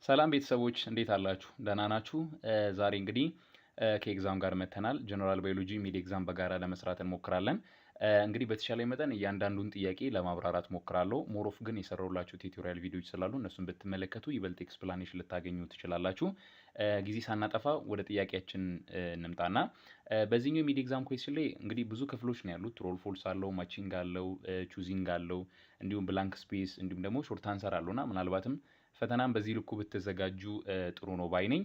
ሰላም ቤተሰቦች እንዴት አላችሁ? ደህና ናችሁ? ዛሬ እንግዲህ ከኤግዛም ጋር መተናል። ጀነራል ባዮሎጂ ሚድ ኤግዛም በጋራ ለመስራት እንሞክራለን። እንግዲህ በተሻለ መጠን እያንዳንዱን ጥያቄ ለማብራራት ሞክራለሁ። ሞሮፍ ግን የሰራሁላችሁ ቲዩቶሪያል ቪዲዮዎች ስላሉ እነሱን ብትመለከቱ ይበልጥ ኤክስፕላኔሽን ልታገኙ ትችላላችሁ። ጊዜ ሳናጠፋ ወደ ጥያቄያችን እንምጣና በዚህኛው ሚድ ኤግዛም ኩዌስችን ላይ እንግዲህ ብዙ ክፍሎች ነው ያሉት። ትሩ ኦር ፎልስ አለው፣ ማቺንግ አለው፣ ቹዚንግ አለው፣ እንዲሁም ብላንክ ስፔስ እንዲሁም ደግሞ ሾርት አንሰር አለውና ምናልባትም ፈተናም በዚህ ልኩ ብትዘጋጁ ጥሩ ነው ባይ ነኝ።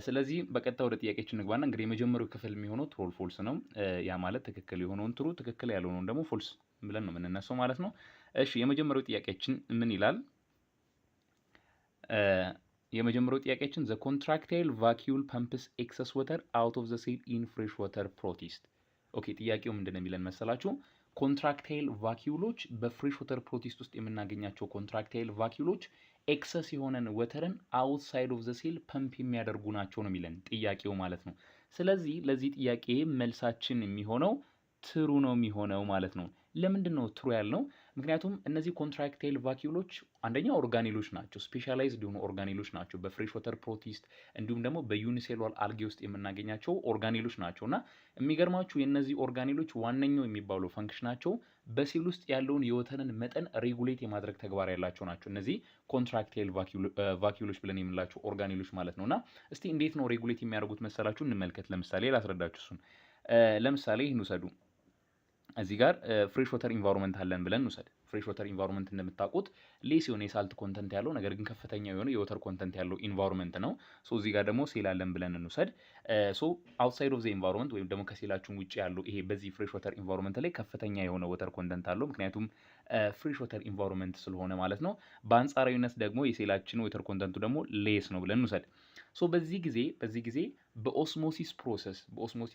ስለዚህ በቀጥታ ወደ ጥያቄያችን እንግባና እንግዲህ የመጀመሪያው ክፍል የሚሆነው ትሩ ኦር ፎልስ ነው። ያ ማለት ትክክል የሆነውን ትሩ፣ ትክክል ያልሆነውን ደግሞ ፎልስ ብለን ነው የምንነሳው ማለት ነው። እሺ የመጀመሪያው ጥያቄያችን ምን ይላል? የመጀመሪያው ጥያቄያችን ዘ ኮንትራክታይል ቫኪዩል ፐምፕስ ኤክሰስ ወተር አውት ኦፍ ዘ ሴል ኢን ፍሬሽ ወተር ፕሮቲስት። ኦኬ ጥያቄው ምንድን ነው የሚለን መሰላችሁ? ኮንትራክታይል ቫኪዩሎች በፍሬሽ ወተር ፕሮቲስት ውስጥ የምናገኛቸው ኮንትራክታይል ቫኪዩሎች ኤክሰስ የሆነን ወተርን አውትሳይድ ኦፍ ዘ ሴል ፐምፕ የሚያደርጉ ናቸው ነው የሚለን ጥያቄው ማለት ነው። ስለዚህ ለዚህ ጥያቄ መልሳችን የሚሆነው ትሩ ነው የሚሆነው ማለት ነው። ለምንድን ነው ትሩ ያልነው? ምክንያቱም እነዚህ ኮንትራክታይል ቫኪዩሎች አንደኛ ኦርጋኔሎች ናቸው፣ ስፔሻላይዝድ የሆኑ ኦርጋኔሎች ናቸው። በፍሬሽ ወተር ፕሮቲስት እንዲሁም ደግሞ በዩኒሴሉላር አልጌ ውስጥ የምናገኛቸው ኦርጋኔሎች ናቸው እና የሚገርማችሁ የእነዚህ ኦርጋኔሎች ዋነኛው የሚባለው ፈንክሽናቸው በሴል ውስጥ ያለውን የወተርን መጠን ሬጉሌት የማድረግ ተግባር ያላቸው ናቸው። እነዚህ ኮንትራክታይል ቫኪዩሎች ብለን የምንላቸው ኦርጋኔሎች ማለት ነው። እና እስቲ እንዴት ነው ሬጉሌት የሚያደርጉት መሰላችሁ? እንመልከት። ለምሳሌ ላስረዳችሁ እሱን። ለምሳሌ ይህን ውሰዱ። እዚህ ጋር ፍሬሽ ወተር ኢንቫይሮንመንት አለን ብለን እንውሰድ። ፍሬሽ ወተር ኢንቫይሮንመንት እንደምታውቁት ሌስ የሆነ የሳልት ኮንተንት ያለው ነገር ግን ከፍተኛ የሆነ የወተር ኮንተንት ያለው ኢንቫይሮንመንት ነው። ሶ እዚህ ጋር ደግሞ ሴል አለን ብለን እንውሰድ። ሶ አውትሳይድ ኦፍ ዘ ኢንቫይሮንመንት ወይም ደግሞ ከሴላችን ውጭ ያለው ይሄ በዚህ ፍሬሽ ወተር ኢንቫይሮንመንት ላይ ከፍተኛ የሆነ ወተር ኮንተንት አለው፣ ምክንያቱም ፍሬሽ ወተር ኢንቫይሮንመንት ስለሆነ ማለት ነው። በአንጻራዊነት ደግሞ የሴላችን ወተር ኮንተንቱ ደግሞ ሌስ ነው ብለን እንውሰድ። ሶ በዚህ ጊዜ በኦስሞሲስ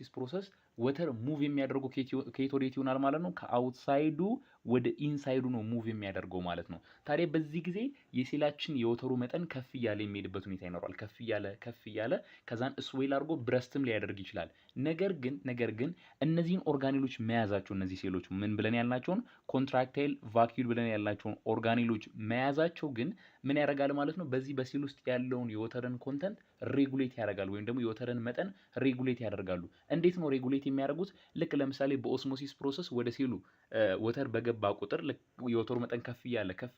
ፕሮሰስ ወተር ሙቭ የሚያደርገው ከየት ወዴት ይሆናል ማለት ነው? ከአውትሳይዱ ወደ ኢንሳይዱ ነው ሙቭ የሚያደርገው ማለት ነው። ታዲያ በዚህ ጊዜ የሴላችን የወተሩ መጠን ከፍ እያለ የሚሄድበት ሁኔታ ይኖራል። ከፍ እያለ ከዛን ስዌል አድርጎ ብረስትም ሊያደርግ ይችላል። ነገር ግን እነዚህን ኦርጋኔሎች መያዛቸው እነዚህ ሴሎች ምን ብለን ያልናቸውን ኮንትራክታይል ቫኪዩል ብለን ያልናቸውን ኦርጋኔሎች መያዛቸው ግን ምን ያደርጋል ማለት ነው? በዚህ በሴል ውስጥ ያለውን የወተርን ኮንተንት ሬጉሌት ያደርጋል ወይም ደግሞ የወተርን መጠን ሬጉሌት ያደርጋሉ። እንዴት ነው ሬጉሌት የሚያደርጉት? ልክ ለምሳሌ በኦስሞሲስ ፕሮሰስ ወደ ሴሉ ወተር በገባ ቁጥር የወተሩ መጠን ከፍ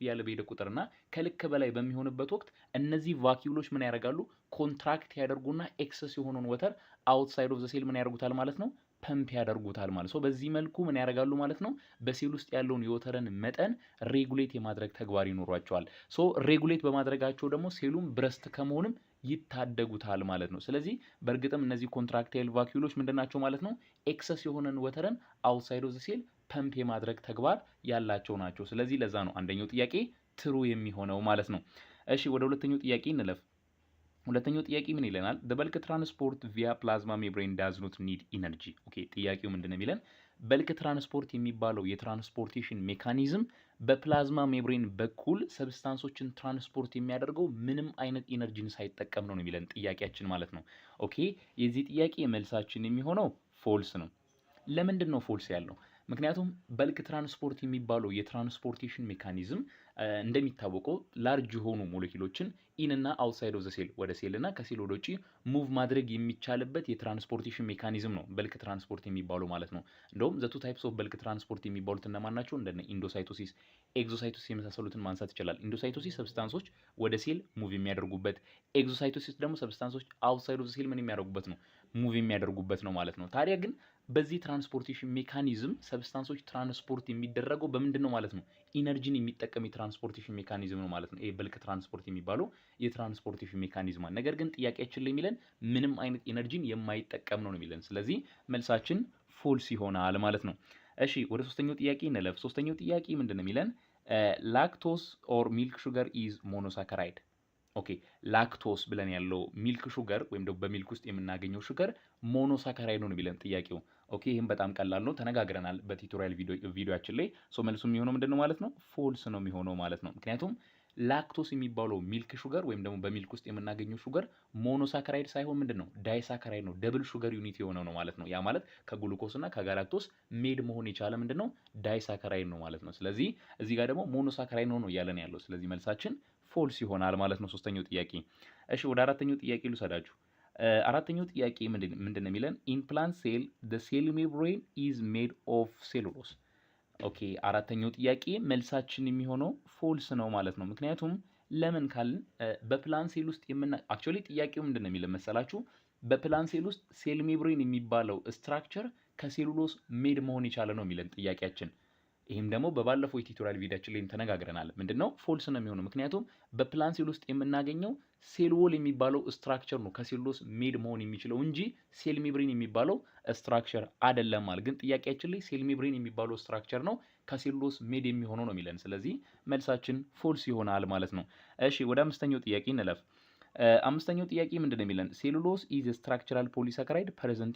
እያለ በሄደ ቁጥርና ከልክ በላይ በሚሆንበት ወቅት እነዚህ ቫኪዩሎች ምን ያደርጋሉ? ኮንትራክት ያደርጉና ኤክሰስ የሆነውን ወተር አውትሳይድ ኦፍ ዘ ሴል ምን ያደርጉታል ማለት ነው? ፐምፕ ያደርጉታል ማለት ነው። በዚህ መልኩ ምን ያደርጋሉ ማለት ነው? በሴል ውስጥ ያለውን የወተርን መጠን ሬጉሌት የማድረግ ተግባር ይኖሯቸዋል። ሶ ሬጉሌት በማድረጋቸው ደግሞ ሴሉም ብረስት ከመሆንም ይታደጉታል ማለት ነው። ስለዚህ በእርግጥም እነዚህ ኮንትራክታይል ቫኪዩሎች ምንድናቸው ማለት ነው? ኤክሰስ የሆነን ወተርን አውትሳይድ ኦፍ ዘ ሴል ፐምፕ የማድረግ ተግባር ያላቸው ናቸው። ስለዚህ ለዛ ነው አንደኛው ጥያቄ ትሩ የሚሆነው ማለት ነው። እሺ ወደ ሁለተኛው ጥያቄ እንለፍ። ሁለተኛው ጥያቄ ምን ይለናል? በልክ ትራንስፖርት ቪያ ፕላዝማ ሜምብሬን ዳዝ ኖት ኒድ ኢነርጂ። ኦኬ ጥያቄው ምንድነው የሚለን? በልክ ትራንስፖርት የሚባለው የትራንስፖርቴሽን ሜካኒዝም በፕላዝማ ሜምብሬን በኩል ሰብስታንሶችን ትራንስፖርት የሚያደርገው ምንም አይነት ኢነርጂን ሳይጠቀም ነው የሚለን ጥያቄያችን ማለት ነው። ኦኬ የዚህ ጥያቄ መልሳችን የሚሆነው ፎልስ ነው። ለምንድን ነው ፎልስ ያልነው? ምክንያቱም በልክ ትራንስፖርት የሚባለው የትራንስፖርቴሽን ሜካኒዝም እንደሚታወቀው ላርጅ የሆኑ ሞለኪሎችን ኢን እና አውትሳይድ ኦፍ ዘ ሴል ወደ ሴል እና ከሴል ወደ ውጪ ሙቭ ማድረግ የሚቻልበት የትራንስፖርቴሽን ሜካኒዝም ነው በልክ ትራንስፖርት የሚባለው ማለት ነው። እንደውም ዘ ቱ ታይፕስ ኦፍ በልክ ትራንስፖርት የሚባሉት እነማን ናቸው? እንደነ ኢንዶሳይቶሲስ፣ ኤግዞሳይቶሲስ የመሳሰሉትን ማንሳት ይችላል። ኢንዶሳይቶሲስ ሰብስታንሶች ወደ ሴል ሙቭ የሚያደርጉበት፣ ኤግዞሳይቶሲስ ደግሞ ሰብስታንሶች አውትሳይድ ኦፍ ዘ ሴል ምን የሚያደርጉበት ነው? ሙቭ የሚያደርጉበት ነው ማለት ነው። ታዲያ ግን በዚህ ትራንስፖርቴሽን ሜካኒዝም ሰብስታንሶች ትራንስፖርት የሚደረገው በምንድን ነው ማለት ነው? ኢነርጂን የሚጠቀም የትራንስፖርቴሽን ሜካኒዝም ነው ማለት ነው። ይሄ በልክ ትራንስፖርት የሚባለው የትራንስፖርቴሽን ሜካኒዝም። ነገር ግን ጥያቄያችን ላይ የሚለን ምንም አይነት ኢነርጂን የማይጠቀም ነው የሚለን። ስለዚህ መልሳችን ፎልስ ይሆናል ማለት ነው። እሺ ወደ ሶስተኛው ጥያቄ እንለፍ። ሶስተኛው ጥያቄ ምንድን ነው የሚለን? ላክቶስ ኦር ሚልክ ሹገር ኢዝ ሞኖሳካራይድ። ኦኬ ላክቶስ ብለን ያለው ሚልክ ሹገር ወይም ደግሞ በሚልክ ውስጥ የምናገኘው ሹገር ሞኖሳካራይድ ነው የሚለን ጥያቄው። ኦኬ ይህም በጣም ቀላል ነው፣ ተነጋግረናል በቲዩቶሪያል ቪዲዮአችን ላይ። ሶ መልሱ የሚሆነው ምንድነው ማለት ነው? ፎልስ ነው የሚሆነው ማለት ነው። ምክንያቱም ላክቶስ የሚባለው ሚልክ ሹገር ወይም ደግሞ በሚልክ ውስጥ የምናገኘው ሹገር ሞኖሳካራይድ ሳይሆን ምንድነው? ዳይሳካራይድ ነው። ደብል ሹገር ዩኒት የሆነ ነው ማለት ነው። ያ ማለት ከግሉኮስ እና ከጋላክቶስ ሜድ መሆን የቻለ ምንድነው? ዳይሳካራይድ ነው ማለት ነው። ስለዚህ እዚህ ጋር ደግሞ ሞኖሳካራይድ ነው እያለን ያለው። ስለዚህ መልሳችን ፎልስ ይሆናል ማለት ነው ሶስተኛው ጥያቄ። እሺ ወደ አራተኛው ጥያቄ ልውሰዳችሁ። አራተኛው ጥያቄ ምንድን ነው የሚለን? ኢን ፕላንት ሴል ዘ ሴል ሜምብሬን ኢዝ ሜድ ኦፍ ሴሉሎስ። ኦኬ አራተኛው ጥያቄ መልሳችን የሚሆነው ፎልስ ነው ማለት ነው። ምክንያቱም ለምን ካልን በፕላንት ሴል ውስጥ አክቹዋሊ ጥያቄው ምንድን ነው የሚለን መሰላችሁ? በፕላንት ሴል ውስጥ ሴል ሜምብሬን የሚባለው ስትራክቸር ከሴሉሎስ ሜድ መሆን የቻለ ነው የሚለን ጥያቄያችን። ይህም ደግሞ በባለፈው የቱቶሪያል ቪዲዮችን ላይ ተነጋግረናል። ምንድነው ፎልስ ነው የሚሆነው። ምክንያቱም በፕላንት ሴል ውስጥ የምናገኘው ሴል ዎል የሚባለው ስትራክቸር ነው ከሴሉሎስ ሜድ መሆን የሚችለው እንጂ ሴል ሜምብሬን የሚባለው ስትራክቸር አይደለም ማለት። ግን ጥያቄያችን ላይ ሴል ሜምብሬን የሚባለው ስትራክቸር ነው ከሴሉሎስ ሜድ የሚሆነው ነው የሚለን። ስለዚህ መልሳችን ፎልስ ይሆናል ማለት ነው። እሺ ወደ አምስተኛው ጥያቄ እንለፍ። አምስተኛው ጥያቄ ምንድን ነው የሚለን? ሴሉሎስ ኢዝ ስትራክቸራል ፖሊሳካራይድ ፕሬዘንት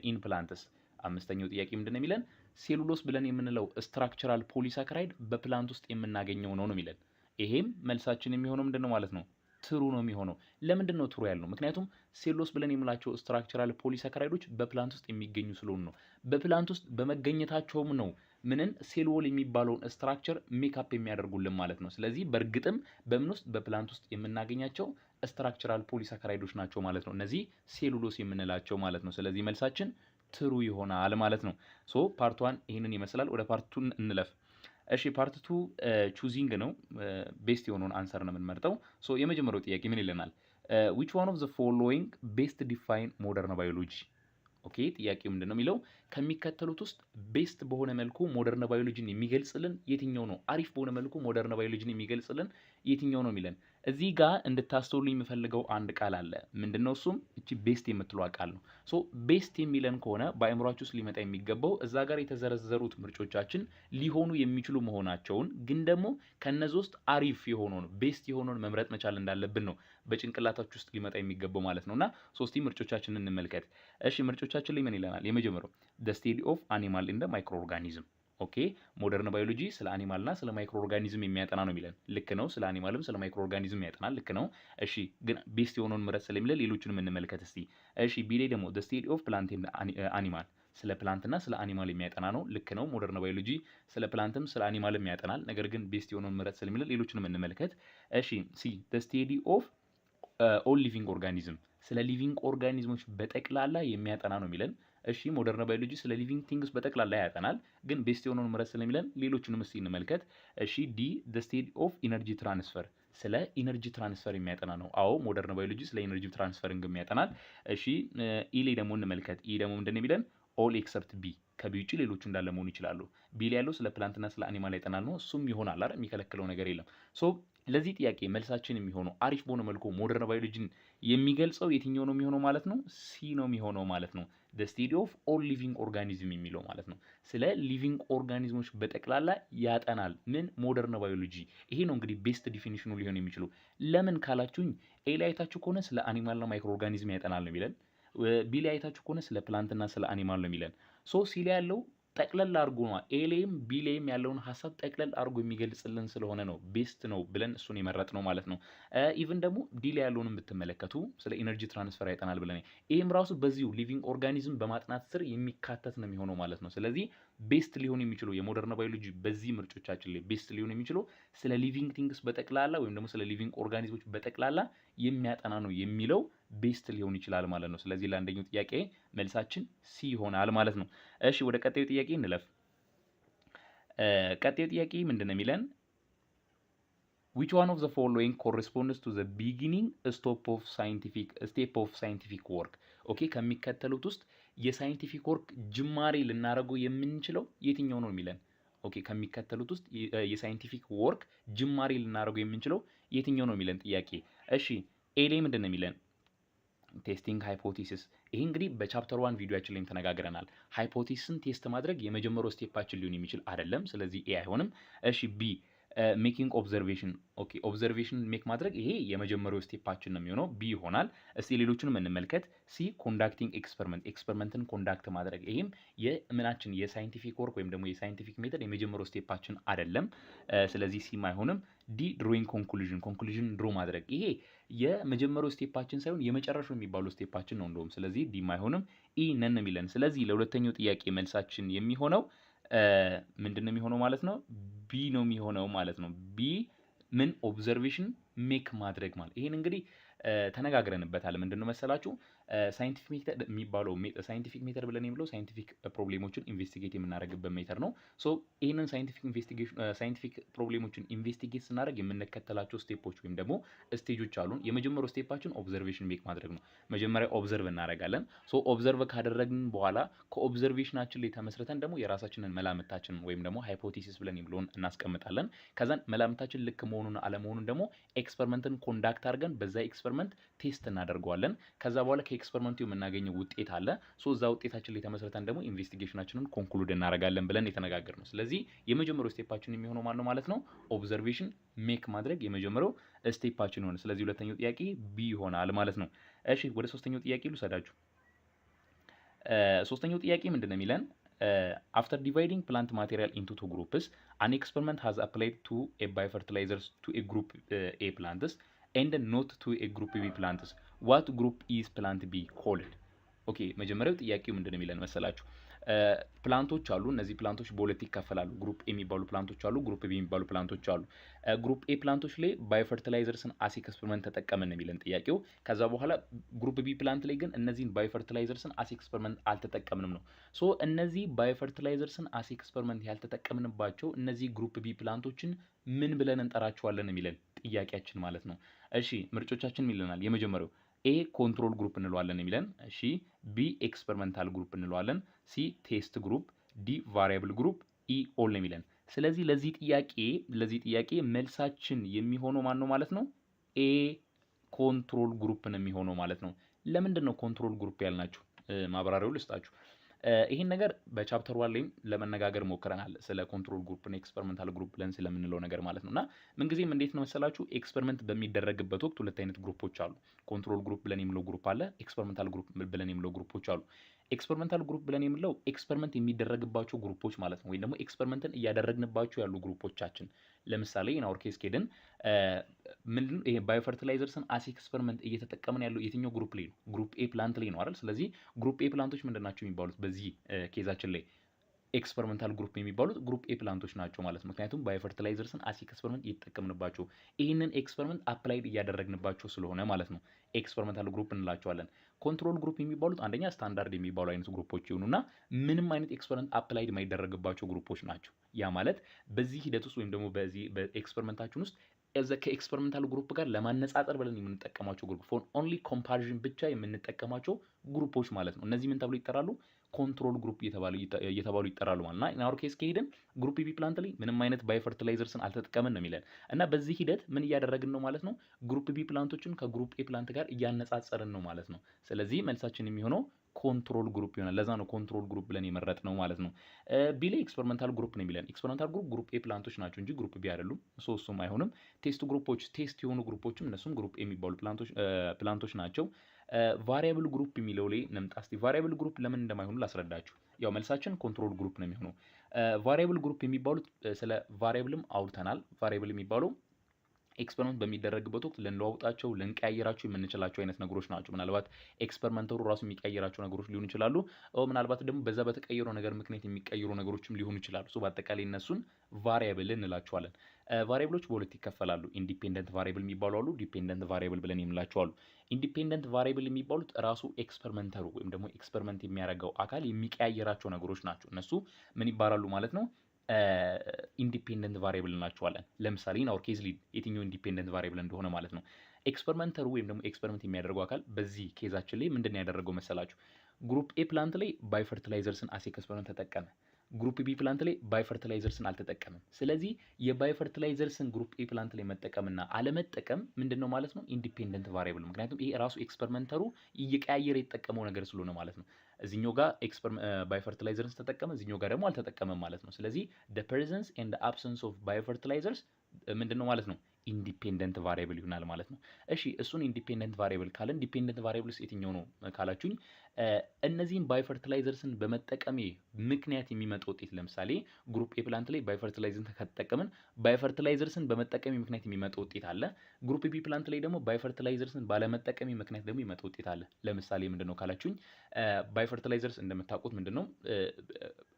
ኢን ፕላንትስ። አምስተኛው ጥያቄ ምንድን ነው የሚለን? ሴሉሎስ ብለን የምንለው ስትራክቸራል ፖሊሳካራይድ በፕላንት ውስጥ የምናገኘው ነው የሚለን። ይሄም መልሳችን የሚሆነው ምንድን ነው ማለት ነው? ትሩ ነው የሚሆነው። ለምንድን ነው ትሩ ያልነው? ምክንያቱም ሴሉሎስ ብለን የምንላቸው ስትራክቸራል ፖሊሳካራይዶች በፕላንት ውስጥ የሚገኙ ስለሆኑ ነው። በፕላንት ውስጥ በመገኘታቸውም ነው ምንን ሴል ዎል የሚባለውን ስትራክቸር ሜካፕ የሚያደርጉልን ማለት ነው። ስለዚህ በእርግጥም በምን ውስጥ በፕላንት ውስጥ የምናገኛቸው ስትራክቸራል ፖሊሳካራይዶች ናቸው ማለት ነው፣ እነዚህ ሴሉሎስ የምንላቸው ማለት ነው። ስለዚህ መልሳችን ትሩ ይሆናል ማለት ነው። ሶ ፓርት 1 ይህንን ይመስላል። ወደ ፓርት 2 እንለፍ። እሺ ፓርት 2 ቹዚንግ ነው። ቤስት የሆነውን አንሰር ነው የምንመርጠው። ሶ የመጀመሪያው ጥያቄ ምን ይለናል? ዊች ዋን ኦፍ ዘ ፎሎዊንግ ቤስት ዲፋይን ሞደርን ባዮሎጂ። ኦኬ ጥያቄው ምንድን ነው የሚለው? ከሚከተሉት ውስጥ ቤስት በሆነ መልኩ ሞደርን ባዮሎጂን የሚገልጽልን የትኛው ነው? አሪፍ በሆነ መልኩ ሞደርን ባዮሎጂን የሚገልጽልን የትኛው ነው የሚለን። እዚህ ጋር እንድታስተውሉኝ የምፈልገው አንድ ቃል አለ። ምንድነው እሱም? እቺ ቤስት የምትለዋ ቃል ነው። ሶ ቤስት የሚለን ከሆነ በአእምሯችሁ ውስጥ ሊመጣ የሚገባው እዛ ጋር የተዘረዘሩት ምርጫዎቻችን ሊሆኑ የሚችሉ መሆናቸውን፣ ግን ደግሞ ከነዚህ ውስጥ አሪፍ የሆነውን ቤስት የሆነውን መምረጥ መቻል እንዳለብን ነው በጭንቅላታችሁ ውስጥ ሊመጣ የሚገባው ማለት ነውና ሶስቲ ምርጫዎቻችንን እንመልከት። እሺ ምርጫዎቻችን ላይ ምን ይለናል? የመጀመሪያው the study of animal in the microorganism። ኦኬ ሞደርን ባዮሎጂ ስለ አኒማልና ስለ ማይክሮ ኦርጋኒዝም የሚያጠና ነው የሚለን። ልክ ነው። ስለ አኒማልም ስለ ማይክሮ ኦርጋኒዝም ያጠናል። ልክ ነው። እሺ ግን ቤስት የሆነውን ምረጥ ስለሚለን ሌሎቹንም እንመልከት እስቲ። እሺ ቢ ላይ ደግሞ the study of plant and animal ስለ ፕላንትና ስለ አኒማል የሚያጠና ነው። ልክ ነው። ሞደርን ባዮሎጂ ስለ ፕላንትም ስለ አኒማልም ያጠናል። ነገር ግን ቤስት የሆነውን ምረጥ ስለሚለን ሌሎቹንም እንመልከት። እሺ ሲ the study of all living organism ስለ ሊቪንግ ኦርጋኒዝሞች በጠቅላላ የሚያጠና ነው የሚለን። እሺ ሞደርን ባዮሎጂ ስለ ሊቪንግ ቲንግስ በጠቅላላ ያጠናል፣ ግን ቤስት የሆነውን ምረጥ ስለሚለን ሌሎቹንም እስቲ እንመልከት። እሺ ዲ the study of energy transfer ስለ ኢነርጂ ትራንስፈር የሚያጠና ነው። አዎ ሞደርን ባዮሎጂ ስለ ኢነርጂ ትራንስፈሪንግ የሚያጠናል። እሺ ኢ ላይ ደግሞ እንመልከት። ኢ ደግሞ ምንድን ነው የሚለን? ኦል ኤክሰፕት ቢ ከቢ ውጪ ሌሎቹ እንዳለ መሆኑ ይችላሉ። ቢ ላይ ያለው ስለ ፕላንትና ስለ አኒማል ያጠናል ነው። እሱም ይሆናል አይደል? የሚከለክለው ነገር የለም። ሶ ለዚህ ጥያቄ መልሳችን የሚሆነው አሪፍ በሆነ መልኩ ሞደርን ባዮሎጂን የሚገልጸው የትኛው ነው የሚሆነው ማለት ነው? ሲ ነው የሚሆነው ማለት ነው። the study of all living organism የሚለው ማለት ነው። ስለ ሊቪንግ ኦርጋኒዝሞች በጠቅላላ ያጠናል። ምን? ሞደርን ባዮሎጂ። ይሄ ነው እንግዲህ ቤስት ዲፊኒሽኑ ሊሆን የሚችለው። ለምን ካላችሁኝ ኤ ላይ አይታችሁ ከሆነ ስለ አኒማልና ማይክሮ ኦርጋኒዝም ያጠናል ነው የሚለን። ቢ ላይ አይታችሁ ከሆነ ስለ ፕላንትና ስለ አኒማል ነው የሚለን። ሶ ሲ ላይ ያለው ጠቅለል አድርጎ ነው ኤ ላይም ቢ ላይም ያለውን ሀሳብ ጠቅለል አድርጎ የሚገልጽልን ስለሆነ ነው ቤስት ነው ብለን እሱን የመረጥ ነው ማለት ነው። ኢቭን ደግሞ ዲ ላይ ያለውንም ብትመለከቱ ስለ ኢነርጂ ትራንስፈር ያጠናል ብለን ይህም ራሱ በዚሁ ሊቪንግ ኦርጋኒዝም በማጥናት ስር የሚካተት ነው የሚሆነው ማለት ነው። ስለዚህ ቤስት ሊሆን የሚችለው የሞደርን ባዮሎጂ በዚህ ምርጮቻችን ላይ ቤስት ሊሆን የሚችለው ስለ ሊቪንግ ቲንግስ በጠቅላላ ወይም ደግሞ ስለ ሊቪንግ ኦርጋኒዝሞች በጠቅላላ የሚያጠና ነው የሚለው ቤስት ሊሆን ይችላል ማለት ነው። ስለዚህ ለአንደኛው ጥያቄ መልሳችን ሲ ይሆናል ማለት ነው። እሺ ወደ ቀጣዩ ጥያቄ እንለፍ። ቀጣዩ ጥያቄ ምንድን ነው የሚለን? which one of the following corresponds to the beginning step of scientific work? ኦኬ ከሚከተሉት ውስጥ የሳይንቲፊክ ወርክ ጅማሬ ልናደርገው የምንችለው የትኛው ነው የሚለን። ኦኬ ከሚከተሉት ውስጥ የሳይንቲፊክ ወርክ ጅማሬ ልናደርገው የምንችለው የትኛው ነው የሚለን ጥያቄ። እሺ ኤ ላይ ምንድን ነው የሚለን? ቴስቲንግ ሃይፖቴሲስ። ይሄ እንግዲህ በቻፕተር 1 ቪዲዮአችን ላይ ተነጋግረናል። ሃይፖቴሲስን ቴስት ማድረግ የመጀመሪያው ስቴፓችን ሊሆን የሚችል አይደለም። ስለዚህ ኤ አይሆንም። እሺ ቢ ሜኪንግ ኦብዘርቬሽን። ኦኬ ኦብዘርቬሽን ሜክ ማድረግ ይሄ የመጀመሪያው ስቴፓችን ነው የሚሆነው፣ ቢ ይሆናል። እስቲ ሌሎቹንም እንመልከት። ሲ ኮንዳክቲንግ ኤክስፐሪመንት፣ ኤክስፐሪመንትን ኮንዳክት ማድረግ ይሄም የምናችን የሳይንቲፊክ ወርክ ወይም ደግሞ የሳይንቲፊክ ሜተድ የመጀመሪያው ስቴፓችን አይደለም። ስለዚህ ሲም አይሆንም። ዲ ድሮይንግ ኮንክሉዥን፣ ኮንክሉዥን ድሮ ማድረግ ይሄ የመጀመሪያው ስቴፓችን ሳይሆን የመጨረሻው የሚባለው ስቴፓችን ነው እንደውም። ስለዚህ ዲ አይሆንም። ኢ ነን የሚለን። ስለዚህ ለሁለተኛው ጥያቄ መልሳችን የሚሆነው ምንድን ነው የሚሆነው ማለት ነው? ቢ ነው የሚሆነው ማለት ነው። ቢ ምን ኦብዘርቬሽን ሜክ ማድረግ ማለት ይሄን እንግዲህ ተነጋግረንበታል። ምንድነው መሰላችሁ ሳይንቲፊክ ሜተድ የሚባለው ሳይንቲፊክ ሜተድ ብለን የሚለው ሳይንቲፊክ ፕሮብሌሞችን ኢንቨስቲጌት የምናደርግበት ሜተድ ነው። ሶ ይህንን ሳይንቲፊክ ፕሮብሌሞችን ኢንቨስቲጌት ስናደርግ የምንከተላቸው ስቴፖች ወይም ደግሞ ስቴጆች አሉን። የመጀመሪያው ስቴፓችን ኦብዘርቬሽን ሜክ ማድረግ ነው። መጀመሪያ ኦብዘርቭ እናደርጋለን። ሶ ኦብዘርቭ ካደረግን በኋላ ከኦብዘርቬሽናችን ላይ ተመስርተን ደግሞ የራሳችንን መላምታችንን ወይም ደግሞ ሃይፖቴሲስ ብለን የሚለውን እናስቀምጣለን። ከዛን መላምታችን ልክ መሆኑን አለመሆኑን ደግሞ ኤክስፐሪመንትን ኮንዳክት አድርገን በዛ ኤክስፐሪመንት ቴስት እናደርገዋለን። ከዛ በኋላ ከኤክስፐሪመንቱ የምናገኘው ውጤት አለ። ሶ እዛ ውጤታችን ላይ ተመስርተን ደግሞ ኢንቨስቲጌሽናችንን ኮንክሉድ እናደርጋለን ብለን የተነጋገርነው። ስለዚህ የመጀመሪያው ስቴፓችን የሚሆነው ማን ነው ማለት ነው? ኦብዘርቬሽን ሜክ ማድረግ የመጀመሪያው ስቴፓችን ይሆናል። ስለዚህ ሁለተኛው ጥያቄ ቢ ይሆናል ማለት ነው። እሺ ወደ ሶስተኛው ጥያቄ ልውሰዳችሁ። ሶስተኛው ጥያቄ ምንድነው የሚለን? After dividing plant material into two groups, an experiment has applied to a biofertilizers to a group A plants and not to a group B plants. What group is plant B called? ኦኬ መጀመሪያው ጥያቄው ምንድነው የሚለን መሰላችሁ? ፕላንቶች አሉ። እነዚህ ፕላንቶች በሁለት ይከፈላሉ። ግሩፕ ኤ የሚባሉ ፕላንቶች አሉ፣ ግሩፕ ቢ የሚባሉ ፕላንቶች አሉ። ግሩፕ ኤ ፕላንቶች ላይ ባዮፈርቲላይዘርስን አስ ኤክስፐሪመንት ተጠቀምን የሚለን ጥያቄው። ከዛ በኋላ ግሩፕ ቢ ፕላንት ላይ ግን እነዚህን ባዮፈርቲላይዘርስን አስ ኤክስፐሪመንት አልተጠቀምንም ነው። ሶ እነዚህ ባዮፈርቲላይዘርስን አስ ኤክስፐሪመንት ያልተጠቀምንባቸው እነዚህ ግሩፕ ቢ ፕላንቶችን ምን ብለን እንጠራቸዋለን የሚለን ጥያቄያችን ማለት ነው። እሺ ምርጮቻችን ምን ይለናል? የመጀመሪያው ኤ ኮንትሮል ግሩፕ እንለዋለን የሚለን። እሺ ቢ ኤክስፐሪመንታል ግሩፕ እንለዋለን። ሲ ቴስት ግሩፕ፣ ዲ ቫሪያብል ግሩፕ፣ ኢ ኦል ነው የሚለን። ስለዚህ ለዚህ ጥያቄ መልሳችን የሚሆነው ማን ነው ማለት ነው? ኤ ኮንትሮል ግሩፕ ነው የሚሆነው ማለት ነው። ለምንድን ነው ኮንትሮል ግሩፕ ያልናችሁ? ማብራሪያው ልስጣችሁ። ይህን ነገር በቻፕተር ዋን ላይም ለመነጋገር ሞክረናል። ስለ ኮንትሮል ግሩፕ እና ኤክስፐሪመንታል ግሩፕ ብለን ስለምንለው ነገር ማለት ነው። እና ምንጊዜም እንዴት ነው መሰላችሁ ኤክስፐሪመንት በሚደረግበት ወቅት ሁለት አይነት ግሩፖች አሉ። ኮንትሮል ግሩፕ ብለን የምለው ግሩፕ አለ፣ ኤክስፐሪመንታል ግሩፕ ብለን የምለው ግሩፖች አሉ። ኤክስፐሪመንታል ግሩፕ ብለን የምለው ኤክስፐሪመንት የሚደረግባቸው ግሩፖች ማለት ነው፣ ወይም ደግሞ ኤክስፐሪመንትን እያደረግንባቸው ያሉ ግሩፖቻችን። ለምሳሌ ኢናወር ኬስ ኬድን ምንድን ይሄ ባዮፈርቲላይዘርስን አስ ኤክስፐሪመንት እየተጠቀምን ያለው የትኛው ግሩፕ ላይ ነው? ግሩፕ ኤ ፕላንት ላይ ነው አይደል? ስለዚህ ግሩፕ ኤ ፕላንቶች ምንድን ናቸው የሚባሉት በዚህ ኬዛችን ላይ? ኤክስፐሪመንታል ግሩፕ የሚባሉት ግሩፕ ኤ ፕላንቶች ናቸው ማለት ነው። ምክንያቱም ባዮፈርቲላይዘርስን አስ ኤክስፐሪመንት እየተጠቀምንባቸው ይህንን ኤክስፐሪመንት አፕላይድ እያደረግንባቸው ስለሆነ ማለት ነው ኤክስፐሪመንታል ግሩፕ እንላቸዋለን። ኮንትሮል ግሩፕ የሚባሉት አንደኛ ስታንዳርድ የሚባሉ አይነት ግሩፖች ይሆኑና ምንም አይነት ኤክስፐሪመንት አፕላይድ የማይደረግባቸው ግሩፖች ናቸው። ያ ማለት በዚህ ሂደት ውስጥ ወይም ደግሞ በዚህ በኤክስፐሪመንታችን ውስጥ ከኤክስፐሪመንታል ግሩፕ ጋር ለማነጻጸር ብለን የምንጠቀማቸው ግሩፕ ፎር ኦንሊ ኮምፓሪዥን ብቻ የምንጠቀማቸው ግሩፖች ማለት ነው። እነዚህ ምን ተብሎ ይጠራሉ? ኮንትሮል ግሩፕ እየተባሉ ይጠራሉ ማለት ነው። ኢን አወር ኬስ ከሄድን ግሩፕ ቢ ፕላንት ላይ ምንም አይነት ባዮፈርቲላይዘርስን አልተጠቀምን ነው የሚለን እና በዚህ ሂደት ምን እያደረግን ነው ማለት ነው? ግሩፕ ቢ ፕላንቶችን ከግሩፕ ኤ ፕላንት ጋር እያነጻጸርን ነው ማለት ነው። ስለዚህ መልሳችን የሚሆነው ኮንትሮል ግሩፕ ይሆናል። ለዛ ነው ኮንትሮል ግሩፕ ብለን የመረጥ ነው ማለት ነው። ቢ ላይ ኤክስፐሪመንታል ግሩፕ ነው የሚለን። ኤክስፐሪመንታል ግሩፕ ኤ ፕላንቶች ናቸው እንጂ ግሩፕ ቢ አይደሉም። እሱም አይሆንም። ቴስት ግሩፖች ቴስት የሆኑ ግሩፖችም እነሱም ግሩፕ ኤ የሚባሉ ፕላንቶች ናቸው። ቫሪያብል ግሩፕ የሚለው ላይ እንምጣ እስቲ። ቫሪያብል ግሩፕ ለምን እንደማይሆኑ ላስረዳችሁ። ያው መልሳችን ኮንትሮል ግሩፕ ነው የሚሆነው። ቫሪያብል ግሩፕ የሚባሉት ስለ ቫሪያብልም አውርተናል። ቫሪያብል የሚባለው ኤክስፐሪመንት በሚደረግበት ወቅት ልንለዋውጣቸው ልንቀያየራቸው የምንችላቸው አይነት ነገሮች ናቸው። ምናልባት ኤክስፐሪመንተሩ ራሱ የሚቀይራቸው ነገሮች ሊሆኑ ይችላሉ። ምናልባት ደግሞ በዛ በተቀየረው ነገር ምክንያት የሚቀይሩ ነገሮችም ሊሆኑ ይችላሉ። በአጠቃላይ እነሱን ቫሪያብል እንላቸዋለን። ቫሪያብሎች በሁለት ይከፈላሉ። ኢንዲፔንደንት ቫሪያብል የሚባሉ አሉ፣ ዲፔንደንት ቫሪያብል ብለን የምንላቸው አሉ። ኢንዲፔንደንት ቫሪያብል የሚባሉት ራሱ ኤክስፐሪመንተሩ ወይም ደግሞ ኤክስፐሪመንት የሚያደርገው አካል የሚቀያየራቸው ነገሮች ናቸው። እነሱ ምን ይባላሉ ማለት ነው? ኢንዲፔንደንት ቫሪያብል እንላቸዋለን። ለምሳሌ ኢን አወር ኬዝ ሊድ የትኛው ኢንዲፔንደንት ቫሪያብል እንደሆነ ማለት ነው። ኤክስፐሪመንተሩ ወይም ደግሞ ኤክስፐሪመንት የሚያደርገው አካል በዚህ ኬዛችን ላይ ምንድን ነው ያደረገው መሰላችሁ? ግሩፕ ኤ ፕላንት ላይ ባዮፈርቲላይዘርስን አስ ኤክስፐሪመንት ተጠቀመ። ግሩፕ ቢ ፕላንት ላይ ባዮፈርቲላይዘርስን አልተጠቀመም። ስለዚህ የባዮፈርቲላይዘርስን ግሩፕ ኤ ፕላንት ላይ መጠቀምና አለመጠቀም ምንድን ነው ማለት ነው? ኢንዲፔንደንት ቫሪያብል። ምክንያቱም ይሄ ራሱ ኤክስፐሪመንተሩ እየቀያየረ የተጠቀመው ነገር ስለሆነ ማለት ነው። እዚህኛው ጋር ባዮፈርቲላይዘርስ ተጠቀመ፣ እዚህኛው ጋር ደግሞ አልተጠቀመም ማለት ነው። ስለዚህ the presence and the absence of biofertilizers ምንድን ነው ማለት ነው? ኢንዲፔንደንት ቫሪያብል ይሆናል ማለት ነው። እሺ እሱን ኢንዲፔንደንት ቫሪያብል ካለን ዲፔንደንት ቫሪያብልስ የትኛው ነው ካላችሁኝ፣ እነዚህን ባዮፈርቲላይዘርስን በመጠቀሜ ምክንያት የሚመጣ ውጤት፣ ለምሳሌ ግሩፕ ኤ ፕላንት ላይ ባዮፈርቲላይዘርን ከተጠቀምን ባዮፈርቲላይዘርስን በመጠቀሜ ምክንያት የሚመጣ ውጤት አለ። ግሩፕ ቢ ፕላንት ላይ ደግሞ ባዮፈርቲላይዘርስን ባለመጠቀሜ ምክንያት ደግሞ የሚመጣ ውጤት አለ። ለምሳሌ ምንድን ነው ካላችሁኝ፣ ባዮፈርቲላይዘርስ እንደምታውቁት ምንድን ነው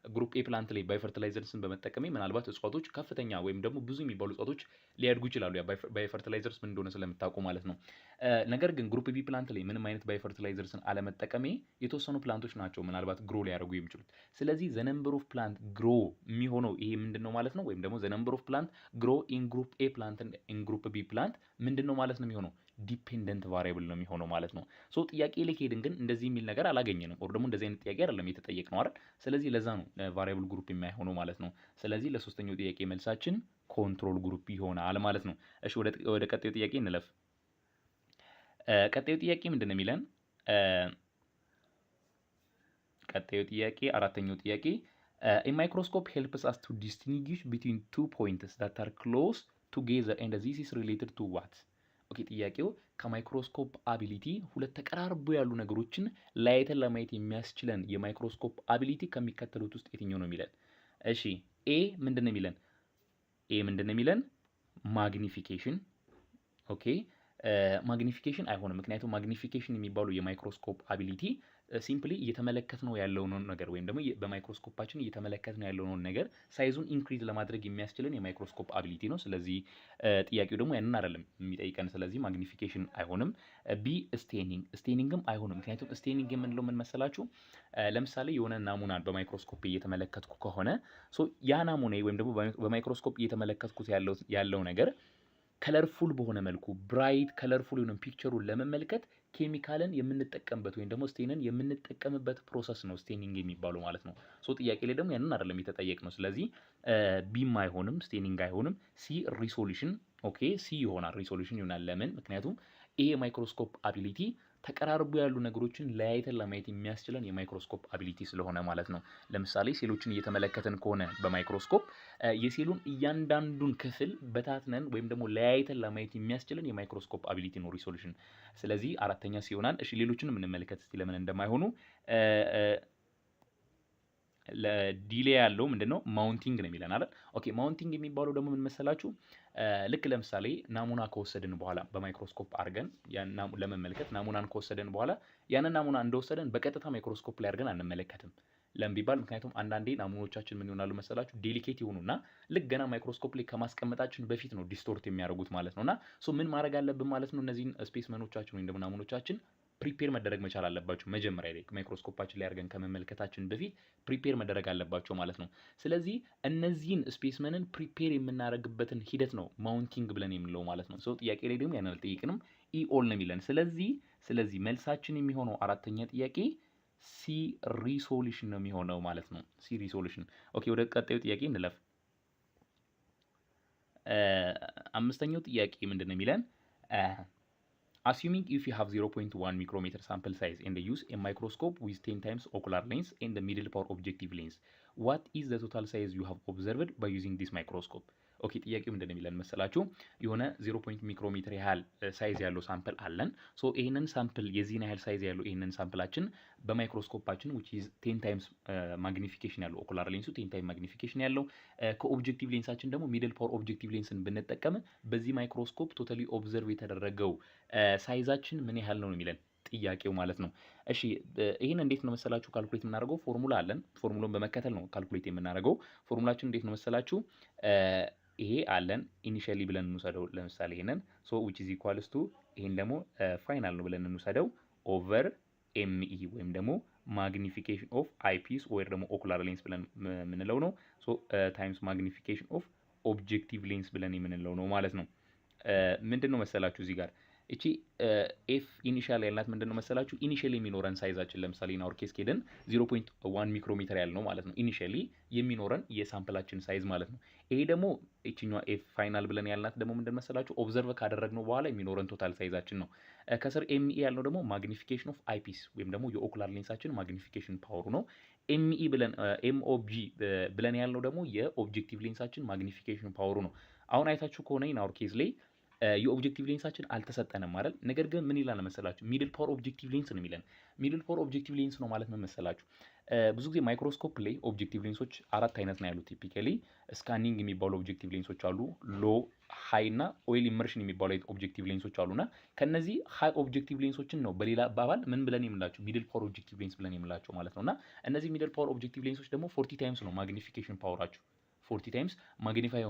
ግሩፕ ኤ ፕላንት ላይ ባዮፈርቲላይዘርስን በመጠቀሜ ምናልባት እጽዋቶች ከፍተኛ ወይም ደግሞ ብዙ የሚባሉ እጽዋቶች ሊያድጉ ይችላሉ። ያ ባዮፈርቲላይዘርስ ምን እንደሆነ ስለምታውቁ ማለት ነው። ነገር ግን ግሩፕ ቢ ፕላንት ላይ ምንም አይነት ባዮፈርቲላይዘርስን አለመጠቀሜ የተወሰኑ ፕላንቶች ናቸው ምናልባት ግሮ ሊያደርጉ የሚችሉት። ስለዚህ ዘ ነምበር ኦፍ ፕላንት ግሮ የሚሆነው ይሄ ምንድን ነው ማለት ነው። ወይም ደግሞ ዘ ነምበር ኦፍ ፕላንት ግሮ ኢን ግሩፕ ኤ ፕላንት ኢን ግሩፕ ቢ ፕላንት ምንድን ነው ማለት ነው የሚሆነው ዲፔንደንት ቫሪያብል ነው የሚሆነው ማለት ነው። ሶ ጥያቄ ላይ ሄድን ግን እንደዚህ የሚል ነገር አላገኘንም። ኦር ደግሞ እንደዚህ አይነት ጥያቄ አይደለም የተጠየቅነው አይደል? ስለዚህ ለዛ ነው ቫሪያብል ግሩፕ የማይሆነው ማለት ነው። ስለዚህ ለሶስተኛው ጥያቄ መልሳችን ኮንትሮል ግሩፕ ይሆናል ማለት ነው። እሺ ወደ ቀጣዩ ጥያቄ እንለፍ። ቀጣዩ ጥያቄ ምንድን ነው የሚለን? ቀጣዩ ጥያቄ አራተኛው ጥያቄ a microscope helps us to distinguish between two points that are close together and this is related to what? ኦኬ ጥያቄው ከማይክሮስኮፕ አቢሊቲ ሁለት ተቀራርቦ ያሉ ነገሮችን ለያይተን ለማየት የሚያስችለን የማይክሮስኮፕ አቢሊቲ ከሚከተሉት ውስጥ የትኛው ነው የሚለን? እሺ ኤ ምንድን ነው የሚለን? ኤ ምንድን ነው የሚለን? ማግኒፊኬሽን። ኦኬ ማግኒፊኬሽን አይሆንም። ምክንያቱም ማግኒፊኬሽን የሚባሉ የማይክሮስኮፕ አቢሊቲ ሲምፕሊ እየተመለከትነው ያለውን ነገር ወይም ደግሞ በማይክሮስኮፓችን እየተመለከትነው ያለውን ነገር ሳይዙን ኢንክሪዝ ለማድረግ የሚያስችለን የማይክሮስኮፕ አቢሊቲ ነው። ስለዚህ ጥያቄው ደግሞ ያንን አይደለም የሚጠይቀን። ስለዚህ ማግኒፊኬሽን አይሆንም። ቢ ስቴኒንግም አይሆንም። ምክንያቱም ስቴኒንግ የምንለው ምን መሰላችሁ? ለምሳሌ የሆነ ናሙናን በማይክሮስኮፕ እየተመለከትኩ ከሆነ ያ ናሙና ወይም ደግሞ በማይክሮስኮፕ እየተመለከትኩት ያለው ነገር ከለርፉል በሆነ መልኩ ብራይት ከለርፉል የሆነ ፒክቸሩን ለመመልከት ኬሚካልን የምንጠቀምበት ወይም ደግሞ ስቴንን የምንጠቀምበት ፕሮሰስ ነው ስቴኒንግ የሚባለው ማለት ነው። ጥያቄ ላይ ደግሞ ያንን አይደለም የተጠየቅ ነው። ስለዚህ ቢም አይሆንም፣ ስቴኒንግ አይሆንም። ሲ ሪሶሉሽን። ኦኬ ሲ ይሆናል፣ ሪሶሉሽን ይሆናል። ለምን? ምክንያቱም ይሄ የማይክሮስኮፕ አቢሊቲ ተቀራርቦ ያሉ ነገሮችን ለያይተን ለማየት የሚያስችለን የማይክሮስኮፕ አቢሊቲ ስለሆነ ማለት ነው። ለምሳሌ ሴሎችን እየተመለከትን ከሆነ በማይክሮስኮፕ የሴሉን እያንዳንዱን ክፍል በታትነን ወይም ደግሞ ለያይተን ለማየት የሚያስችለን የማይክሮስኮፕ አቢሊቲ ነው ሪሶሉሽን። ስለዚህ አራተኛ ሲሆናል። እሺ ሌሎችንም እንመልከት እስቲ ለምን እንደማይሆኑ። ለዲሌ ያለው ምንድነው? ማውንቲንግ ነው የሚለን አይደል? ኦኬ ማውንቲንግ የሚባለው ደግሞ ምን መሰላችሁ? ልክ ለምሳሌ ናሙና ከወሰድን በኋላ በማይክሮስኮፕ አድርገን ለመመልከት ናሙናን ከወሰድን በኋላ ያንን ናሙና እንደወሰደን በቀጥታ ማይክሮስኮፕ ላይ አድርገን አንመለከትም። ለምን ቢባል ምክንያቱም አንዳንዴ ናሙኖቻችን ምን ይሆናሉ መሰላችሁ? ዴሊኬት ይሆኑና ልክ ገና ማይክሮስኮፕ ላይ ከማስቀመጣችን በፊት ነው ዲስቶርት የሚያደርጉት ማለት ነውና ምን ማድረግ አለብን ማለት ነው? እነዚህን ስፔስመኖቻችን ወይም ደግሞ ናሙኖቻችን ፕሪፔር መደረግ መቻል አለባቸው። መጀመሪያ ላይ ማይክሮስኮፓችን ላይ አድርገን ከመመልከታችን በፊት ፕሪፔር መደረግ አለባቸው ማለት ነው። ስለዚህ እነዚህን ስፔስመንን ፕሪፔር የምናደርግበትን ሂደት ነው ማውንቲንግ ብለን የምንለው ማለት ነው። ጥያቄ ላይ ደግሞ ያን አልጠይቅንም፣ ኢኦል ነው የሚለን። ስለዚህ መልሳችን የሚሆነው አራተኛ ጥያቄ ሲ ሪሶሉሽን ነው የሚሆነው ማለት ነው። ሲ ሪሶሉሽን። ኦኬ ወደ ቀጣዩ ጥያቄ እንለፍ። አምስተኛው ጥያቄ ምንድን ነው የሚለን? Assuming if you have 0.1 micrometer sample size and use a microscope with 10 times ocular lens and the middle power objective lens, what is the total size you have observed by using this microscope? ኦኬ ጥያቄው ምንድን ነው የሚለን መሰላችሁ? የሆነ 0. ሚክሮሜትር ያህል ሳይዝ ያለው ሳምፕል አለን። ይህንን ሳምፕል የዚህን ያህል ሳይዝ ያለው ይህንን ሳምፕላችን በማይክሮስኮፓችን which is 10 times ማግኒፊኬሽን ያለው ኦኩላር ሌንሱ 10 ታይም ማግኒፊኬሽን ያለው ከኦብጀክቲቭ ሌንሳችን ደግሞ ሚድል ፓወር ኦብጀክቲቭ ሌንስን ብንጠቀም በዚህ ማይክሮስኮፕ ቶታሊ ኦብዘርቭ የተደረገው ሳይዛችን ምን ያህል ነው የሚለን ጥያቄው ማለት ነው። እሺ ይሄን እንዴት ነው መሰላችሁ ካልኩሌት የምናደርገው? ፎርሙላ አለን። ፎርሙላውን በመከተል ነው ካልኩሌት የምናደርገው። ፎርሙላችን እንዴት ነው መሰላችሁ? ይሄ አለን ኢኒሺያሊ ብለን እንውሰደው። ለምሳሌ ይሄንን which is equals to ይሄን ደግሞ ፋይናል ነው ብለን እንውሰደው ኦቨር ኤምኢ ወይም ደግሞ ማግኒፊኬሽን ኦፍ አይፒስ ወይ ደግሞ ኦኩላር ሌንስ ብለን የምንለው ነው። ታይምስ ማግኒፊኬሽን ኦፍ ኦብጀክቲቭ ሌንስ ብለን የምንለው ነው ማለት ነው። ምንድነው መሰላችሁ እዚህ ጋር እቺ ኤፍ ኢኒሻል ያልናት ምንድነው መሰላችሁ? ኢኒሻሊ የሚኖረን ሳይዛችን ለምሳሌ ኢን አወር ኬስ ኬደን 0.1 ሚክሮሜትር ያልነው ማለት ነው። ኢኒሻሊ የሚኖረን የሳምፕላችን ሳይዝ ማለት ነው። ይሄ ደግሞ እቺኛዋ ኤፍ ፋይናል ብለን ያልናት ደግሞ ምንድን መሰላችሁ? ኦብዘርቭ ካደረግነው በኋላ የሚኖረን ቶታል ሳይዛችን ነው። ከስር ኤምኢ ያልነው ደግሞ ማግኒፊኬሽን ኦፍ አይፒስ ወይም ደግሞ የኦኩላር ሌንሳችን ማግኒፊኬሽን ፓወሩ ነው። ኤምኢ ብለን ኤምኦጂ ብለን ያልነው ደግሞ የኦብጀክቲቭ ሌንሳችን ማግኒፊኬሽን ፓወሩ ነው። አሁን አይታችሁ ከሆነ ኢን አወር ኬስ ላይ የኦብጀክቲቭ ሌንሳችን አልተሰጠንም አይደል? ነገር ግን ምን ይላል መሰላችሁ? ሚድል ፓወር ኦብጀክቲቭ ሌንስ ነው የሚለን። ሚድል ፓወር ኦብጀክቲቭ ሌንስ ነው ማለት ምን መሰላችሁ? ብዙ ጊዜ ማይክሮስኮፕ ላይ ኦብጀክቲቭ ሌንሶች 4 አይነት ነው ያሉት። ቲፒካሊ ስካኒንግ የሚባሉ ኦብጀክቲቭ ሌንሶች አሉ፣ ሎ ሃይ እና ኦይል ኢመርሽን የሚባሉ ኦብጀክቲቭ ሌንሶች አሉና ከነዚህ ሃይ ኦብጀክቲቭ ሌንሶችን ነው በሌላ አባባል ምን ብለን የምላቸው ሚድል ፓወር ኦብጀክቲቭ ሌንስ ብለን የምላቸው ማለት ነውና እነዚህ ሚድል ፓወር ኦብጀክቲቭ ሌንሶች ደግሞ 40 ታይምስ ነው ማግኒፊኬሽን ፓወራቸው። 40 ታይምስ ማግኒፋይ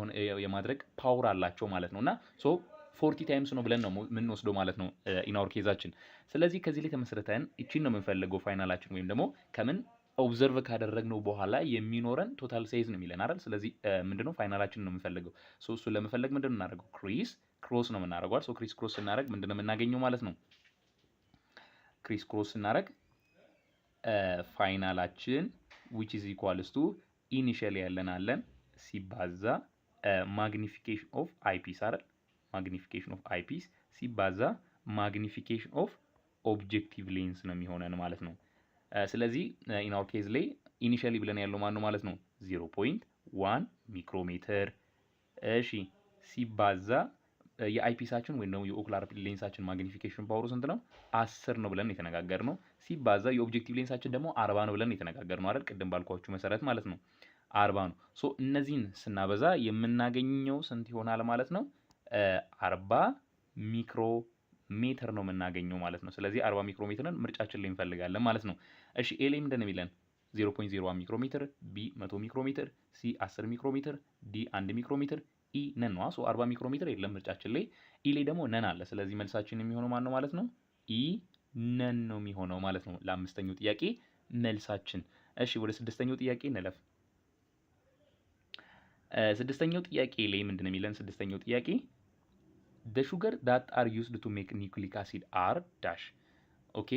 የማድረግ ፓወር አላቸው ማለት ነውና ሶ 40 ታይምስ ነው ብለን ነው የምንወስደው ማለት ነው ኢናወር ኬዛችን። ስለዚህ ከዚህ ላይ ተመስርተን እቺን ነው የምንፈልገው ፋይናላችን ወይም ደግሞ ከምን ኦብዘርቭ ካደረግነው በኋላ የሚኖረን ቶታል ሳይዝ ነው የሚለን አይደል? ስለዚህ ምንድነው ፋይናላችን ነው የምንፈልገው። ሶ እሱን ለመፈለግ ምንድነው የምናደርገው? ክሪስ ክሮስ ነው የምናደርገው። ሶ ክሪስ ክሮስ ስናደርግ ምንድነው የምናገኘው ማለት ነው? ክሪስ ክሮስ ስናደርግ ፋይናላችን which is equals to ኢኒሺያሊ ያለን አለን ሲባዛ ማግኒፊኬሽን ኦፍ አይፒስ አይደል? ማግኒፊኬሽን ኦፍ አይፒስ ሲባዛ ማግኒፊኬሽን ኦፍ ኦብጀክቲቭ ሌንስ ነው የሚሆነን ማለት ነው። ስለዚህ ኢን አወር ኬዝ ላይ ኢኒሺያሊ ብለን ያለው ማን ነው ማለት ነው? 0.1 ሚክሮሜትር። እሺ ሲባዛ የአይፒሳችን ወይም ደግሞ የኦኩላር ሌንሳችን ማግኒፊኬሽን ፓወሩ ስንት ነው? 10 ነው ብለን የተነጋገርነው። ሲባዛ የኦብጀክቲቭ ሌንሳችን ደግሞ 40 ነው ብለን የተነጋገርነው አይደል? ቅድም ባልኳችሁ መሰረት ማለት ነው 40 ነው። ሶ እነዚህን ስናበዛ የምናገኘው ስንት ይሆናል ማለት ነው? 40 ሚክሮ ሜትር ነው የምናገኘው ማለት ነው። ስለዚህ 40 ሚክሮ ሜትርን ምርጫችን ላይ እንፈልጋለን ማለት ነው። እሺ ኤ ላይ ምንድን ነው የሚለን? 0.01 ሚክሮ ሜትር፣ ቢ 100 ሚክሮ ሜትር፣ ሲ 10 ሚክሮ ሜትር፣ ዲ 1 ሚክሮ ሜትር፣ ኢ ነን ነው። ሶ 40 ሚክሮ ሜትር የለም ምርጫችን ላይ። ኢ ላይ ደግሞ ነን አለ። ስለዚህ መልሳችን የሚሆነው ማን ነው ማለት ነው? ኢ ነን ነው የሚሆነው ማለት ነው ለአምስተኛው ጥያቄ መልሳችን። እሺ ወደ ስድስተኛው ጥያቄ እንለፍ። ስድስተኛው ጥያቄ ላይ ምንድን ነው የሚለን? ስድስተኛው ጥያቄ the sugar that are used to make nucleic acid are dash ኦኬ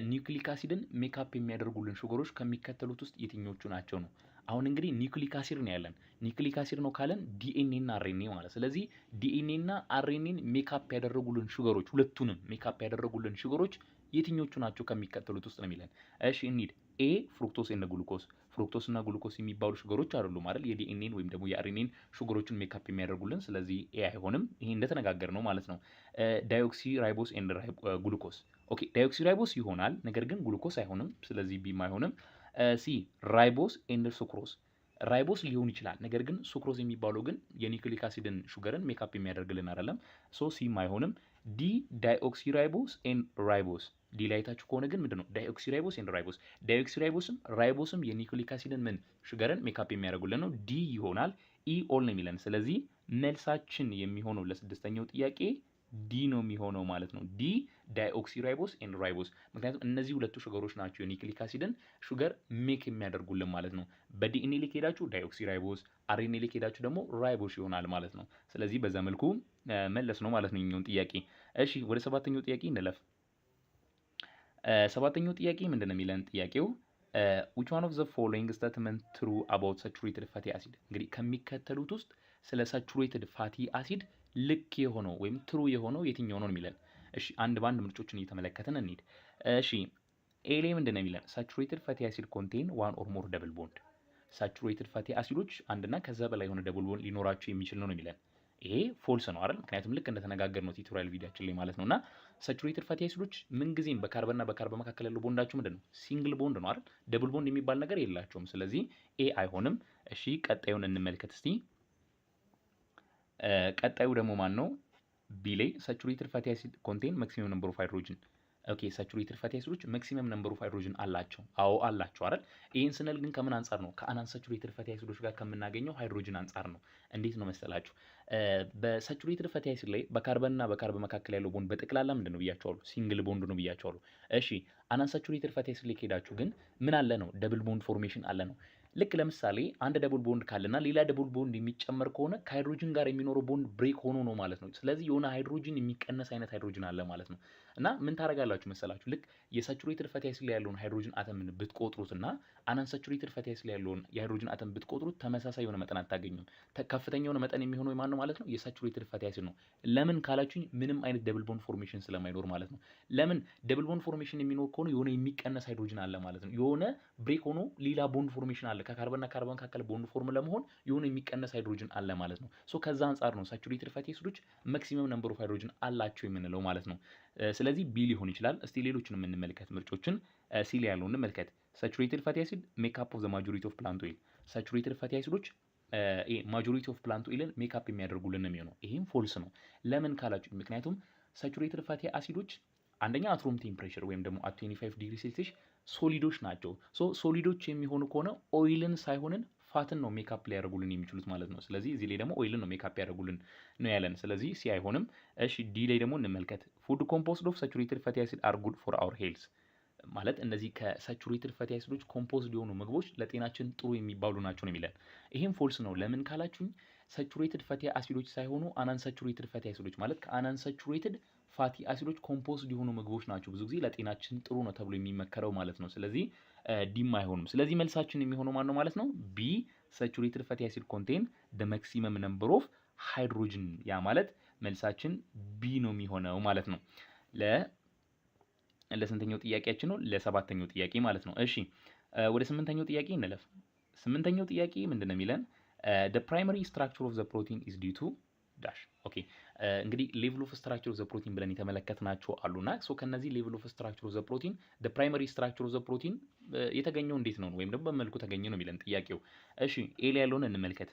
ኒውክሊክ አሲድን ሜካፕ የሚያደርጉልን ሹገሮች ከሚከተሉት ውስጥ የትኞቹ ናቸው ነው። አሁን እንግዲህ ኒውክሊክ አሲድ ነው ያለን። ኒውክሊክ አሲድ ነው ካለን ዲኤንኤ እና አርኤንኤ ማለት። ስለዚህ ዲኤንኤ እና አርኤንኤን ሜካፕ ያደረጉልን ሹገሮች ሁለቱንም ሜካፕ ያደረጉልን ሹገሮች የትኞቹ ናቸው ከሚከተሉት ውስጥ ነው የሚለን። እሺ እንሂድ። ኤ ፍሩክቶስ እና ግሉኮስ። ፍሩክቶስ እና ግሉኮስ የሚባሉ ሹገሮች አይደሉም አይደል? የዲኤንኤን ወይም ደግሞ የአርኤንኤን ሹገሮችን ሜካፕ የሚያደርጉልን። ስለዚህ ኤ አይሆንም። ይሄ እንደተነጋገር ነው ማለት ነው። ዳይኦክሲ ራይቦስ ኤንድ ግሉኮስ። ኦኬ ዳይኦክሲ ራይቦስ ይሆናል፣ ነገር ግን ግሉኮስ አይሆንም። ስለዚህ ቢም አይሆንም። ሲ ራይቦስ ኤንድ ሱክሮስ። ራይቦስ ሊሆን ይችላል፣ ነገር ግን ሱክሮስ የሚባለው ግን የኒውክሊክ አሲድን ሹገርን ሜካፕ የሚያደርግልን አይደለም። ሶ ሲም አይሆንም። ዲ ዳይኦክሲ ራይቦስ ኤንድ ራይቦስ። ዲ ላይ ታችሁ ከሆነ ግን ምንድነው? ዳይኦክሲ ራይቦስ ኤንድ ራይቦስ። ዳይኦክሲ ራይቦስም የኒውክሊክ አሲድን ምን ሹገርን ሜካፕ የሚያደርጉልን ነው። ዲ ይሆናል። ኢ ኦል ነው የሚለን። ስለዚህ መልሳችን የሚሆነው ለስድስተኛው ጥያቄ ዲ ነው የሚሆነው ማለት ነው። ዲ ዳይኦክሲ ራይቦስ ኤንድ ራይቦስ። ምክንያቱም እነዚህ ሁለቱ ሹገሮች ናቸው የኒውክሊክ አሲድን ሹገር ሜክ የሚያደርጉልን ማለት ነው። በዲኤንኤ ላይ ሄዳችሁ ዳይኦክሲ ራይቦስ፣ አርኤንኤ ላይ ሄዳችሁ ደግሞ ራይቦስ ይሆናል ማለት ነው። ስለዚህ በዛ መልኩ መለስ ነው ማለት ነው የኛውን ጥያቄ። እሺ ወደ ሰባተኛው ጥያቄ እንለፍ። ሰባተኛው ጥያቄ ምንድን ነው የሚለን? ጥያቄው which one of the following statement true about saturated fatty acid። እንግዲህ ከሚከተሉት ውስጥ ስለ ሳቹሬትድ ፋቲ አሲድ ልክ የሆነው ወይም ትሩ የሆነው የትኛው ነው የሚለን። እሺ አንድ በአንድ ምርጮችን እየተመለከትን እንሂድ። እሺ ኤ ላይ ምንድን ነው የሚለን? ሳቹሬትድ ፋቲ አሲድ ኮንቴን ዋን ኦር ሞር ደብል ቦንድ። ሳቹሬትድ ፋቲ አሲዶች አንድና ከዛ በላይ የሆነ ደብል ቦንድ ሊኖራቸው የሚችል ነው የሚለን። ይሄ ፎልስ ነው አይደል? ምክንያቱም ልክ እንደተነጋገር ነው ቲዩቶሪያል ቪዲዮአችን ላይ ማለት ነውና ሳቹሬትድ ፋቲ አሲዶች ምንጊዜም በካርበንና በካርበን መካከል ያለው ቦንዳቸው ምንድነው? ሲንግል ቦንድ ነው አይደል? ደብል ቦንድ የሚባል ነገር የላቸውም። ስለዚህ ኤ አይሆንም። እሺ ቀጣዩን እንመልከት እስቲ። ቀጣዩ ደግሞ ማን ነው? ቢ ላይ ሳቹሬትድ ፋቲ አሲድ ኮንቴን ማክሲመም ነምበር ኦፍ ሃይድሮጅን። ኦኬ ሳቹሬትድ ፋቲ አሲዶች ማክሲመም ነምበር ኦፍ ሃይድሮጅን አላቸው። አዎ አላቸው አይደል? ይሄን ስንል ግን ከምን አንጻር ነው? ከአንሳቹሬትድ ፋቲ አሲዶች ጋር ከምናገኘው ሃይድሮጅን አንጻር ነው። እንዴት ነው መሰላችሁ? በሳቹሬትድ ፋቲ አሲድ ላይ በካርበንና በካርበን መካከል ያለው ቦንድ በጠቅላላ ምንድን ነው ብያቸዋለሁ? ሲንግል ቦንድ ነው ብያቸዋለሁ። እሺ አንሳቹሬትድ ፋቲ አሲድ ላይ ከሄዳችሁ ግን ምን አለ ነው? ደብል ቦንድ ፎርሜሽን አለ ነው። ልክ ለምሳሌ አንድ ደብል ቦንድ ካለና ሌላ ደብል ቦንድ የሚጨመር ከሆነ ከሃይድሮጅን ጋር የሚኖረው ቦንድ ብሬክ ሆኖ ነው ማለት ነው። ስለዚህ የሆነ ሃይድሮጅን የሚቀነስ አይነት ሃይድሮጅን አለ ማለት ነው። እና ምን ታደርጋላችሁ መሰላችሁ? ልክ የሳቹሬትድ ፋቲ አሲድ ላይ ያለውን ሃይድሮጅን አተምን ብትቆጥሩትና አንሳቹሬትድ ፋቲ አሲድ ላይ ያለውን የሃይድሮጅን አተም ብትቆጥሩት ተመሳሳይ የሆነ መጠን አታገኙም። ከፍተኛ የሆነ መጠን የሚሆነው የማን ነው ማለት ነው? የሳቹሬትድ ፋቲ አሲድ ነው። ለምን ካላችሁኝ ምንም አይነት ደብል ቦንድ ፎርሜሽን ስለማይኖር ማለት ነው። ለምን ደብል ቦንድ ፎርሜሽን የሚኖር ከሆነ የሆነ የሚቀነስ ሃይድሮጅን አለ ማለት ነው። የሆነ ብሬክ ሆኖ ሌላ ቦንድ ፎርሜሽን አለ። ከካርበንና ካርበን መካከል ቦንድ ፎርም ለመሆን የሆነ የሚቀነስ ሃይድሮጅን አለ ማለት ነው። ሶ ከዛ አንጻር ነው ሳቹሬትድ ፋቲ አሲዶች ማክሲመም ነምበር ኦፍ ሃይድሮጅን አላቸው የምንለው ማለት ነው። ስለዚህ ቢ ሊሆን ይችላል። እስቲ ሌሎችን የምንመልከት ምርጮችን ሲ ላይ ያለውን እንመልከት። ሳቹሬትድ ፋቲ አሲድ ሜክ አፕ ኦፍ ዘ ማጆሪቲ ኦፍ ፕላንት ኦይል። ሳቹሬትድ ፋቲ አሲዶች ማጆሪቲ ኦፍ ፕላንት ኦይልን ሜክ አፕ የሚያደርጉልን ነው የሚሆነው። ይሄም ፎልስ ነው። ለምን ካላችሁ ምክንያቱም ሳቹሬትድ ፋቲ አሲዶች አንደኛ አት ሩም ቴምፕሬቸር ወይም ደግሞ አት 25 ዲግሪ ሴልሲየስ ሶሊዶች ናቸው። ሶ ሶሊዶች የሚሆኑ ከሆነ ኦይልን ሳይሆንን ፋትን ነው ሜካፕ ሊያደርጉልን የሚችሉት ማለት ነው። ስለዚህ እዚህ ላይ ደግሞ ኦይልን ነው ሜካፕ ያደርጉልን ነው ያለን። ስለዚህ ሲ አይሆንም። እሺ ዲ ላይ ደግሞ እንመልከት። ፉድ ኮምፖዝድ ኦፍ ሳቹሬትድ ፋቲ አሲድ አር ጉድ ፎር አወር ሄልዝ። ማለት እነዚህ ከሳቹሬትድ ፋቲ አሲዶች ኮምፖዝድ የሆኑ ምግቦች ለጤናችን ጥሩ የሚባሉ ናቸው ነው የሚለን። ይሄም ፎልስ ነው። ለምን ካላችሁኝ ሳቹሬትድ ፋቲ አሲዶች ሳይሆኑ አናንሳቹሬትድ ፋቲ አሲዶች ማለት ከአናንሳቹሬትድ ፋቲ አሲዶች ኮምፖዝድ የሆኑ ምግቦች ናቸው ብዙ ጊዜ ለጤናችን ጥሩ ነው ተብሎ የሚመከረው ማለት ነው። ስለዚህ ዲም አይሆንም። ስለዚህ መልሳችን የሚሆነው ማን ነው ማለት ነው? ቢ ሳቹሬትድ ፋቲ አሲድ ኮንቴን ደ ማክሲመም ነምበር ኦፍ ሃይድሮጅን። ያ ማለት መልሳችን ቢ ነው የሚሆነው ማለት ነው። ለስንተኛው ጥያቄያችን ነው? ለሰባተኛው ጥያቄ ማለት ነው። እሺ ወደ ስምንተኛው ጥያቄ እንለፍ። ስምንተኛው ጥያቄ ምንድነው የሚለን? the primary structure of the protein is due to dash ኦኬ እንግዲህ ሌቭል ኦፍ ስትራክቸር ኦፍ ዘ ፕሮቲን ብለን የተመለከትናቸው አሉና ሶ ከነዚህ ሌቭል ኦፍ ስትራክቸር ኦፍ ዘ ፕሮቲን the primary structure of the protein የተገኘው እንዴት ነው ወይም ደግሞ በመልኩ ተገኘ ነው የሚለን ጥያቄው። እሺ ኤ ላይ ያለውን እንመልከት።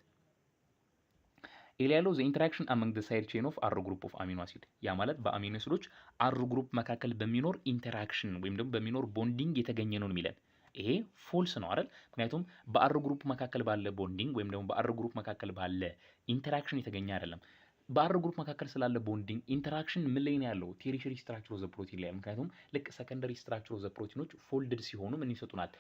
ኤ ላይ ያለው the interaction among the side chain of R group of amino acid ያ ማለት በአሚኖ አሲዶች R ግሩፕ መካከል በሚኖር ኢንተራክሽን ወይም ደግሞ በሚኖር ቦንዲንግ የተገኘ ነው የሚለን። ይሄ ፎልስ ነው አይደል? ምክንያቱም በአር ግሩፕ መካከል ባለ ቦንዲንግ ወይም ደግሞ በአር ግሩፕ መካከል ባለ ኢንተራክሽን የተገኘ አይደለም። በአር ግሩፕ መካከል ስላለ ቦንዲንግ ኢንተራክሽን ምን ላይ ነው ያለው? ቴሪሸሪ ስትራክቸር ኦፍ ዘ ፕሮቲን ላይ። ምክንያቱም ልክ ሰከንደሪ ስትራክቸር ኦፍ ዘ ፕሮቲኖች ፎልድድ ሲሆኑ ምን ይሰጡናል?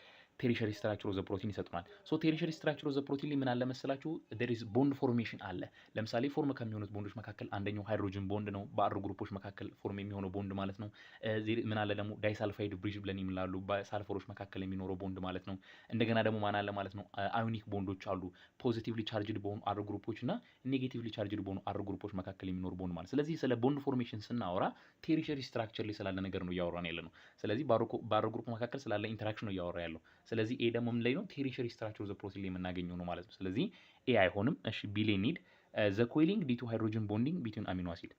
ቴሪሸሪ ስትራክቸር ኦፍ ዘ ፕሮቲን ይሰጡናል። ሶ ቴሪሸሪ ስትራክቸር ኦፍ ዘ ፕሮቲን ላይ ምን አለ መሰላችሁ? there is ቦንድ ፎርሜሽን አለ። ለምሳሌ ፎርም ከሚሆኑት ቦንዶች መካከል አንደኛው ሃይድሮጅን ቦንድ ነው፣ በአር ግሩፖች መካከል ፎርም የሚሆነው ቦንድ ማለት ነው። ምን አለ ደግሞ ዳይሳልፋይድ ብሪጅ ብለን ይምላሉ፣ በሳልፈሮች መካከል የሚኖረው ቦንድ ማለት ነው። እንደገና ደግሞ ማን አለ ማለት ነው? አዮኒክ ቦንዶች አሉ፣ ፖዚቲቭሊ ቻርጅድ በሆኑ አር ግሩፖች እና ኔጌቲቭሊ ቻርጅድ በሆኑ አር ግሩፖች መካከል የሚኖሩ ቦንድ ማለት። ስለዚህ ስለ ቦንድ ፎርሜሽን ስናወራ ቴሪሸሪ ስትራክቸር ላይ ስላለ ነገር ነው እያወራን ያለ ነው። ስለዚህ በአር ግሩፕ መካከል ስላለ ኢንተራክሽን ነው እያወራ ያለው። ስለዚህ ኤ ደግሞ ምን ላይ ነው? ቴሪሸሪ ስትራክቸር ኦፍ ዘ ፕሮቲን ላይ የምናገኘው ነው ማለት ነው። ስለዚህ ኤ አይሆንም። እሺ ቢ ላይ ኒድ ዘ ኮይሊንግ ዲቱ ሃይድሮጅን ቦንዲንግ ቢትዊን አሚኖ አሲድ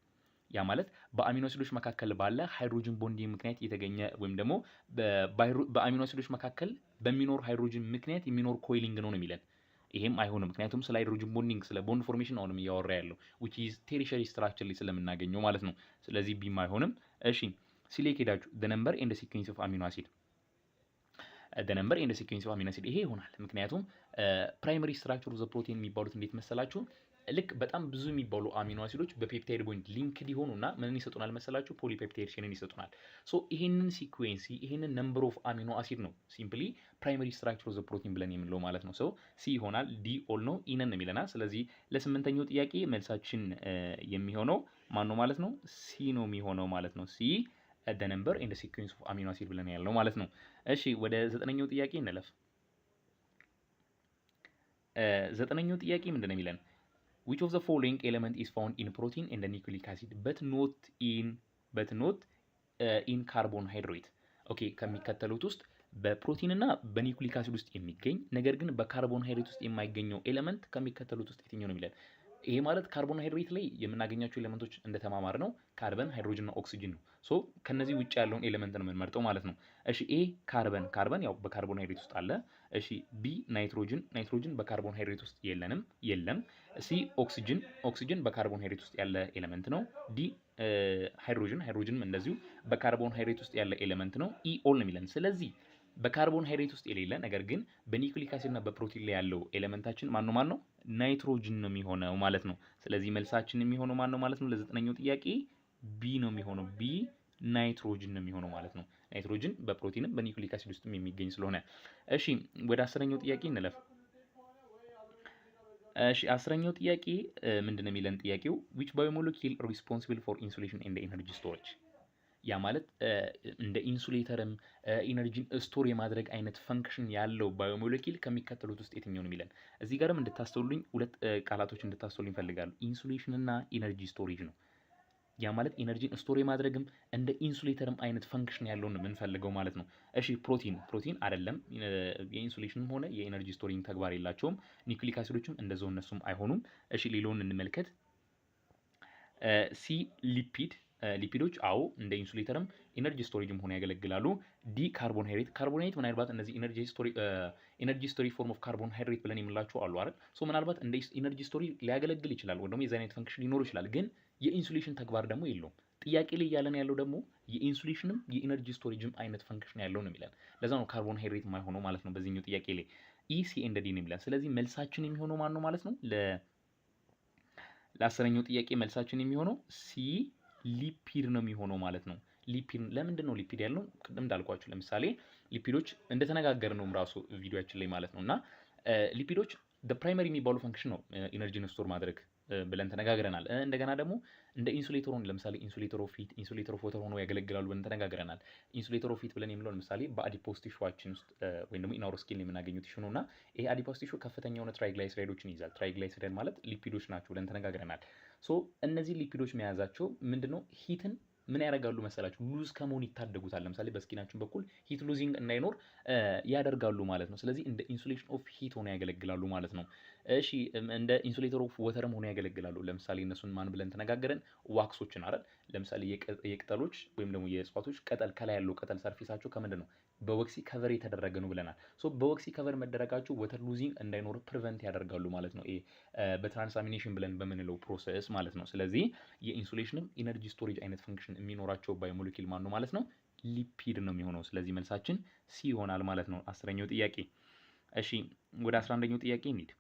ያ ማለት በአሚኖ አሲዶች መካከል ባለ ሃይድሮጅን ቦንዲንግ ምክንያት የተገኘ ወይም ደግሞ በአሚኖ አሲዶች መካከል በሚኖር ሃይድሮጅን ምክንያት የሚኖር ኮይሊንግ ነው የሚለን። ይሄም አይሆንም። ምክንያቱም ስለ ሃይድሮጅን ቦንዲንግ ስለ ቦንድ ፎርሜሽን አሁንም እያወራ ያለው which is ቴሪሸሪ ስትራክቸር ላይ ስለምናገኘው ማለት ነው። ስለዚህ ቢም አይሆንም። እሺ ሲ ላይ ሄዳችሁ the number and the sequence of amino acid the number and the sequence of amino acid ይሄ ይሆናል። ምክንያቱም ፕራይመሪ ስትራክቸር ኦፍ ዘ ፕሮቲን የሚባሉት እንዴት መሰላችሁ? ልክ በጣም ብዙ የሚባሉ አሚኖ አሲዶች በፔፕታይድ ቦንድ ሊንክድ ይሆኑና ምን ይሰጡናል መሰላችሁ? ፖሊፔፕታይድ ቼንን ይሰጡናል። ሶ ይሄንን ሲኩዌንስ ይሄንን ነምበር ኦፍ አሚኖ አሲድ ነው ሲምፕሊ ፕራይመሪ ስትራክቸር ኦፍ ዘ ፕሮቲን ብለን የምንለው ማለት ነው። ሶ ሲ ይሆናል። ዲ ኦል ነው ኢነን የሚለናል። ስለዚህ ለስምንተኛው ጥያቄ መልሳችን የሚሆነው ማን ነው ማለት ነው? ሲ ነው የሚሆነው ማለት ነው። ሲ the number and the sequence of amino acid ብለን ያለው ማለት ነው። እሺ ወደ ዘጠነኛው ጥያቄ እንለፍ። ዘጠነኛው ጥያቄ ምንድነው የሚለን? which of the following element is found in protein and the nucleic acid but not in carbohydrate ኦኬ ከሚከተሉት ውስጥ በፕሮቲን እና በኒውክሊክ አሲድ ውስጥ የሚገኝ ነገር ግን በካርቦንሃይድሬት ውስጥ የማይገኘው ኤሌመንት ከሚከተሉት ውስጥ የትኛው ነው የሚለን? ይሄ ማለት ካርቦንሃይድሬት ላይ የምናገኛቸው ኤሌመንቶች እንደተማማር ነው ካርበን፣ ሃይድሮጅን እና ኦክሲጅን ነው። ሶ ከነዚህ ውጭ ያለውን ኤሌመንት ነው የምንመርጠው ማለት ነው። እሺ ኤ ካርበን ያው በካርቦንሃይድሬት ውስጥ አለ። እሺ ቢ ናይትሮጅን በካርቦንሃይድሬት ውስጥ የለም። ሲ ኦክሲጅን በካርቦንሃይድሬት ውስጥ ያለ ኤሌመንት ነው። ዲ ሃይድሮጅንም እንደዚሁ በካርቦንሃይድሬት ውስጥ ያለ ኤሌመንት ነው። ኢ ኦል ነው የሚለን። ስለዚህ በካርቦንሃይድሬት ውስጥ የሌለ ነገር ግን በኒውክሊክ አሲድ እና በፕሮቲን ላይ ያለው ኤሌመንታችን ማን ነው? ናይትሮጅን ነው የሚሆነው ማለት ነው። ስለዚህ መልሳችን የሚሆነው ማን ነው ማለት ነው? ለዘጠነኛው ጥያቄ ቢ ነው የሚሆነው። ቢ ናይትሮጅን ነው የሚሆነው ማለት ነው። ናይትሮጅን በፕሮቲንም በኒውክሊክ አሲድ ውስጥም የሚገኝ ስለሆነ። እሺ ወደ አስረኛው ጥያቄ እንለፍ። እሺ አስረኛው ጥያቄ ምንድነው የሚለን? ጥያቄው which biomolecule responsible for insulation and energy storage ያ ማለት እንደ ኢንሱሌተርም ኢነርጂን ስቶር የማድረግ አይነት ፈንክሽን ያለው ባዮሞለኪል ከሚከተሉት ውስጥ የትኛው ነው የሚለን። እዚህ ጋርም እንድታስተውሉኝ ሁለት ቃላቶች እንድታስተውሉኝ ይፈልጋሉ። ኢንሱሌሽን እና ኢነርጂ ስቶሬጅ ነው። ያ ማለት ኢነርጂን ስቶር የማድረግም እንደ ኢንሱሌተርም አይነት ፈንክሽን ያለውን የምንፈልገው ማለት ነው። እሺ ፕሮቲን አይደለም። የኢንሱሌሽንም ሆነ የኢነርጂ ስቶሪንግ ተግባር የላቸውም። ኒውክሊክ አሲዶችም እንደዛው እነሱም አይሆኑም። እሺ ሌላውን እንመልከት። ሲ ሊፒዶች አዎ እንደ ኢንሱሌተርም ኢነርጂ ስቶሬጅም ሆነ ያገለግላሉ። ዲ ካርቦንሃይድሬት ምናልባት እነዚህ ኢነርጂ ስቶሪ ፎርም ኦፍ ካርቦንሃይድሬት ብለን የምላቸው አሉ አይደል? ሶ ምናልባት እንደ ኢነርጂ ስቶሪ ሊያገለግል ይችላል ወይ ደግሞ የዛ አይነት ፈንክሽን ሊኖር ይችላል፣ ግን የኢንሱሌሽን ተግባር ደግሞ የለውም። ጥያቄ ላይ ያለን ያለው ደግሞ የኢንሱሌሽንም የኢነርጂ ስቶሬጅም አይነት ፈንክሽን ያለው ነው የሚለን። ለዛ ነው ካርቦንሃይድሬት የማይሆነው ማለት ነው በዚህኛው ጥያቄ ላይ ኢ ሲ ኤንድ ዲ ነው የሚለን። ስለዚህ መልሳችን የሚሆነው ማን ነው ማለት ነው? ለአስረኛው ጥያቄ መልሳችን የሚሆነው ሲ ሊፒድ ነው የሚሆነው ማለት ነው። ሊፒድ ለምንድን ነው ሊፒድ ያልነው? ቅድም እንዳልኳችሁ ለምሳሌ ሊፒዶች እንደተነጋገርነውም ራሱ ቪዲዮአችን ላይ ማለት ነው እና ሊፒዶች ፕራይመሪ የሚባሉ ፈንክሽን ነው ኢነርጂን ስቶር ማድረግ ብለን ተነጋግረናል። እንደገና ደግሞ እንደ ኢንሱሌተር ሆኖ ለምሳሌ ኢንሱሌተር ኦፍ ሂት፣ ኢንሱሌተር ኦፍ ወተር ሆኖ ያገለግላሉ ብለን ተነጋግረናል። ኢንሱሌተር ኦፍ ሂት ብለን የምንለው ለምሳሌ በአዲፖስ ቲሹዋችን ውስጥ ወይም ደግሞ ኢን አወር ስኪን የምናገኘው ቲሹ ነው እና ይሄ አዲፖስ ቲሹ ከፍተኛ የሆነ ትራይግላይሰራይዶችን ይይዛል። ትራይግላይሰራይድ ማለት ሊፒዶች ናቸው ብለን ተነጋግረናል። ሶ እነዚህ ሊፒዶች መያዛቸው ምንድነው ሂትን ምን ያደርጋሉ መሰላችሁ? ሉዝ ከመሆን ይታደጉታል። ለምሳሌ በስኪናችን በኩል ሂት ሉዚንግ እንዳይኖር ያደርጋሉ ማለት ነው። ስለዚህ እንደ ኢንሱሌሽን ኦፍ ሂት ሆነ ያገለግላሉ ማለት ነው። እሺ እንደ ኢንሱሌተር ኦፍ ወተርም ሆነ ያገለግላሉ። ለምሳሌ እነሱን ማን ብለን ተነጋገረን? ዋክሶችን አይደል? ለምሳሌ የቅጠሎች ወይም ደግሞ የእጽዋቶች ቅጠል ከላይ ያለው ቅጠል ሰርፌሳቸው ከምንድን ነው? በወክሲ ከቨር የተደረገ ነው ብለናል። ሶ በወክሲ ከቨር መደረጋቸው ወተር ሉዚንግ እንዳይኖር ፕሪቨንት ያደርጋሉ ማለት ነው። በትራንሳሚኔሽን ብለን በምንለው ፕሮሰስ ማለት ነው። ስለዚህ የኢንሱሌሽንም ኢነርጂ ስቶሬጅ አይነት ፈንክሽን የሚኖራቸው ባዮሞለኪል ማን ነው ማለት ነው? ሊፒድ ነው የሚሆነው። ስለዚህ መልሳችን ሲ ይሆናል ማለት ነው። 10ኛው ጥያቄ። እሺ ወደ 11ኛው ጥያቄ እንሂድ።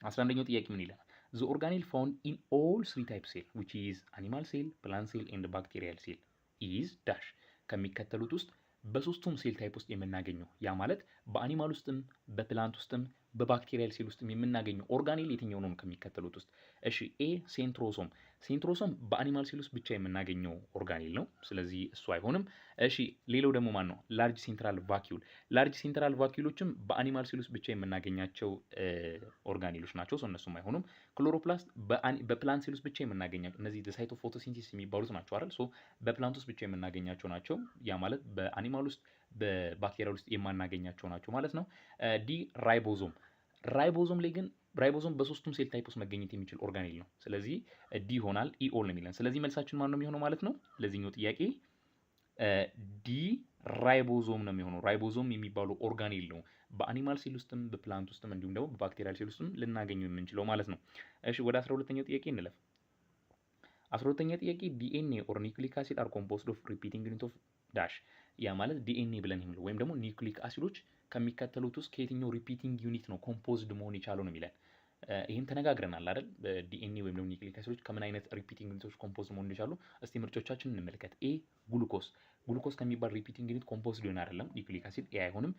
11ኛው ጥያቄ ምን ይላል? ዘ ኦርጋኔል ፋውንድ ኢን ኦል ስሪ ታይፕ ሴል ዊች ኢዝ አኒማል ሴል፣ ፕላንት ሴል ኤንድ ባክቴሪያል ሴል ኢዝ ዳሽ ከሚከተሉት ውስጥ በሶስቱም ሴል ታይፕ ውስጥ የምናገኘው ያ ማለት በአኒማል ውስጥም በፕላንት ውስጥም በባክቴሪያል ሴል ውስጥም የምናገኘው ኦርጋኔል የትኛው ነው ከሚከተሉት ውስጥ? እሺ ኤ ሴንትሮሶም በአኒማል ሴል ውስጥ ብቻ የምናገኘው ኦርጋኔል ነው። ስለዚህ እሱ አይሆንም። እሺ ሌላው ደግሞ ማን ነው? ላርጅ ሴንትራል ቫኪዩሎችም በአኒማል ሴል ውስጥ ብቻ የምናገኛቸው ኦርጋኔሎች ናቸው። እነሱም አይሆኑም። ክሎሮፕላስት በፕላንት ሴል ውስጥ ብቻ የምናገኛቸው እነዚህ ሳይቶ ፎቶሲንቴሲስ የሚባሉት ናቸው አይደል? በፕላንት ውስጥ ብቻ የምናገኛቸው ናቸው። ያ ማለት በአኒማል ውስጥ በባክቴሪያ ውስጥ የማናገኛቸው ናቸው ማለት ነው። ዲ ራይቦዞም ላይ ግን ራይቦዞም በሶስቱም ሴል ታይፕ ውስጥ መገኘት የሚችል ኦርጋኔል ነው። ስለዚህ ዲ ይሆናል። ኢኦል ነው የሚለን። ስለዚህ መልሳችን ማን ነው የሚሆነው ማለት ነው? ለዚህኛው ጥያቄ ዲ ራይቦዞም ነው የሚሆነው። ራይቦዞም የሚባለው ኦርጋኔል ነው በአኒማል ሴል ውስጥም በፕላንት ውስጥም እንዲሁም ደግሞ በባክቴሪያል ሴል ውስጥም ልናገኘው የምንችለው ማለት ነው። እሺ ወደ 12ኛው ጥያቄ እንለፍ። 12ኛ ጥያቄ ዲኤንኤ ኦር ኒውክሊክ አሲድ አር ኮምፖዝድ ኦፍ ሪፒቲንግ ዩኒት ኦፍ ዳሽ። ያ ማለት ዲኤንኤ ብለን የምንለው ወይም ደግሞ ኒውክሊክ አሲዶች ከሚከተሉት ውስጥ ከየትኛው ሪፒቲንግ ዩኒት ነው ኮምፖዝድ መሆን የቻለው ነው የሚለን። ይህም ተነጋግረናል አይደል? ዲኤንኤ ወይም ደግሞ ኒውክሊክ አሲዶች ከምን አይነት ሪፒቲንግ ዩኒቶች ኮምፖዝድ መሆን እንደቻሉ እስቲ ምርጫዎቻችንን እንመልከት። ኤ ግሉኮስ ከሚባል ሪፒቲንግ ዩኒት ኮምፖዝድ ሊሆን አይደለም። ኒውክሊክ አሲድ ኤ አይሆንም።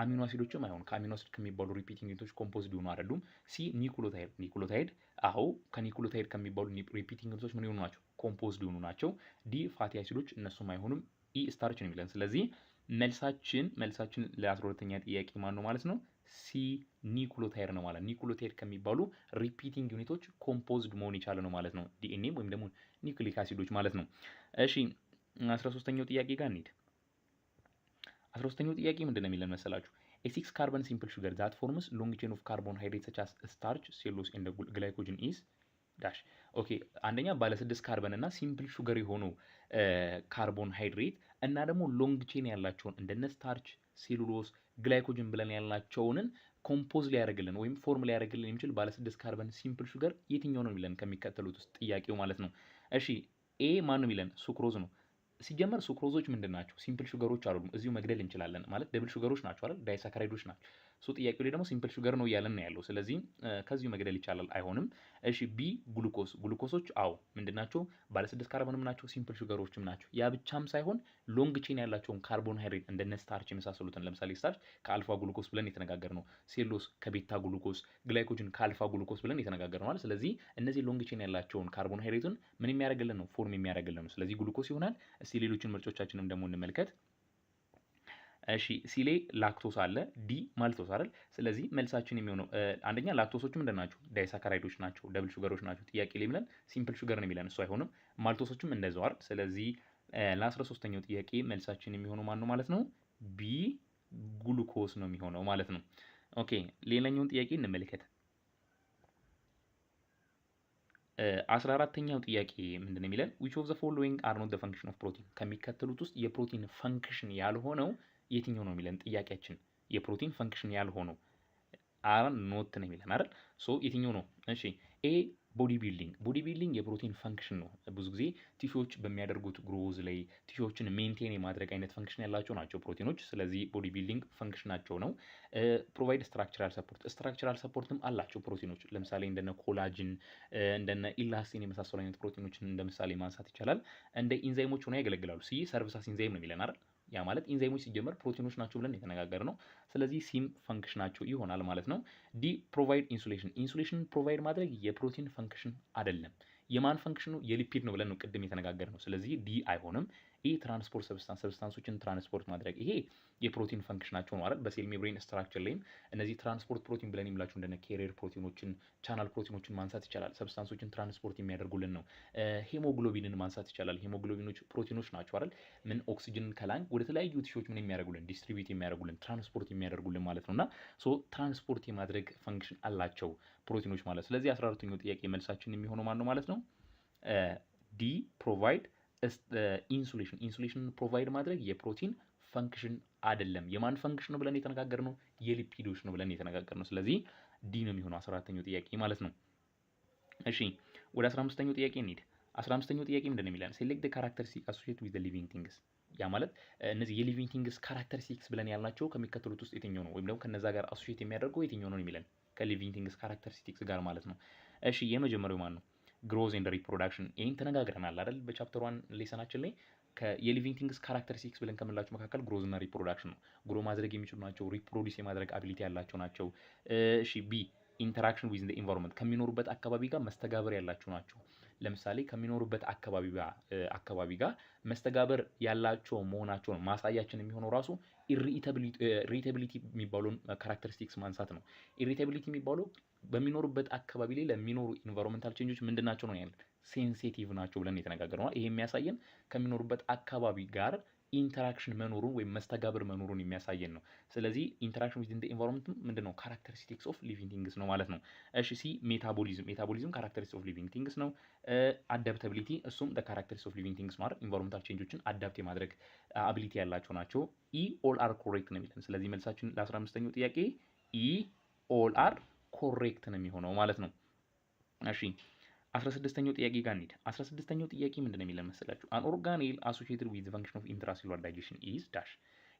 አሚኖ አሲዶችም አይሆንም። ከአሚኖ አሲድ ከሚባሉ ሪፒቲንግ ዩኒቶች ኮምፖዝድ ሊሆኑ አይደሉም። ሲ ኒኩሎታይድ አዎ ከኒኩሎታይድ ከሚባሉ ሪፒቲንግ ዩኒቶች ምን የሆኑ ናቸው? ኮምፖዝድ ሊሆኑ ናቸው። ዲ ፋቲ አሲዶች እነሱም አይሆኑም። ኢ ስታርች ነው የሚለን። ስለዚህ መልሳችን ለ12ኛ ጥያቄ ማን ነው ማለት ነው? ሲ ኒኩሎታይድ ነው ማለት። ኒኩሎታይድ ከሚባሉ ሪፒቲንግ ዩኒቶች ኮምፖዝድ መሆን የቻለ ነው ማለት ነው። ዲኤንኤ ወይም ደግሞ ኒውክሊክ አሲዶች ማለት ነው። እሺ 13ኛው ጥያቄ ጋር እንሂድ። 13ኛው ጥያቄ ምንድን ነው የሚለን መሰላችሁ? ኤ6 ካርበን ሲምፕል ሹገር ዛት ፎርምስ ሎንግ ቼን ኦፍ ካርቦንሃይድሬት ሰች አስ ስታርች ሴሉሎዝ ኤንድ ግላይኮጅን ኢዝ ዳሽ። ኦኬ አንደኛ ባለ 6 ካርበን እና ሲምፕል ሹገር የሆኑ ካርቦንሃይድሬት እና ደግሞ ሎንግ ቼን ያላቸውን እንደነ ስታርች፣ ሴሉሎዝ፣ ግላይኮጅን ብለን ያልናቸውንን ኮምፖዝ ሊያደርግልን ወይም ፎርም ሊያደርግልን የሚችል ባለ 6 ካርበን ሲምፕል ሹገር የትኛው ነው የሚለን ከሚከተሉት ውስጥ ጥያቄው ማለት ነው። እሺ ኤ ማን ነው የሚለን? ሱክሮዝ ነው። ሲጀመር ሱክሮዞች ምንድን ናቸው? ሲምፕል ሹገሮች አይደሉም። እዚሁ መግደል እንችላለን ማለት ደብል ሹገሮች ናቸው አይደል? ዳይሳካራይዶች ናቸው። ሶ ጥያቄው ላይ ደግሞ ሲምፕል ሹገር ነው እያለን ነው ያለው። ስለዚህ ከዚሁ መግደል ይቻላል፣ አይሆንም። እሺ ቢ ግሉኮስ። ግሉኮሶች አዎ ምንድናቸው? ባለ 6 ካርቦንም ናቸው፣ ሲምፕል ሹገሮችም ናቸው። ያ ብቻም ሳይሆን ሎንግ ቼን ያላቸውን ካርቦንሃይድሬት እንደነ ስታርች የመሳሰሉትን ለምሳሌ ስታርች ከአልፋ ግሉኮስ ብለን የተነጋገር ነው፣ ሴሎስ ከቤታ ግሉኮስ፣ ግላይኮጅን ከአልፋ ግሉኮስ ብለን የተነጋገር ነው ማለት። ስለዚህ እነዚህ ሎንግ ቼን ያላቸውን ካርቦንሃይድሬትን ምን የሚያደርግልን ነው? ፎርም የሚያደርግልን ነው። ስለዚህ ግሉኮስ ይሆናል። እስቲ ሌሎችን ምርጫዎቻችንም ደግሞ እንመልከት። እሺ ሲ ላይ ላክቶስ አለ፣ ዲ ማልቶስ አይደል? ስለዚህ መልሳችን የሚሆነው አንደኛ ላክቶሶቹ ምንድን ናቸው? ዳይሳካራይዶች ናቸው፣ ደብል ሹገሮች ናቸው። ጥያቄ ላይ ብለን ሲምፕል ሹገር ነው የሚለን፣ እሱ አይሆንም። ማልቶሶቹም እንደዛው አይደል? ስለዚህ ለ13ኛው ጥያቄ መልሳችን የሚሆነው ማን ነው ማለት ነው? ቢ ግሉኮስ ነው የሚሆነው ማለት ነው። ኦኬ ሌላኛውን ጥያቄ እንመልከት። 14ኛው ጥያቄ ምንድን ነው የሚለን? which of the following are not the function of protein ከሚከተሉት ውስጥ የፕሮቲን ፈንክሽን ያልሆነው የትኛው ነው የሚለን ጥያቄያችን። የፕሮቲን ፈንክሽን ያልሆነው አር ኖት ነው የሚለን አይደል? ሶ የትኛው ነው? እሺ ኤ ቦዲ ቢልዲንግ። ቦዲ ቢልዲንግ የፕሮቲን ፈንክሽን ነው። ብዙ ጊዜ ቲሾዎች በሚያደርጉት ግሮዝ ላይ ቲሾዎችን ሜንቴን የማድረግ አይነት ፈንክሽን ያላቸው ናቸው ፕሮቲኖች። ስለዚህ ቦዲ ቢልዲንግ ፈንክሽናቸው ነው። ፕሮቫይድ ስትራክቸራል ሰፖርት። ስትራክቸራል ሰፖርትም አላቸው ፕሮቲኖች። ለምሳሌ እንደነ ኮላጅን እንደነ ኢላስቲን የመሳሰሉ አይነት ፕሮቲኖችን እንደ ምሳሌ ማንሳት ይቻላል። እንደ ኢንዛይሞች ሆነው ያገለግላሉ። ሲ ሰርቪሳስ ኢንዛይም ነው የሚለን አይደል? ያ ማለት ኢንዛይሞች ሲጀመር ፕሮቲኖች ናቸው ብለን የተነጋገር ነው። ስለዚህ ሲም ፈንክሽናቸው ይሆናል ማለት ነው። ዲ ፕሮቫይድ ኢንሱሌሽን። ኢንሱሌሽን ፕሮቫይድ ማድረግ የፕሮቲን ፈንክሽን አይደለም። የማን ፈንክሽኑ? የሊፒድ ነው ብለን ነው ቅድም የተነጋገር ነው። ስለዚህ ዲ አይሆንም። ይህ ትራንስፖርት ሰብስታንሶችን ትራንስፖርት ማድረግ ይሄ የፕሮቲን ፈንክሽናቸው ነው አይደል? በሴል ሜምብሬን ስትራክቸር ላይም እነዚህ ትራንስፖርት ፕሮቲን ብለን የምላቸው እንደነ ኬሪየር ፕሮቲኖችን፣ ቻናል ፕሮቲኖችን ማንሳት ይቻላል። ሰብስታንሶችን ትራንስፖርት የሚያደርጉልን ነው። ሄሞግሎቢንን ማንሳት ይቻላል። ሄሞግሎቢኖች ፕሮቲኖች ናቸው አይደል? ምን ኦክሲጅንን ከላንግ ወደ ተለያዩ ቲሾች ምን የሚያደርጉልን? ዲስትሪቢዩት የሚያደርጉልን፣ ትራንስፖርት የሚያደርጉልን ማለት ነውና ሶ ትራንስፖርት የማድረግ ፈንክሽን አላቸው ፕሮቲኖች ማለት። ስለዚህ 14ኛው ጥያቄ መልሳችን የሚሆነው ማን ነው ማለት ነው? ዲ ፕሮቫይድ ኢንሱሌሽን። ኢንሱሌሽን ፕሮቫይድ ማድረግ የፕሮቲን ፈንክሽን አይደለም። የማን ፈንክሽን ነው ብለን የተነጋገር ነው? የሊፒዶች ነው ብለን የተነጋገር ነው። ስለዚህ ዲ ነው የሚሆነው 14ኛው ጥያቄ ማለት ነው። እሺ ወደ 15ኛው ጥያቄ እንሂድ። 15ኛው ጥያቄ ምንድን ነው የሚለን? ሴሌክት ካራክተሪስቲክ አሶሲየት ዊዝ ሊቪንግ ቲንግስ። ያ ማለት እነዚህ የሊቪንግ ቲንግስ ካራክተሪስቲክስ ብለን ያልናቸው ከሚከተሉት ውስጥ የትኛው ነው? ወይም ደግሞ ከነዛ ጋር አሶሲየት የሚያደርገው የትኛው ነው የሚለን? ከሊቪንግ ቲንግስ ካራክተሪስቲክስ ጋር ማለት ነው። እሺ የመጀመሪያው ማን ነው? ግሮዝ ኤንድ ሪፕሮዳክሽን። ይህን ተነጋግረናል አይደል? በቻፕተር 1 ሌሰናችን ላይ የሊቪንግ ቲንግስ ካራክተሪስቲክስ ብለን ከምንላቸው መካከል ግሮዝ እና ሪፕሮዳክሽን ነው። ግሮ ማድረግ የሚችሉ ናቸው። ሪፕሮዲስ የማድረግ አቢሊቲ ያላቸው ናቸው። እሺ ቢ ኢንተራክሽን ዊዝ ኢንቫይሮንመንት፣ ከሚኖሩበት አካባቢ ጋር መስተጋበር ያላቸው ናቸው። ለምሳሌ ከሚኖሩበት አካባቢ ጋር መስተጋበር ያላቸው መሆናቸውን ማሳያችን የሚሆነው ራሱ ኢሪቴቢሊቲ የሚባለውን ካራክተሪስቲክስ ማንሳት ነው። ኢሪቴቢሊቲ የሚባለው በሚኖሩበት አካባቢ ላይ ለሚኖሩ ኢንቫይሮንመንታል ቼንጆች ምንድን ናቸው ነው ያለን? ሴንሲቲቭ ናቸው ብለን የተነጋገርነው። ይሄ የሚያሳየን ከሚኖሩበት አካባቢ ጋር ኢንተራክሽን መኖሩን ወይም መስተጋብር መኖሩን የሚያሳየን ነው። ስለዚህ ኢንተራክሽን ዊዝ ኢንቫይሮንመንት ምንድነው? ካራክተሪስቲክስ ኦፍ ሊቪንግ ቲንግስ ነው ማለት ነው። እሺ ሲ ሜታቦሊዝም ካራክተሪስቲክስ ኦፍ ሊቪንግ ቲንግስ ነው። አዳፕታቢሊቲ እሱም ካራክተሪስቲክስ ኦፍ ሊቪንግ ቲንግስ ማለት ኢንቫይሮንመንታል ቼንጆችን አዳፕት የማድረግ አቢሊቲ ያላቸው ናቸው። ኢ ኦል አር ኮሬክት ነው የሚለን። ስለዚህ መልሳችን ለ15ኛው ጥያቄ ኢ ኦል አር ኮሬክት ነው የሚሆነው ማለት ነው። እሺ 16ኛው ጥያቄ ጋር እንሂድ። 16ኛው ጥያቄ ምንድን ነው የሚለን መሰላችሁ? አን ኦርጋኔል አሶሺየትድ ዊዝ ፈንክሽን ኦፍ ኢንትራሴሉላር ዳይጀሽን ኢዝ ዳሽ።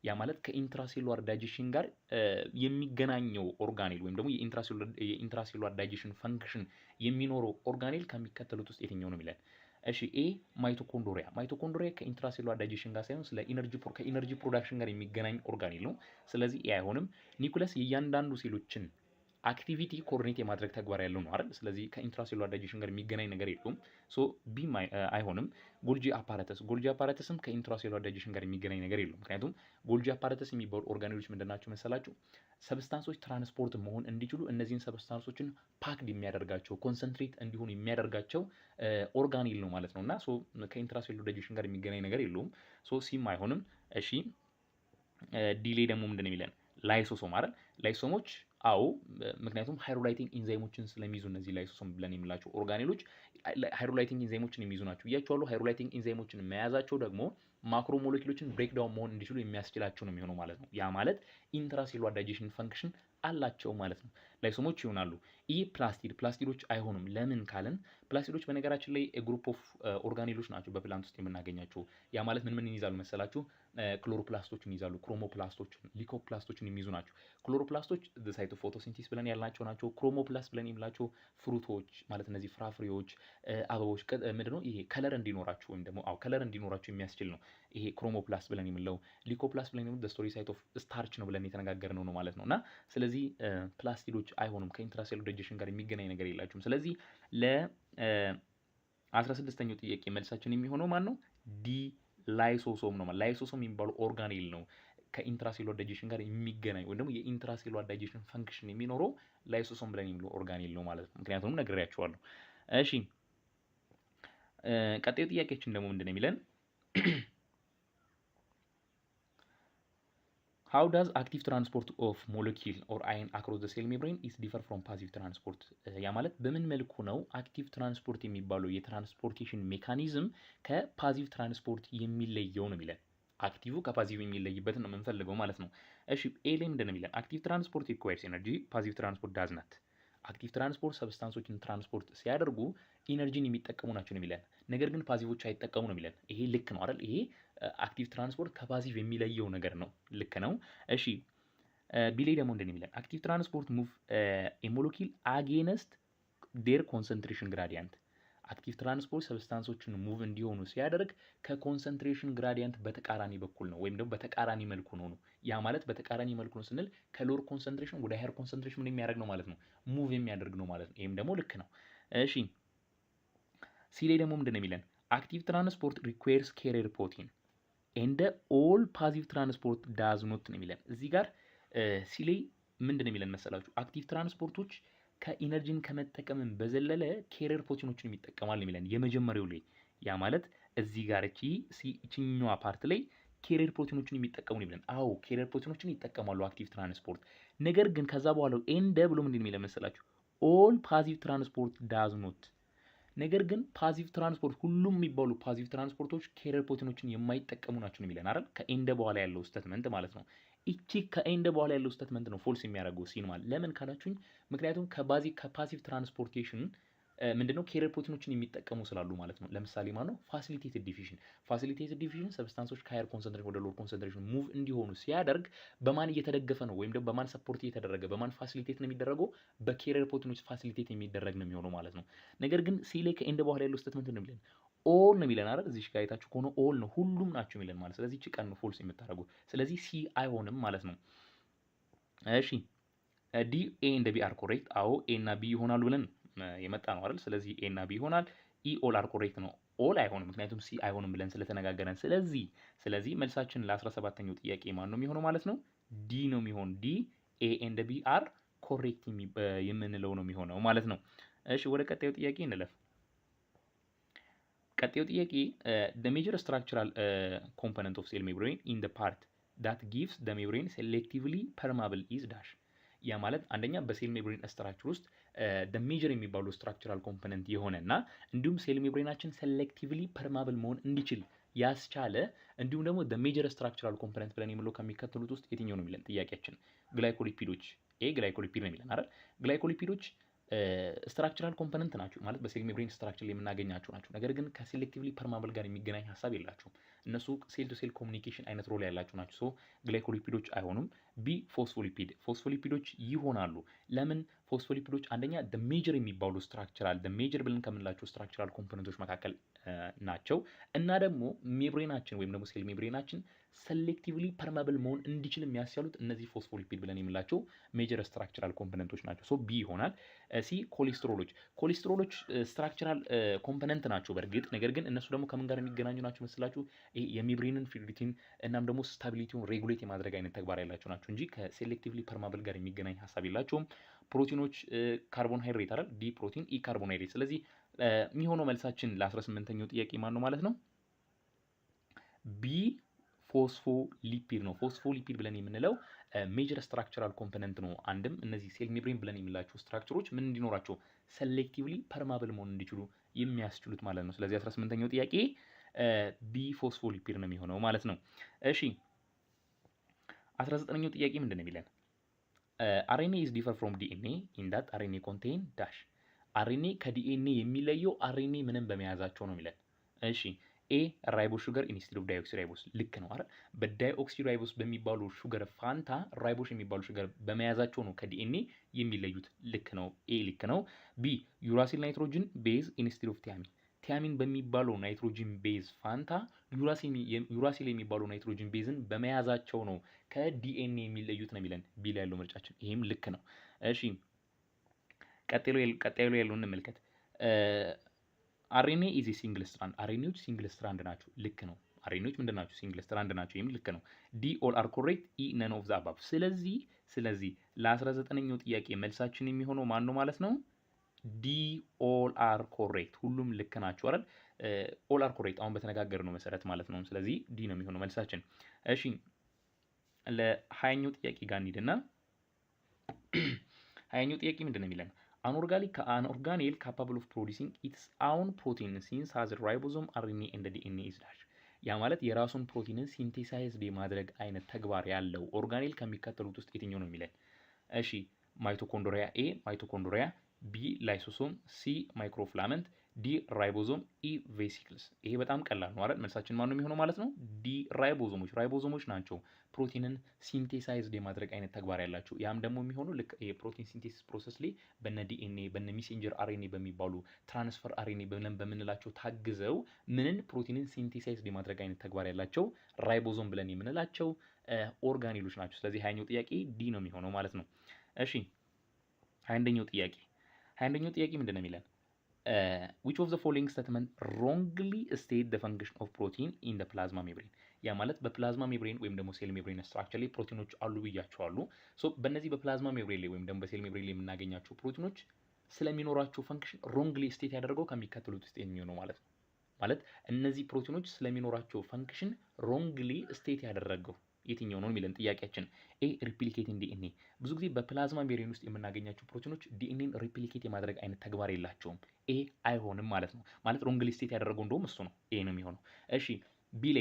ያ ማለት ከኢንትራሴሉላር ዳይጀሽን ጋር የሚገናኘው ኦርጋኔል ወይም ደግሞ የኢንትራሴሉላር ዳይጀሽን ፈንክሽን የሚኖረው ኦርጋኔል ከሚከተሉት ውስጥ የትኛው ነው የሚለን? እሺ ኤ ማይቶኮንድሪያ። ማይቶኮንድሪያ ከኢንትራሴሉላር ዳይጀሽን ጋር ሳይሆን ስለ ከኢነርጂ ፕሮዳክሽን ጋር የሚገናኝ ኦርጋኔል ነው። ስለዚህ ኤ አይሆንም። ኒኩለስ የእያንዳንዱ ሴሎችን አክቲቪቲ ኮኦርዲኔት የማድረግ ተግባር ያለው ነው አይደል? ስለዚህ ከኢንትራሴሉላር ዳይጀሽን ጋር የሚገናኝ ነገር የለውም። ሶ ቢ አይሆንም። ጎልጂ አፓራተስም ከኢንትራሴሉላር ዳይጀሽን ጋር የሚገናኝ ነገር የለውም። ምክንያቱም ጎልጂ አፓራተስ የሚባሉ ኦርጋኔሎች ምንድናቸው መሰላችሁ? ሰብስታንሶች ትራንስፖርት መሆን እንዲችሉ እነዚህን ሰብስታንሶችን ፓክድ የሚያደርጋቸው ኮንሰንትሬት እንዲሆኑ የሚያደርጋቸው ኦርጋኔል ነው ማለት ነው። እና ሶ ከኢንትራሴሉላር ዳይጀሽን ጋር የሚገናኝ ነገር የለውም። ሶ ሲም አይሆንም። እሺ ዲሌ ደግሞ ምንድን ነው የሚለን? ላይሶሶም አይደል? ላይሶሶሞች አዎ፣ ምክንያቱም ሃይድሮላይቲንግ ኢንዛይሞችን ስለሚይዙ እነዚህ ላይሶሶም ብለን የምላቸው ኦርጋኔሎች ሃይድሮላይቲንግ ኢንዛይሞችን የሚይዙ ናቸው ብያቸዋለሁ። ሃይድሮላይቲንግ ኢንዛይሞችን መያዛቸው ደግሞ ማክሮ ሞለኪውሎችን ብሬክዳውን መሆን እንዲችሉ የሚያስችላቸው ነው የሚሆነው ማለት ነው። ያ ማለት ኢንትራሴሉላር ዳይጀሽን ፈንክሽን አላቸው ማለት ነው። ላይሶሞች ይሆናሉ። ይህ ፕላስቲዶች አይሆኑም። ለምን ካልን ፕላስቲዶች በነገራችን ላይ ግሩፕ ኦፍ ኦርጋኔሎች ናቸው በፕላንት ውስጥ የምናገኛቸው። ያ ማለት ምን ይይዛሉ መሰላችሁ? ክሎሮፕላስቶችን ይይዛሉ፣ ክሮሞፕላስቶችን፣ ሊኮፕላስቶችን የሚይዙ ናቸው። ክሎሮፕላስቶች ሳይቶ ፎቶሲንቲስ ብለን ያልናቸው ናቸው። ክሮሞፕላስት ብለን የምላቸው ፍሩቶች ማለት እነዚህ ፍራፍሬዎች፣ አበቦች ምንድነው ይሄ ከለር እንዲኖራቸው ወይም ደግሞ ከለር እንዲኖራቸው የሚያስችል ነው ይሄ ክሮሞፕላስት ብለን የምንለው። ሊኮፕላስት ብለን የምንለው ስቶሪ ሳይት ኦፍ ስታርች ነው ብለን የተነጋገርነው ነው ማለት ነው። እና ስለዚህ ፕላስቲዶች አይሆኑም፣ ከኢንትራሴሉላር ዳይጀሽን ጋር የሚገናኝ ነገር የላቸውም። ስለዚህ ለ16ኛው ጥያቄ መልሳችን የሚሆነው ማን ነው? ዲ ላይሶሶም ነው። ላይሶሶም የሚባለው ኦርጋኔል ነው ከኢንትራሴሉላር ዳይጀሽን ጋር የሚገናኝ ወይም ደግሞ የኢንትራሴሉላር ዳይጀሽን ፈንክሽን የሚኖረው ላይሶሶም ብለን የሚለው ኦርጋኔል ነው ማለት ነው። ምክንያቱም ነግሬያቸዋለሁ። እሺ ቀጣዩ ጥያቄያችን ደግሞ ምንድን ነው የሚለን? How does active transport of molecule or ion across the cell membrane is differ from passive transport? ያ ማለት በምን መልኩ ነው አክቲቭ ትራንስፖርት የሚባለው የትራንስፖርቴሽን ሜካኒዝም ከፓሲቭ ትራንስፖርት የሚለየው ነው የሚለን። አክቲቭ ከፓሲቭ የሚለይበትን ነው የምንፈልገው ማለት ነው። እሺ ኤ ላይ ምንድን ነው የሚለን? አክቲቭ ትራንስፖርት ሪኳየርስ ኤነርጂ፣ ፓሲቭ ትራንስፖርት ዳዝ ናት። አክቲቭ ትራንስፖርት ሰብስታንሶችን ትራንስፖርት ሲያደርጉ ኢነርጂን የሚጠቀሙ ናቸው ነው የሚለን። ነገር ግን ፓሲቮች አይጠቀሙ ነው የሚለን። ይሄ ልክ ነው አይደል? ይሄ አክቲቭ ትራንስፖርት ከፓሲቭ የሚለየው ነገር ነው። ልክ ነው። እሺ ቢሌ ደግሞ እንደምን የሚለን? አክቲቭ ትራንስፖርት ሙቭ ኤ ሞለኪል አጌንስት ዴር ኮንሰንትሬሽን ግራዲያንት። አክቲቭ ትራንስፖርት ሰብስታንሶችን ሙቭ እንዲሆኑ ሲያደርግ ከኮንሰንትሬሽን ግራዲያንት በተቃራኒ በኩል ነው ወይም ደግሞ በተቃራኒ መልኩ ነው። ያ ማለት በተቃራኒ መልኩ ነው ስንል ከሎር ኮንሰንትሬሽን ወደ ሃየር ኮንሰንትሬሽን ምን የሚያደርግ ነው ማለት ነው? ሙቭ የሚያደርግ ነው ማለት ነው። ይሄም ደግሞ ልክ ነው። እሺ ሲ ላይ ደግሞ ምንድን ነው የሚለን? አክቲቭ ትራንስፖርት ሪኳየርስ ካሪየር ፕሮቲን ኤንድ ኦል ፓሲቭ ትራንስፖርት ዳዝ ኖት ነው የሚለን። እዚህ ጋር ሲ ላይ ምንድን ነው የሚለን መሰላችሁ? አክቲቭ ትራንስፖርቶች ከኢነርጂን ከመጠቀምን በዘለለ ካሪየር ፕሮቲኖችን የሚጠቀማል የሚለን የመጀመሪያው ላይ። ያ ማለት እዚህ ጋር እቺኛዋ ፓርት ላይ ካሪየር ፕሮቲኖችን የሚጠቀሙ ነው የሚለን። አዎ ካሪየር ፕሮቲኖችን ይጠቀማሉ አክቲቭ ትራንስፖርት። ነገር ግን ከዛ በኋላ ኤንድ ብሎ ምንድን ነው የሚለን መሰላችሁ? ኦል ፓሲቭ ትራንስፖርት ዳዝ ኖት። ነገር ግን ፓሲቭ ትራንስፖርት ሁሉም የሚባሉ ፓሲቭ ትራንስፖርቶች ካሪየር ፕሮቲኖችን የማይጠቀሙ ናቸው ነው የሚለን አይደል? ከኤንድ በኋላ ያለው ስቴትመንት ማለት ነው። እቺ ከኤንድ በኋላ ያለው ስቴትመንት ነው ፎልስ የሚያደርገው ሲን ማለት። ለምን ካላችሁኝ ምክንያቱም ከፓሲቭ ትራንስፖርቴሽን ምንድነው ካሪየር ፕሮቲኖችን የሚጠቀሙ ስላሉ ማለት ነው። ለምሳሌ ማለት ነው ፋሲሊቴትድ ዲፊዥን ሰብስታንሶች ከሃየር ኮንሰንትሬሽን ወደ ሎር ኮንሰንትሬሽን ሙቭ እንዲሆኑ ሲያደርግ በማን እየተደገፈ ነው ወይም ደግሞ በማን ሰፖርት እየተደረገ በማን ፋሲሊቴት ነው የሚደረገው? በካሪየር ፕሮቲኖች ፋሲሊቴት የሚደረግ ነው የሚሆነው ማለት ነው። ነገር ግን ሲ ላይ ከኤንድ በኋላ ያለው ስቴትመንት ነው የሚለን ኦል ነው የሚለን አይደል? እዚህ ጋር አይታችሁ ከሆነ ኦል ነው ሁሉም ናቸው የሚለን ማለት። ስለዚህ እቺ ቀን ነው ፎልስ የምታደርጉ። ስለዚህ ሲ አይሆንም ማለት ነው። እሺ ዲ ኤ እንደ ቢ አር ኮሬክት። አዎ ኤ እና ቢ ይሆናሉ ብለን የመጣ ነው አይደል? ስለዚህ ኤ እና ቢ ይሆናል። ኢ ኦል አር ኮሬክት ነው። ኦል አይሆንም ምክንያቱም ሲ አይሆንም ብለን ስለተነጋገረን። ስለዚህ መልሳችን ለ17ኛው ጥያቄ ማን ነው የሚሆነው ማለት ነው? ዲ ነው የሚሆን። ዲ ኤ ኤንድ ቢ አር ኮሬክት የምንለው ነው የሚሆነው ማለት ነው። እሺ ወደ ቀጣዩ ጥያቄ እንለፍ። ቀጣዩ ጥያቄ the major structural component of cell membrane in the part that gives the membrane selectively permeable is dash። ያ ማለት አንደኛ በሴል ሜምብሬን ስትራክቸር ውስጥ the major የሚባሉ ስትራክቸራል ኮምፖነንት የሆነና እንዲሁም ሴል ሜምብሬናችን ሴሌክቲቭሊ ፐርማብል መሆን እንዲችል ያስቻለ እንዲሁም ደግሞ the major structural component ብለን የምንለው ከሚከተሉት ውስጥ የትኛው ነው የሚለን ጥያቄያችን? ግላይኮሊፒዶች። ግላይኮሊፒድ ነው የሚለን አይደል? ግላይኮሊፒዶች ስትራክቸራል ኮምፖነንት ናቸው ማለት በሴል ሜምብሬን ስትራክቸር ላይ የምናገኛቸው ናቸው። ነገር ግን ከሴሌክቲቭሊ ፐርማብል ጋር የሚገናኝ ሀሳብ የላቸውም። እነሱ ሴል ቱ ሴል ኮሚኒኬሽን አይነት ሮል ያላቸው ናቸው። ሶ ግላይኮሊፒዶች አይሆኑም። ቢ ፎስፎሊፒዶች ይሆናሉ። ለምን? ፎስፎሊፒዶች አንደኛ ሜጀር የሚባሉ ስትራክቸራል ሜጀር ብለን ከምንላቸው ስትራክቸራል ኮምፖነንቶች መካከል ናቸው እና ደግሞ ሜምብሬናችን ወይም ደግሞ ሴል ሜምብሬናችን ሴሌክቲቭሊ ፐርማብል መሆን እንዲችል የሚያስችሉት እነዚህ ፎስፎሊፒድ ብለን የምንላቸው ሜጀር ስትራክቸራል ኮምፖነንቶች ናቸው። ሶ ቢ ይሆናል። ሲ ኮሌስትሮሎች ስትራክቸራል ኮምፖነንት ናቸው በእርግጥ ነገር ግን እነሱ ደግሞ ከምን ጋር የሚገናኙ ናቸው መስላችሁ? የሜምብሬንን ፍሉዲቲን እናም ደግሞ ስታቢሊቲውን ሬጉሌት የማድረግ አይነት ተግባር ያላቸው ናቸው እንጂ ከሴሌክቲቭሊ ፐርማብል ጋር የሚገናኝ ሀሳብ የላቸውም። ፕሮቲኖች ካርቦንሃይድሬት አይደል? ዲ ፕሮቲን ኢ ካርቦንሃይድሬት። ስለዚህ የሚሆነው መልሳችን ለ18ኛው ጥያቄ ማን ነው ማለት ነው? ቢ ፎስፎሊፒድ ነው። ፎስፎሊፒድ ብለን የምንለው ሜጀር ስትራክቸራል ኮምፖነንት ነው። አንድም እነዚህ ሴል ሜምብሬን ብለን የምንላቸው ስትራክቸሮች ምን እንዲኖራቸው ሴሌክቲቭሊ ፐርማብል መሆን እንዲችሉ የሚያስችሉት ማለት ነው። ስለዚህ 18ኛው ጥያቄ ቢ ፎስፎሊፒድ ነው የሚሆነው ማለት ነው። እሺ 19ኛው ጥያቄ ምንድን ነው የሚለን? አርኤንኤ ኢዝ ዲፈር ፍሮም ዲኤንኤ ኢን ዳት አርኤንኤ ኮንቴን ዳሽ። አርኤንኤ ከዲኤንኤ የሚለየው አርኤንኤ ምንም በመያዛቸው ነው የሚለን። እሺ ኤ ራይቦ ሹገር ኢንስቲድ ኦፍ ዳይኦክሲ ራይቦስ ልክ ነው አይደል? በዳይኦክሲ ራይቦስ በሚባሉ ሹገር ፋንታ ራይቦስ የሚባሉ ሹገር በመያዛቸው ነው ከዲኤንኤ የሚለዩት። ልክ ነው። ኤ ልክ ነው። ቢ ዩራሲል ናይትሮጅን ቤዝ ኢንስቲድ ኦፍ ቲያሚን። ቲያሚን በሚባለው ናይትሮጅን ቤዝ ፋንታ ዩራሲል የሚባለው ናይትሮጅን ቤዝን በመያዛቸው ነው ከዲኤንኤ የሚለዩት ነው የሚለን ቢ ላይ ያለው ምርጫችን። ይሄም ልክ ነው። እሺ ቀጣዩ ላይ ያለውን እንመልከት። አርኤንኤ ኢዝ ሲንግል ስትራንድ። አርኤንኤዎች ሲንግል ስትራንድ ናቸው። ልክ ነው። አርኤንኤዎች ምንድን ናቸው? ሲንግል ስትራንድ ናቸው። ይህም ልክ ነው። ዲ ኦል አር ኮሬክት፣ ኢ ነን ኦፍ ዘ አባቭ። ስለዚህ ለ19ኛው ጥያቄ መልሳችን የሚሆነው ማን ነው ማለት ነው? ዲ ኦል አር ኮሬክት፣ ሁሉም ልክ ናቸው አይደል? ኦል አር ኮሬክት አሁን በተነጋገርነው መሰረት ማለት ነው። ስለዚህ ዲ ነው የሚሆነው መልሳችን። እሺ ለ20ኛው ጥያቄ ጋር እንሂድና 20ኛው ጥያቄ ምንድን ነው የሚለን? አን ኦርጋኔል ካፓብል ኦፍ ፕሮዲሲንግ ኢትስ አውን ፕሮቲን ሲንስ ሃዝ ራይቦዞም አርኤንኤ ኤንድ ዲኤንኤ ኢዝ ዳሽ። ያ ማለት የራሱን ፕሮቲንን ሲንቴሳይዝድ የማድረግ አይነት ተግባር ያለው ኦርጋኔል ከሚከተሉት ውስጥ የትኛው ነው የሚለን? እሺ ማይቶኮንድሪያ ኤ ማይቶኮንድሪያ፣ ቢ ላይሶሶም፣ ሲ ማይክሮፍላመንት፣ ዲ ራይቦዞም፣ ኢ ቬሲክልስ። ይሄ በጣም ቀላል ነው አይደል? መልሳችን ማን ነው የሚሆነው ማለት ነው? ዲ ራይቦዞሞች ናቸው ፕሮቲንን ሲንቴሳይዝድ የማድረግ አይነት ተግባር ያላቸው። ያም ደግሞ የሚሆነው ልክ የፕሮቲን ሲንቴሲስ ፕሮሰስ ላይ በነ ዲኤንኤ በነ ሜሴንጀር አርኤንኤ በሚባሉ ትራንስፈር አርኤንኤ ብለን በምንላቸው ታግዘው ምንን ፕሮቲንን ሲንቴሳይዝድ የማድረግ አይነት ተግባር ያላቸው ራይቦዞም ብለን የምንላቸው ኦርጋኔሎች ናቸው። ስለዚህ 20ኛው ጥያቄ ዲ ነው የሚሆነው ማለት ነው። እሺ 21ኛው ጥያቄ ምንድን ነው የሚለን? which of the following statement wrongly state the function of protein in the plasma membrane? ያ ማለት በፕላዝማ ሜምብሬን ወይም ደግሞ ሴል ሜምብሬን ስትራክቸር ላይ ፕሮቲኖች አሉ ብያቸዋሉ። ሶ በእነዚህ በፕላዝማ ሜምብሬን ላይ ወይም ደግሞ በሴል ሜምብሬን ላይ የምናገኛቸው ፕሮቲኖች ስለሚኖራቸው ፈንክሽን ሮንግሊ ስቴት ያደረገው ከሚከተሉት ውስጥ የሚሆነው ማለት ነው። ማለት እነዚህ ፕሮቲኖች ስለሚኖራቸው ፈንክሽን ሮንግሊ ስቴት ያደረገው የትኛው ነው የሚለን ጥያቄያችን። ኤ ሪፕሊኬቲንግ ዲኤንኤ። ብዙ ጊዜ በፕላዝማ ሜምብሬን ውስጥ የምናገኛቸው ፕሮቲኖች ዲኤንኤን ሪፕሊኬት የማድረግ አይነት ተግባር የላቸውም። ኤ አይሆንም ማለት ነው። ማለት ሮንግሊ ስቴት ያደረገው እንደውም እሱ ነው። ኤ ነው የሚሆነው። እሺ ቢሌ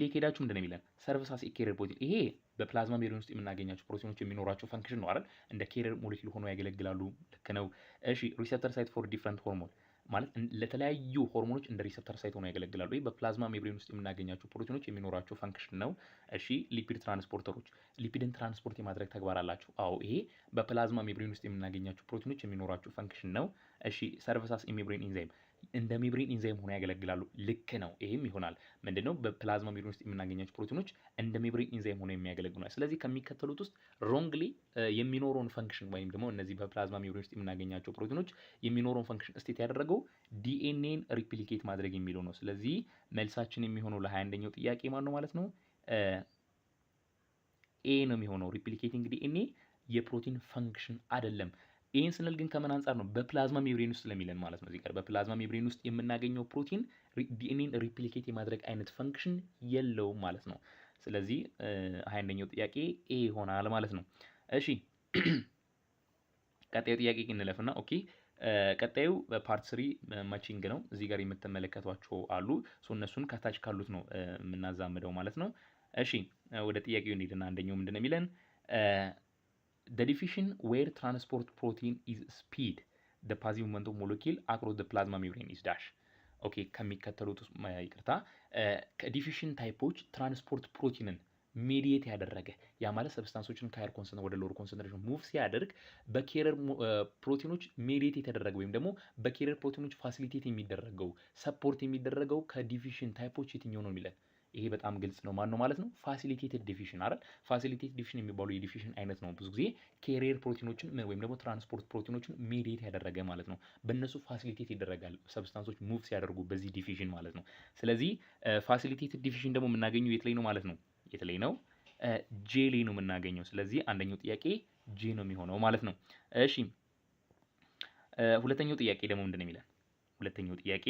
ከሄዳችሁ ምንድን ነው የሚለን? ሰርቨስ አስ ኤ ኬሪየር ፕሮቲን። ይሄ በፕላዝማ ሜምብሬን ውስጥ የምናገኛቸው ፕሮቲኖች የሚኖራቸው ፈንክሽን ነው አይደል? እንደ ኬሪየር ሞሌኪል ሆኖ ያገለግላሉ። ልክ ነው። እሺ ሪሴፕተር ሳይት ፎር ዲፍረንት ሆርሞን ማለት ለተለያዩ ሆርሞኖች እንደ ሪሴፕተር ሳይት ሆኖ ያገለግላሉ። ይህ በፕላዝማ ሜምብሬን ውስጥ የምናገኛቸው ፕሮቲኖች የሚኖራቸው ፈንክሽን ነው። እሺ ሊፒድ ትራንስፖርተሮች ሊፒድን ትራንስፖርት የማድረግ ተግባር አላቸው። አዎ ይሄ በፕላዝማ ሜምብሬን ውስጥ የምናገኛቸው ፕሮቲኖች የሚኖራቸው ፈንክሽን ነው። እሺ ሰርቨስ አስ ኤ ሜምብሬን ኢንዛይም እንደ ሜምብሬን ኢንዛይም ሆኖ ያገለግላሉ። ልክ ነው። ይሄም ይሆናል። ምንድነው በፕላዝማ ሜምብሬን ውስጥ የምናገኛቸው ፕሮቲኖች እንደ ሜምብሬን ኢንዛይም ሆኖ የሚያገለግሉ። ስለዚህ ከሚከተሉት ውስጥ ሮንግሊ የሚኖረውን ፈንክሽን ወይም ደግሞ እነዚህ በፕላዝማ ሜምብሬን ውስጥ የምናገኛቸው ፕሮቲኖች የሚኖረውን ፈንክሽን ስቴት ያደረገው ዲኤንኤን ሪፕሊኬት ማድረግ የሚለው ነው። ስለዚህ መልሳችን የሚሆነው ለ21ኛው ጥያቄ ማን ነው ማለት ነው? ኤ ነው የሚሆነው። ሪፕሊኬቲንግ ዲኤንኤ የፕሮቲን ፈንክሽን አይደለም። ይህን ስንል ግን ከምን አንጻር ነው? በፕላዝማ ሜምብሬን ውስጥ ስለሚለን ማለት ነው። እዚህ ጋር በፕላዝማ ሜምብሬን ውስጥ የምናገኘው ፕሮቲን ዲኤንኤን ሪፕሊኬት የማድረግ አይነት ፈንክሽን የለውም ማለት ነው። ስለዚህ 21ኛው ጥያቄ ኤ ይሆናል ማለት ነው። እሺ ቀጣዩ ጥያቄ እንለፍና ኦኬ ቀጣዩ ፓርት 3 ማቺንግ ነው። እዚህ ጋር የምትመለከቷቸው አሉ። እነሱን ከታች ካሉት ነው የምናዛምደው ማለት ነው። እሺ ወደ ጥያቄው እንሂድና አንደኛው ምንድን ነው የሚለን? the diffusion where transport protein is speed the passive movement of molecule across the plasma membrane is dash። ኦኬ ከሚከተሉት ይቅርታ ከዲፊሽን ታይፖች ትራንስፖርት ፕሮቲንን ሜዲየት ያደረገ ያ ማለት ሰብስታንሶችን ከሃየር ኮንሰንትሬሽን ወደ ሎወር ኮንሰንትሬሽን ሙቭ ሲያደርግ በኬሪየር ፕሮቲኖች ሜዲየት የተደረገ ወይም ደግሞ በኬሪየር ፕሮቲኖች ፋሲሊቴት የሚደረገው ሰፖርት የሚደረገው ከዲፊሽን ታይፖች የትኛው ነው የሚለን? ይሄ በጣም ግልጽ ነው። ማን ነው ማለት ነው? ፋሲሊቴትድ ዲፊሽን አይደል? ፋሲሊቴትድ ዲፊሽን የሚባለው የዲፊሽን አይነት ነው። ብዙ ጊዜ ኬሪየር ፕሮቲኖችን ወይም ደግሞ ትራንስፖርት ፕሮቲኖችን ሜዲየት ያደረገ ማለት ነው። በእነሱ ፋሲሊቴት ይደረጋል ሰብስታንሶች ሙቭ ሲያደርጉ በዚህ ዲፊሽን ማለት ነው። ስለዚህ ፋሲሊቴትድ ዲፊሽን ደግሞ የምናገኘው የት ላይ ነው ማለት ነው? የት ላይ ነው? ጄ ላይ ነው የምናገኘው። ስለዚህ አንደኛው ጥያቄ ጄ ነው የሚሆነው ማለት ነው። እሺ ሁለተኛው ጥያቄ ደግሞ ምንድን ነው የሚለን? ሁለተኛው ጥያቄ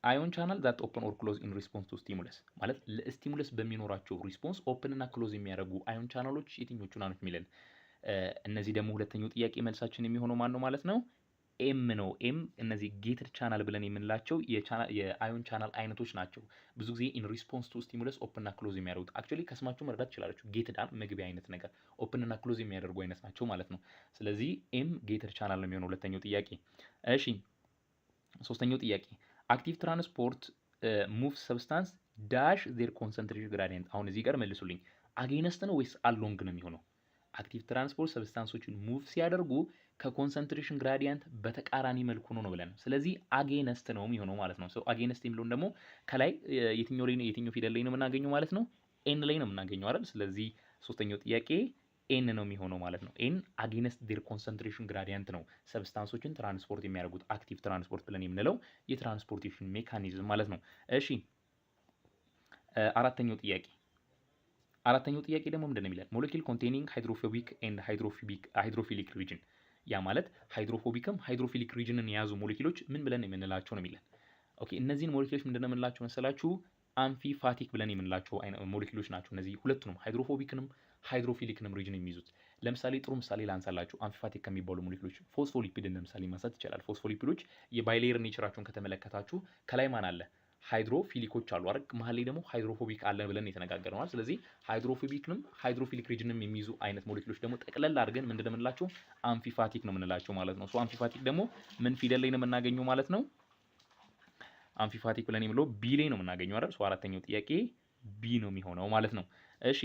አዮን ቻናል ዛት ኦፕን ኦር ክሎዝ ኢን ሪስፖንስ ቱ ስቲሙለስ ማለት ለስቲሙለስ በሚኖራቸው ሪስፖንስ ኦፕን እና ክሎዝ የሚያደርጉ አዮን ቻናሎች የትኞቹ ናቸው የሚለን? እነዚህ ደግሞ ሁለተኛው ጥያቄ መልሳችን የሚሆነው ማን ነው ማለት ነው? ኤም ነው። ኤም እነዚህ ጌትድ ቻናል ብለን የምንላቸው የአዮን ቻናል አይነቶች ናቸው። ብዙ ጊዜ ኢን ሪስፖንስ ቱ ስቲሙለስ ኦፕን እና ክሎዝ የሚያደርጉት አክቹዋሊ ከስማቸው መረዳት ትችላላችሁ። ጌትድ መግቢያ አይነት ነገር ኦፕን እና ክሎዝ የሚያደርጉ አይነት ናቸው ማለት ነው። ስለዚህ ኤም ጌትድ ቻናል ነው የሚሆነው ሁለተኛው ጥያቄ። እሺ ሶስተኛው ጥያቄ አክቲቭ ትራንስፖርት ሙቭ ሰብስታንስ ዳሽ ዜር ኮንሰንትሬሽን ግራዲየንት። አሁን እዚህ ጋር መልሱልኝ። አጌነስት ነው ወይስ አሎንግ ነው የሚሆነው? አክቲቭ ትራንስፖርት ሰብስታንሶችን ሙቭ ሲያደርጉ ከኮንሰንትሬሽን ግራዲየንት በተቃራኒ መልኩ ነው ብለን፣ ስለዚህ አጌነስት ነው የሚሆነው ማለት ነው። አጌነስት የሚለውን ደግሞ ከላይ የትኛው ፊደል ላይ ነው የምናገኘው ማለት ነው? ኤን ላይ ነው የምናገኘው አይደል? ስለዚህ ሶስተኛው ጥያቄ ኤን ነው የሚሆነው ማለት ነው። ኤን አጌነስት ዴር ኮንሰንትሬሽን ግራዲየንት ነው ሰብስታንሶችን ትራንስፖርት የሚያደርጉት አክቲቭ ትራንስፖርት ብለን የምንለው የትራንስፖርቴሽን ሜካኒዝም ማለት ነው። እሺ አራተኛው ጥያቄ ደግሞ ምንድን ነው የሚለን? ሞለኪል ኮንቴኒንግ ሃይድሮፎቢክ ኤንድ ሃይድሮፊሊክ ሪጅን። ያ ማለት ሃይድሮፎቢክም ሃይድሮፊሊክ ሪጅንን የያዙ ሞለኪሎች ምን ብለን የምንላቸው ነው የሚለን። ኦኬ እነዚህን ሞለኪሎች ምንድን ነው የምንላቸው መሰላችሁ? አምፊፋቲክ ብለን የምንላቸው ሞለኪሎች ናቸው። እነዚህ ሁለቱንም ሃይድሮፎቢክንም ሃይድሮፊሊክንም ሪጅን የሚይዙት። ለምሳሌ ጥሩ ምሳሌ ላንሳላችሁ። አምፊፋቲክ ከሚባሉ ሞለኪሎች ፎስፎሊፒድን ለምሳሌ ማንሳት ይቻላል። ፎስፎሊፒዶች የባይሌየር ኔቸራቸውን ከተመለከታችሁ ከላይ ማን አለ? ሃይድሮፊሊኮች አሉ አይደል? መሀል ላይ ደግሞ ሃይድሮፎቢክ አለ ብለን የተነጋገርነዋል። ስለዚህ ሃይድሮፎቢክንም ሃይድሮፊሊክ ሪጅንም የሚይዙ አይነት ሞለኪሎች ደግሞ ጠቅለል አድርገን ምንድን ነው የምንላቸው? አምፊፋቲክ ነው የምንላቸው ማለት ነው። አምፊፋቲክ ደግሞ ምን ፊደል ላይ ነው የምናገኘው ማለት ነው? አምፊፋቲክ ብለን የምለው ቢ ላይ ነው የምናገኘው አይደል? አራተኛው ጥያቄ ቢ ነው የሚሆነው ማለት ነው። እሺ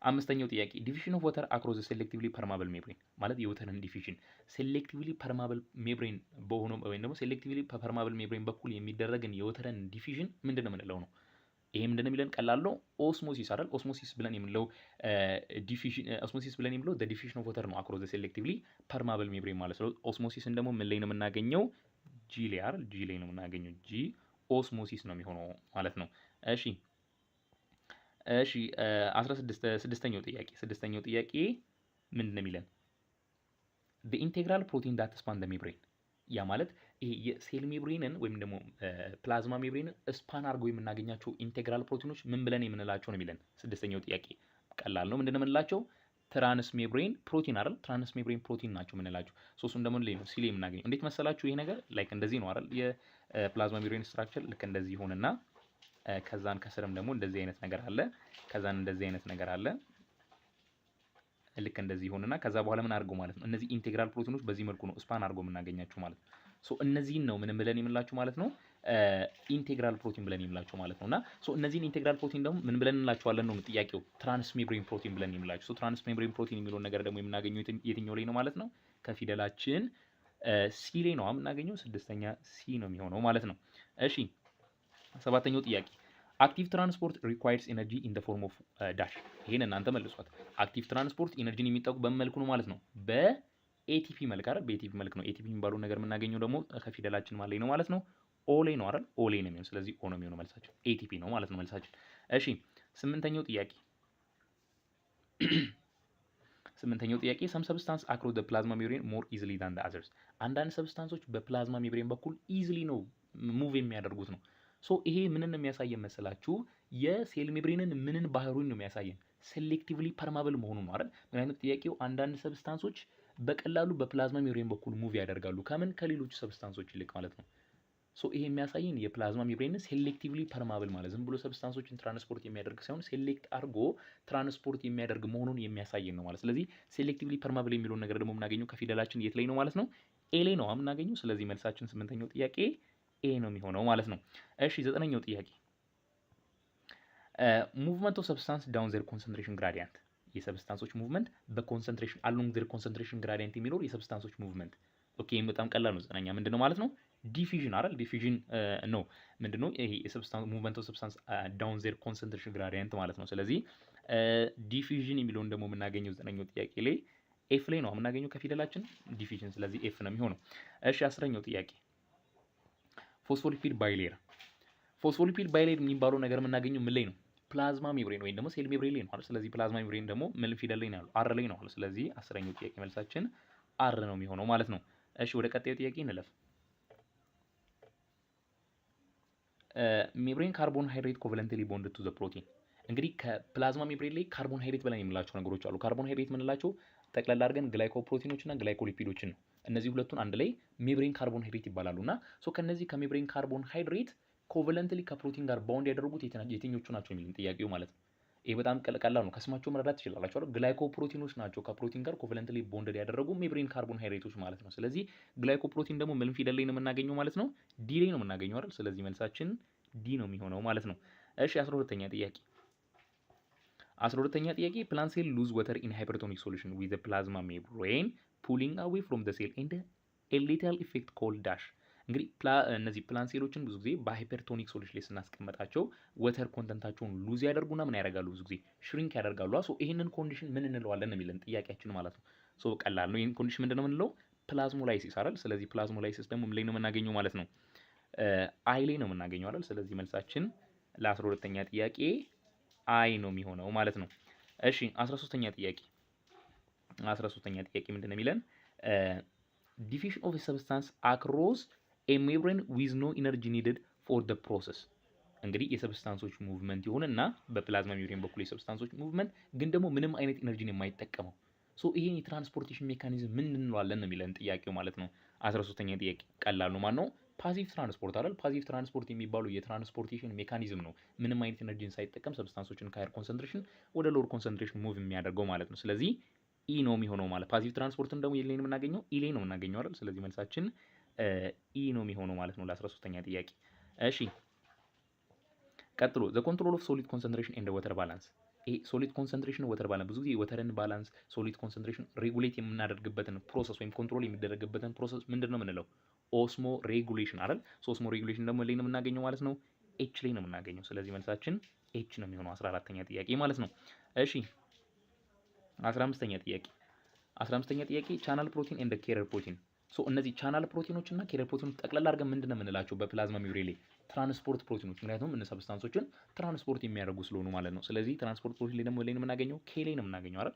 አምስተኛው ጥያቄ ዲፊዥን ኦፍ ወተር አክሮስ ሴሌክቲቭሊ ፐርማብል ሜምብሬን ማለት የወተርን ዲፊዥን ሴሌክቲቭሊ ፐርማብል ሜምብሬን በሆነው ወይም ደግሞ ሴሌክቲቭሊ ፐርማብል ሜምብሬን በኩል የሚደረግን የወተርን ዲፊዥን ምንድን ነው የምንለው ነው? ይሄ ምንድን ነው የሚለን? ቀላል ነው። ኦስሞሲስ አይደል? ኦስሞሲስ ብለን የምንለው ዲፊዥን ኦፍ ወተር ነው አክሮስ ሴሌክቲቭሊ ፐርማብል ሜምብሬን ማለት ነው። ኦስሞሲስን ደግሞ ምን ላይ ነው የምናገኘው? ጂ ላይ አይደል? ጂ ላይ ነው የምናገኘው። ጂ ኦስሞሲስ ነው የሚሆነው ማለት ነው። እሺ 16ኛው ጥያቄ ምንድን ነው የሚለን? ኢንቴግራል ፕሮቲን ዳት ስፓን ዘ ሜምብሬን። ያ ማለት ይሄ የሴል ሜምብሬንን ወይም ደግሞ ፕላዝማ ሜምብሬንን ስፓን አድርገው የምናገኛቸው ኢንቴግራል ፕሮቲኖች ምን ብለን የምንላቸው ነው የሚለን? ስድስተኛው ጥያቄ ቀላል ነው። ምንድን ነው የምንላቸው? ትራንስ ሜምብሬን ፕሮቲን አይደል? ትራንስ ሜምብሬን ፕሮቲን ናቸው የምንላቸው። ሶስቱን ደግሞ ላይ ነው ሲል የምናገኘው። እንዴት መሰላችሁ? ይሄ ነገር ላይክ እንደዚህ ነው አይደል? የፕላዝማ ሜምብሬን ስትራክቸር ልክ እንደዚህ ይሆንና ከዛን ከስርም ደግሞ እንደዚህ አይነት ነገር አለ። ከዛን እንደዚህ አይነት ነገር አለ። ልክ እንደዚህ ይሆንና ከዛ በኋላ ምን አድርገው ማለት ነው? እነዚህ ኢንቴግራል ፕሮቲኖች በዚህ መልኩ ነው ስፓን አድርገው የምናገኛቸው ማለት ነው። እነዚህን ነው ምን ብለን የምንላቸው ማለት ነው? ኢንቴግራል ፕሮቲን ብለን የምንላቸው ማለት ነው። እና እነዚህን ኢንቴግራል ፕሮቲን ደግሞ ምን ብለን እንላቸዋለን ነው ጥያቄው። ትራንስ ሜምብሬን ፕሮቲን ብለን የምንላቸው። ትራንስ ሜምብሬን ፕሮቲን የሚለውን ነገር ደግሞ የምናገኘው የትኛው ላይ ነው ማለት ነው? ከፊደላችን ሲ ላይ ነው የምናገኘው። ስድስተኛ ሲ ነው የሚሆነው ማለት ነው። እሺ ሰባተኛው ጥያቄ አክቲቭ ትራንስፖርት ሪኳየርስ ኤነርጂ ኢን ዘ ፎርም ኦፍ ዳሽ። ይሄን እናንተ መልሷት። አክቲቭ ትራንስፖርት ኤነርጂን የሚጠቁ በመልኩ ነው ማለት ነው። በኤቲፒ መልክ አይደል? በኤቲፒ መልክ ነው። ኤቲፒ የሚባለው ነገር የምናገኘው ደግሞ ከፊደላችን ማለት ነው ማለት ነው። ኦ ላይ ነው አይደል? ኦ ላይ ነው የሚሆነው። ስለዚህ ኦ ነው የሚሆነው መልሳችን። ኤቲፒ ነው ማለት ነው መልሳችን። እሺ ስምንተኛው ጥያቄ ሰም ሰብስታንስ አክሮስ ዘ ፕላዝማ ሜምብሬን ሞር ኢዚሊ ዳን ዘ አዘርስ። አንዳንድ ሰብስታንሶች በፕላዝማ ሜምብሬን በኩል ኢዚሊ ነው ሙቭ የሚያደርጉት ነው። ይሄ ምንን ነው የሚያሳየን መሰላችሁ? የሴል ሜምብሬንን ምንን ባህሩን ነው የሚያሳየን? ሴሌክቲቭሊ ፐርማብል መሆኑን ነው አይደል? ምን አይነት ጥያቄው? አንዳንድ ሰብስታንሶች በቀላሉ በፕላዝማ ሜምብሬን በኩል ሙቭ ያደርጋሉ። ከምን? ከሌሎች ሰብስታንሶች ይልቅ ማለት ነው። ይሄ የሚያሳየን የፕላዝማ ሜምብሬንን ሴሌክቲቭሊ ፐርማብል ማለት ዝም ብሎ ሰብስታንሶችን ትራንስፖርት የሚያደርግ ሳይሆን ሴሌክት አድርጎ ትራንስፖርት የሚያደርግ መሆኑን የሚያሳየን ነው ማለት። ስለዚህ ሴሌክቲቭሊ ፐርማብል የሚለውን ነገር ደግሞ የምናገኘው ከፊደላችን የት ላይ ነው ማለት ነው? ኤ ላይ ነው የምናገኘው። ስለዚህ መልሳችን ስምንተኛው ጥያቄ ኤ ነው የሚሆነው ማለት ነው። እሺ ዘጠነኛው ጥያቄ ሙቭመንት ኦፍ ሰብስታንስ ዳውን ዘር ኮንሰንትሬሽን ግራዲየንት። የሰብስታንሶች ሙቭመንት በኮንሰንትሬሽን አሎንግ ዘር ኮንሰንትሬሽን ግራዲየንት የሚለው የሰብስታንሶች ሙቭመንት። ኦኬ በጣም ቀላል ነው። ዘጠነኛ ምንድነው ማለት ነው? ዲፊዥን አይደል? ዲፊዥን ነው። ምንድነው ይሄ? የሰብስታንስ ሙቭመንት ኦፍ ሰብስታንስ ዳውን ዘር ኮንሰንትሬሽን ግራዲየንት ማለት ነው። ስለዚህ ዲፊዥን የሚለውን ደግሞ የምናገኘው ዘጠነኛው ጥያቄ ላይ ኤፍ ላይ ነው የምናገኘው ከፊደላችን ዲፊዥን። ስለዚህ ኤፍ ነው የሚሆነው። እሺ አስረኛው ጥያቄ ፎስፎሊፒድ ባይሌየር። ፎስፎሊፒድ ባይሌየር የሚባለው ነገር የምናገኘው ምን ላይ ነው? ፕላዝማ ሜምብሬን ወይም ደግሞ ሴል ሜምብሬን ላይ ነው አይደል? ስለዚህ ፕላዝማ ሜምብሬን ደግሞ ምን ፊደል ላይ ነው ያለው? አር ላይ ነው አይደል? ስለዚህ አስረኛው ጥያቄ መልሳችን አር ነው የሚሆነው ማለት ነው። እሺ ወደ ቀጣዩ ጥያቄ እንለፍ። ሜምብሬን ካርቦንሃይድሬት ኮቨለንትሊ ቦንድ ቱ ዘ ፕሮቲን። እንግዲህ ከፕላዝማ ሜምብሬን ላይ ካርቦንሃይድሬት ብለን የምንላቸው ነገሮች አሉ። ካርቦንሃይድሬት የምንላቸው ጠቅላላ አድርገን ግላይኮፕሮቲኖች እና ግላይኮሊፒዶችን ነው። እነዚህ ሁለቱን አንድ ላይ ሜምብሬን ካርቦንሃይድሬት ይባላሉና ከነዚህ ከሜምብሬን ካርቦንሃይድሬት ኮቨለንትሊ ከፕሮቲን ጋር ባውንድ ያደረጉት የትኞቹ ናቸው የሚልን ጥያቄው ማለት ነው። ይሄ በጣም ቀላል ነው። ከስማቸው መረዳት ትችላላችሁ አይደል? ግላይኮፕሮቲኖች ናቸው ከፕሮቲን ጋር ኮቨለንትሊ ቦንድድ ያደረጉ ሜምብሬን ካርቦንሃይድሬቶች ማለት ነው። ስለዚህ ግላይኮፕሮቲን ደግሞ ምን ፊደል ላይ ነው የምናገኘው ማለት ነው? ዲ ላይ ነው የምናገኘው አይደል? ስለዚህ መልሳችን ዲ ነው የሚሆነው ማለት ነው። እሺ 12ኛ ጥያቄ 12ኛ ጥያቄ ፕላንት ሴል ሉዝ ወተር ኢን ሃይፐርቶኒክ ሶሉሽን ዊዝ ፕላዝማ ሜምብሬን ፑሊንግ አዌይ ፍሮም ዘ ሴል ኤንድ ኤ ሊትል ኢፌክት ኮልድ ዳሽ። እንግዲህ እነዚህ ፕላንት ሴሎችን ብዙ ጊዜ በሃይፐርቶኒክ ሶሉሽን ላይ ስናስቀምጣቸው ወተር ኮንተንታቸውን ሉዝ ያደርጉና ምን ያደርጋሉ? ብዙ ጊዜ ሽሪንክ ያደርጋሉ። ይህንን ኮንዲሽን ምን እንለዋለን የሚለን ጥያቄያችን ማለት ነው። ቀላል ነው። ይህን ኮንዲሽን ምንድነው የምንለው? ፕላዝሞላይሲስ አይደል? ስለዚህ ፕላዝሞላይሲስ ደግሞ ምን ላይ ነው የምናገኘው ማለት ነው? አይ ላይ ነው የምናገኘው አይደል? ስለዚህ መልሳችን ለ12ኛ ጥያቄ አይ ነው የሚሆነው ማለት ነው። እሺ 13ኛ ጥያቄ 13ኛ ጥያቄ ምንድነው የሚለን? ዲፊሽን ኦፍ ሰብስታንስ አክሮስ ኤ ሜምብሬን ዊዝ ኖ ኢነርጂ ኒድድ ፎር ዘ ፕሮሰስ። እንግዲህ የሰብስታንሶች ሙቭመንት ይሆንና በፕላዝማ ሜምብሬን በኩል የሰብስታንሶች ሙቭመንት ግን ደግሞ ምንም አይነት ኢነርጂን የማይጠቀመው ይሄን የትራንስፖርቴሽን ሜካኒዝም ምን እንለዋለን ነው የሚለን ጥያቄው ማለት ነው። 13ኛ ጥያቄ ቀላል ነው። ማን ነው? ፓሲቭ ትራንስፖርት አይደል? ፓሲቭ ትራንስፖርት የሚባለው የትራንስፖርቴሽን ሜካኒዝም ነው። ምንም አይነት ኤነርጂን ሳይጠቀም ሰብስታንሶችን ከሃየር ኮንሰንትሬሽን ወደ ሎወር ኮንሰንትሬሽን ሙቭ የሚያደርገው ማለት ነው። ስለዚህ ኢ ነው የሚሆነው ማለት። ፓሲቭ ትራንስፖርትን ደግሞ የት ላይ ነው የምናገኘው? ኢ ላይ ነው የምናገኘው አይደል? ስለዚህ መልሳችን ኢ ነው የሚሆነው ማለት ነው ለ13ኛ ጥያቄ። እሺ ቀጥሎ ዘ ኮንትሮል ኦፍ ሶሊድ ኮንሰንትሬሽን ኤንድ ወተር ባላንስ። ይሄ ሶሊድ ኮንሰንትሬሽን ወተር ባላንስ ብዙ ጊዜ የወተርን ባላንስ ሶሊድ ኮንሰንትሬሽን ሬጉሌት የምናደርግበትን ፕሮሰስ ወይም ኮንትሮል የሚደረግበትን ፕሮሰስ ምንድን ነው የምንለው? ኦስሞ ሬጉሌሽን አይደል? ኦስሞ ሬጉሌሽን ደግሞ ላይ ነው የምናገኘው ማለት ነው? ኤች ላይ ነው የምናገኘው። ስለዚህ መልሳችን ኤች ነው የሚሆነው 14ኛ ጥያቄ ማለት ነው። እሺ 15ኛ ጥያቄ 15ኛ ጥያቄ ቻናል ፕሮቲን ኤንድ ኬረር ፕሮቲን። እነዚህ ቻናል ፕሮቲኖች እና ኬረር ፕሮቲኖች ጠቅላላ አድርገን ምንድን ነው የምንላቸው? በፕላዝማ ሜምብሬን ላይ ትራንስፖርት ፕሮቲኖች፣ ምክንያቱም እነ ሰብስታንሶችን ትራንስፖርት የሚያደርጉ ስለሆኑ ማለት ነው። ስለዚህ ትራንስፖርት ፕሮቲን ላይ ደግሞ ላይ ነው የምናገኘው? ኬ ላይ ነው የምናገኘው አይደል?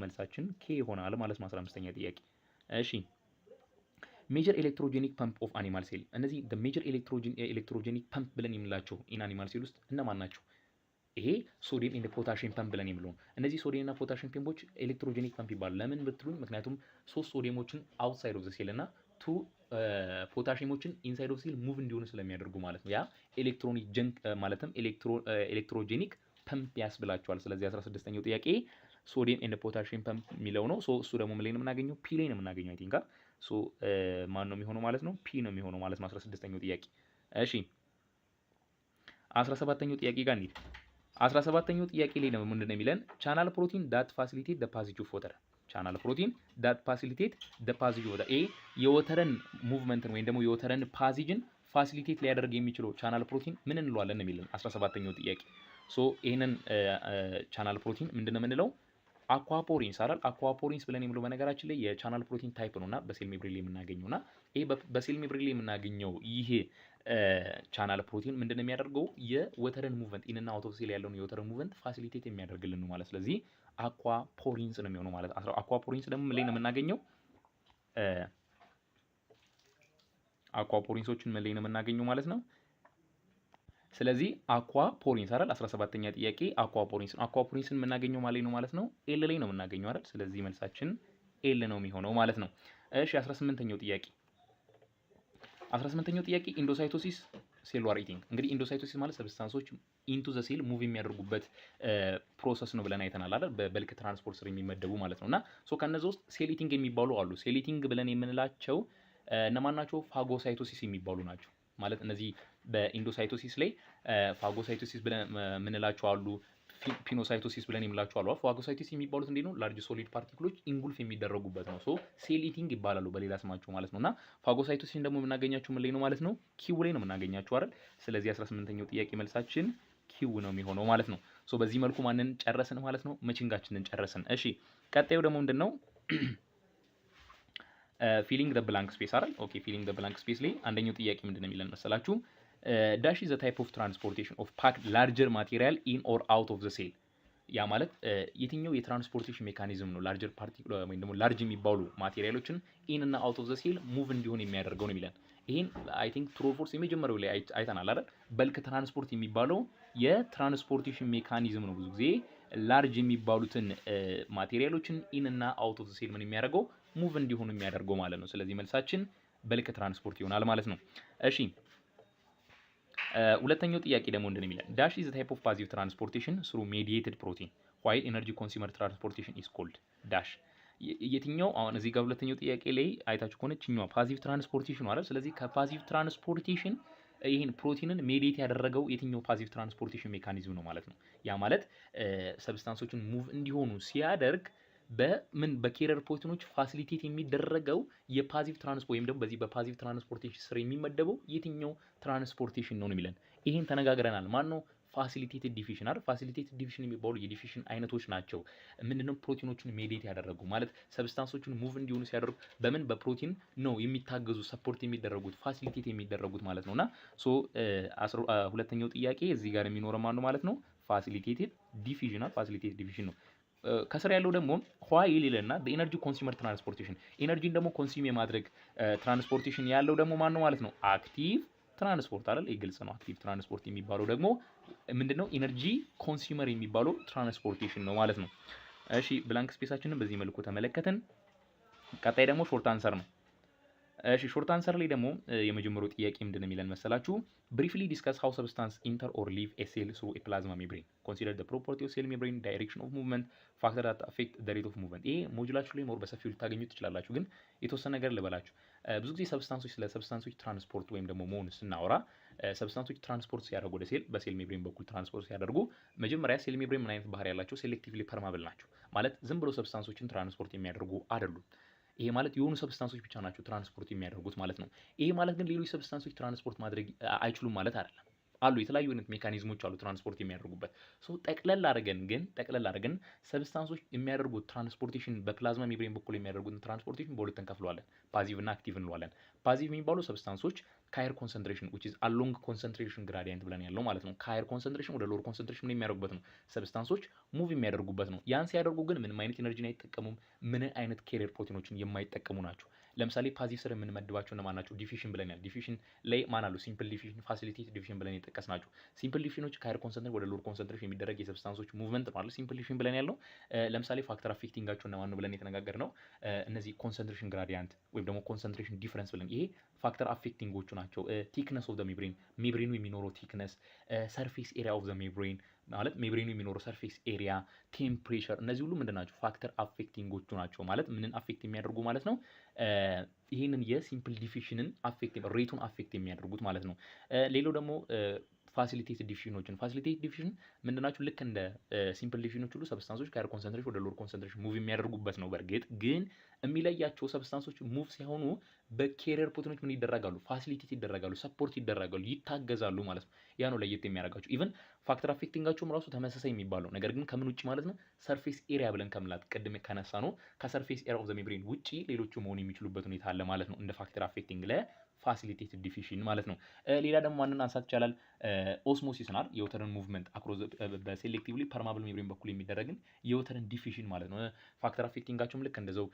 መልሳችን ኬ ይሆናል ማለት ነው 15ኛ ጥያቄ። እሺ ሜጀር ኤሌክትሮጄኒክ ፐምፕ ኦፍ አኒማል ሴል። እነዚህ ሜጀር ኤሌክትሮጄኒክ ፐምፕ ብለን የምንላቸው ኢን አኒማል ሴል ውስጥ እነማን ናቸው? ይሄ ሶዲየም ኤንድ ፖታሽየም ፐምፕ ብለን የምንለው። እነዚህ ሶዲየም እና ፖታሽየም ፐምፖች ኤሌክትሮጄኒክ ፐምፕ ይባላሉ። ለምን ብትሉኝ፣ ምክንያቱም 3 ሶዲየሞችን አውትሳይድ ኦፍ ዘ ሴል እና 2 ፖታሽየሞችን ኢንሳይድ ኦፍ ሴል ሙቭ እንዲሆኑ ስለሚያደርጉ ማለት ነው። ያ ኤሌክትሮኒክ ጀንክ ማለትም ኤሌክትሮጄኒክ ፐምፕ ያስብላቸዋል። ስለዚህ 16ኛው ጥያቄ ሶዲየም ኤንድ ፖታሽየም ፐምፕ የሚለው ነው። እሱ ደግሞ ምን ላይ ነው የምናገኘው? ፒ ላይ ነው የምናገኘው። አይ ቲንክ ማን ነው የሚሆነው ማለት ነው? ፒ ነው የሚሆነው ማለት ነው 16ኛው ጥያቄ። እሺ 17ኛው ጥያቄ ጋር እንሂድ። 17ኛው ጥያቄ ላይ ነው ምንድን ነው የሚለን? ቻናል ፕሮቲን ዳት ፋሲሊቴት ደ ፓሴጅ ኦፍ ወተር። ቻናል ፕሮቲን ዳት ፋሲሊቴት ደ ፓሴጅ ኦፍ ወተር። የወተርን ሙቭመንትን ወይም ደግሞ የወተርን ፓሴጅን ፋሲሊቴት ሊያደርግ የሚችለው ቻናል ፕሮቲን ምን እንለዋለን ነው የሚለን 17ኛው ጥያቄ። ይሄንን ቻናል ፕሮቲን ምንድን ነው የምንለው? አኳፖሪንስ አይደል? አኳፖሪንስ ብለን የምለው በነገራችን ላይ የቻናል ፕሮቲን ታይፕ ነውና በሴል ሜምብሬን ላይ የምናገኘውና ይሄ በሴል ሜምብሬን ላይ የምናገኘው ይሄ ቻናል ፕሮቲን ምንድነው የሚያደርገው? የወተርን ሙቭመንት ኢንና አውት ኦፍ ሴል ያለውን የወተርን ሙቭመንት ፋሲሊቴት የሚያደርግልን ነው ማለት። ስለዚህ አኳፖሪንስ ነው የሚሆነው ማለት። አኳፖሪንስ ደግሞ ምን ላይ ነው የምናገኘው? አኳፖሪንሶችን ምን ላይ ነው የምናገኘው ማለት ነው? ስለዚህ አኳፖሪንስ አይደል? 17ኛ ጥያቄ አኳፖሪንስ ነው። አኳፖሪንስን የምናገኘው ማለት ነው ማለት ነው ኤል ላይ ነው የምናገኘው አይደል? ስለዚህ መልሳችን ኤል ነው የሚሆነው ማለት ነው። እሺ 18ኛው ጥያቄ 18ኛው ጥያቄ ኢንዶሳይቶሲስ ሴሉላር ኢቲንግ። እንግዲህ ኢንዶሳይቶሲስ ማለት ሰብስታንሶች ኢንቱ ዘ ሴል ሙቭ የሚያደርጉበት ፕሮሰስ ነው ብለን አይተናል አይደል? በበልክ ትራንስፖርት ስር የሚመደቡ ማለት ነውና ከነዚህ ውስጥ ሴል ኢቲንግ የሚባሉ አሉ። ሴል ኢቲንግ ብለን የምንላቸው እነማን ናቸው? ፋጎሳይቶሲስ የሚባሉ ናቸው ማለት እነዚህ በኢንዶሳይቶሲስ ላይ ፋጎሳይቶሲስ ብለን የምንላቸው አሉ። ፒኖሳይቶሲስ ብለን የምንላቸው አሉ። ፋጎሳይቶሲስ የሚባሉት እንዴት ነው? ላርጅ ሶሊድ ፓርቲክሎች ኢንጉልፍ የሚደረጉበት ነው። ሴል ኢቲንግ ይባላሉ በሌላ ስማቸው ማለት ነውና ፋጎሳይቶሲስን ደግሞ የምናገኛቸው ምን ላይ ነው ማለት ነው? ኪው ላይ ነው የምናገኛቸው አይደል? ስለዚህ 18ኛው ጥያቄ መልሳችን ኪው ነው የሚሆነው ማለት ነው። በዚህ መልኩ ማንን ጨረስን ማለት ነው? መቺንጋችንን ጨረስን። እሺ ቀጣዩ ደግሞ ምንድነው? ፊሊንግ ዘ ብላንክ ስፔስ አይደል? ኦኬ ፊሊንግ ዘ ብላንክ ስፔስ ላይ አንደኛው ጥያቄ ምንድነው የሚለን መሰላችሁ? ዳሽ ኢዝ ዘ ታይፕ ኦፍ ትራንስፖርቴሽን ኦፍ ፓክድ ላርጀር ማቴሪያል ኢን ኦር አውት ኦፍ ዘ ሴል። ያ ማለት የትኛው የትራንስፖርቴሽን ሜካኒዝም ነው ላርጀር ፓርቲክል ወይም ደግሞ ላርጅ የሚባሉ ማቴሪያሎችን ኢን እና አውት ኦፍ ዘ ሴል ሙቭ እንዲሆን የሚያደርገው ነው የሚለን። ይሄን አይ ቲንክ ትሩ ኦር ፎልስ የመጀመሪያው ላይ አይተናል አይደል? በልክ ትራንስፖርት የሚባለው የትራንስፖርቴሽን ሜካኒዝም ነው። ብዙ ጊዜ ላርጅ የሚባሉትን ማቴሪያሎችን ኢን እና አውት ኦፍ ዘ ሴል ምን የሚያደርገው ሙቭ እንዲሆኑ የሚያደርገው ማለት ነው። ስለዚህ መልሳችን በልክ ትራንስፖርት ይሆናል ማለት ነው። እሺ ሁለተኛው ጥያቄ ደግሞ እንደምን ይላል ዳሽ ኢዝ ታይፕ ኦፍ ፓሲቭ ትራንስፖርቴሽን ስሩ ሜዲዬትድ ፕሮቲን ዋይል ኤነርጂ ኮንሱመር ትራንስፖርቴሽን ኢዝ ኮልድ ዳሽ። የትኛው አሁን እዚህ ጋር ሁለተኛው ጥያቄ ላይ አይታችሁ ከሆነ እችኛዋ ፓሲቭ ትራንስፖርቴሽን አይደል? ስለዚህ ከፓሲቭ ትራንስፖርቴሽን ይህን ፕሮቲንን ሜዲዬት ያደረገው የትኛው ፓሲቭ ትራንስፖርቴሽን ሜካኒዝም ነው ማለት ነው። ያ ማለት ሰብስታንሶችን ሙቭ እንዲሆኑ ሲያደርግ በምን በኬረር ፕሮቲኖች ፋሲሊቴት የሚደረገው የፓሲቭ ትራንስፖርት ወይም ደግሞ በዚህ በፓሲቭ ትራንስፖርቴሽን ስር የሚመደበው የትኛው ትራንስፖርቴሽን ነው የሚለን። ይሄን ተነጋግረናል። ማን ነው ፋሲሊቴትድ ዲፊሽን አይደል? ፋሲሊቴትድ ዲፊሽን የሚባሉ የዲፊሽን አይነቶች ናቸው። ምንድነው ፕሮቲኖችን ሜዲዬት ያደረጉ ማለት ሰብስታንሶችን ሙቭ እንዲሆኑ ሲያደርጉ በምን በፕሮቲን ነው የሚታገዙ ሰፖርት የሚደረጉት ፋሲሊቴት የሚደረጉት ማለት ነውና ሶ ሁለተኛው ጥያቄ እዚህ ጋር የሚኖረው ማን ነው ማለት ነው ፋሲሊቴትድ ዲፊሽን ፋሲሊቴትድ ዲፊሽን ነው። ከስር ያለው ደግሞ ዋይል ይለና በኤነርጂ ኮንሱመር ትራንስፖርቴሽን ኤነርጂን ደግሞ ኮንሱም የማድረግ ትራንስፖርቴሽን ያለው ደግሞ ማን ነው ማለት ነው አክቲቭ ትራንስፖርት አይደል? ግልጽ ነው። አክቲቭ ትራንስፖርት የሚባለው ደግሞ ምንድነው ኢነርጂ ኮንሱመር የሚባለው ትራንስፖርቴሽን ነው ማለት ነው። እሺ ብላንክ ስፔሳችንን በዚህ መልኩ ተመለከትን። ቀጣይ ደግሞ ሾርት አንሰር ነው። እሺ ሾርት አንሰር ላይ ደግሞ የመጀመሪያው ጥያቄ ምንድን ነው የሚለን መሰላችሁ? ብሪፍሊ ዲስከስ ሃው ሰብስታንስ ኢንተር ኦር ሊቭ ኤ ሴል ስሩ ኤ ፕላዝማ ሜምብሬን ኮንሲደር ዘ ፕሮፐርቲ ኦፍ ሴል ሜምብሬን ዳይሬክሽን ኦፍ ሙቭመንት ፋክተር ዳት አፌክት ዘ ሬት ኦፍ ሙቭመንት። ይሄ ሞጁላችሁ ላይ ሞር በሰፊው ልታገኙት ትችላላችሁ፣ ግን የተወሰነ ነገር ልበላችሁ። ብዙ ጊዜ ሰብስታንሶች ስለ ሰብስታንሶች ትራንስፖርት ወይም ደግሞ መሆን ስናወራ ሰብስታንሶች ትራንስፖርት ሲያደርጉ ወደ ሴል በሴል ሜምብሬን በኩል ትራንስፖርት ሲያደርጉ መጀመሪያ ሴል ሜምብሬን ምን አይነት ባህሪ ያላቸው ሴሌክቲቭሊ ፐርማብል ናቸው ማለት ዝም ብሎ ሰብስታንሶችን ትራንስፖርት የሚያደርጉ አይደሉም። ይሄ ማለት የሆኑ ሰብስታንሶች ብቻ ናቸው ትራንስፖርት የሚያደርጉት ማለት ነው። ይሄ ማለት ግን ሌሎች ሰብስታንሶች ትራንስፖርት ማድረግ አይችሉም ማለት አይደለም። አሉ የተለያዩ አይነት ሜካኒዝሞች አሉ ትራንስፖርት የሚያደርጉበት። ጠቅለል አድርገን ሰብስታንሶች የሚያደርጉት ትራንስፖርቴሽን በፕላዝማ ሜምብሬን በኩል የሚያደርጉትን ትራንስፖርቴሽን በሁለት እንከፍለዋለን፣ ፓሲቭ እና አክቲቭ እንለዋለን። ፓሲቭ የሚባሉ ሰብስታንሶች ከሃየር ኮንሰንትሬሽን which is along concentration gradient ብለን ያለው ማለት ነው። ከሃየር ኮንሰንትሬሽን ወደ ሎወር ኮንሰንትሬሽን የሚያደርጉበት ነው። ሰብስታንሶች ሙቭ የሚያደርጉበት ነው። ያን ሲያደርጉ ግን ምንም አይነት ኤነርጂን አይጠቀሙም። ምን አይነት ኬሪየር ፕሮቲኖችን የማይጠቀሙ ናቸው። ለምሳሌ ፓሲቭ ስር የምንመድባቸው እነማን ናቸው? ዲፊሽን ብለናል። ዲፊሽን ላይ ማን አሉ? ሲምፕል ዲፊሽን፣ ፋሲሊቴትድ ዲፊሽን ብለን የጠቀስናቸው። ሲምፕል ዲፊሽኖች ከሃየር ኮንሰንትሬሽን ወደ ሎወር ኮንሰንትሬሽን የሚደረግ የሰብስታንሶች ሙቭመንት ነው አይደል? ሲምፕል ዲፊሽን ብለን ያለው። ለምሳሌ ፋክተር አፌክቲንጋቸው እነማን ነው ብለን የተነጋገርነው እነዚህ ኮንሰንትሬሽን ግራዲያንት ወይም ደግሞ ኮንሰንትሬሽን ዲፈረንስ ብለን ይሄ ፋክተር አፌክቲንጎቹ ናቸው። ቲክነስ ኦፍ ዘ ሜምብሬን ሜምብሬኑ የሚኖረው ቲክነስ፣ ሰርፌስ ኤሪያ ኦፍ ዘ ሜምብሬን ማለት ሜምብሬኑ የሚኖረው ሰርፌስ ኤሪያ፣ ቴምፕሬቸር፣ እነዚህ ሁሉ ምንድን ናቸው? ፋክተር አፌክቲንጎቹ ናቸው ማለት ምንን አፌክት የሚያደርጉ ማለት ነው። ይህንን የሲምፕል ዲፊሽንን ሬቱን አፌክት የሚያደርጉት ማለት ነው። ሌላው ደግሞ ፋሲሊቴትድ ዲፊሽኖችን ፋሲሊቴትድ ዲፊሽን ምንድናቸው? ልክ እንደ ሲምፕል ዲፊሽኖች ሁሉ ሰብስታንሶች ከሃየር ኮንሰንትሬሽን ወደ ሎወር ኮንሰንትሬሽን ሙቭ የሚያደርጉበት ነው። በእርግጥ ግን የሚለያቸው ሰብስታንሶች ሙቭ ሲሆኑ በኬሪየር ፕሮቲኖች ምን ይደረጋሉ? ፋሲሊቴት ይደረጋሉ፣ ሰፖርት ይደረጋሉ፣ ይታገዛሉ ማለት ነው። ያ ነው ለየት የሚያደርጋቸው። ኢቨን ፋክተር አፌክቲንጋቸውም ራሱ ተመሳሳይ የሚባለው ነገር ግን ከምን ውጭ ማለት ነው? ሰርፌስ ኤሪያ ብለን ከምላት ቅድም ከነሳ ነው ከሰርፌስ ኤሪያ ኦፍ ዘ ሜምብሬን ውጪ ሌሎቹ መሆን የሚችሉበት ሁኔታ አለ ማለት ነው። እንደ ፋክተር አፌክቲንግ ፋሲሊቴትድ ዲፊሽን ማለት ነው። ሌላ ደግሞ ማንን አንሳት ይቻላል? ኦስሞሲስ ናል የወተርን ሙቭመንት አክሮስ በሴሌክቲቭሊ ፐርማብል ሜምብሬን በኩል የሚደረግን የወተርን ዲፊሽን ማለት ነው። ፋክተር አፌክቲንጋቸውም ልክ እንደዛው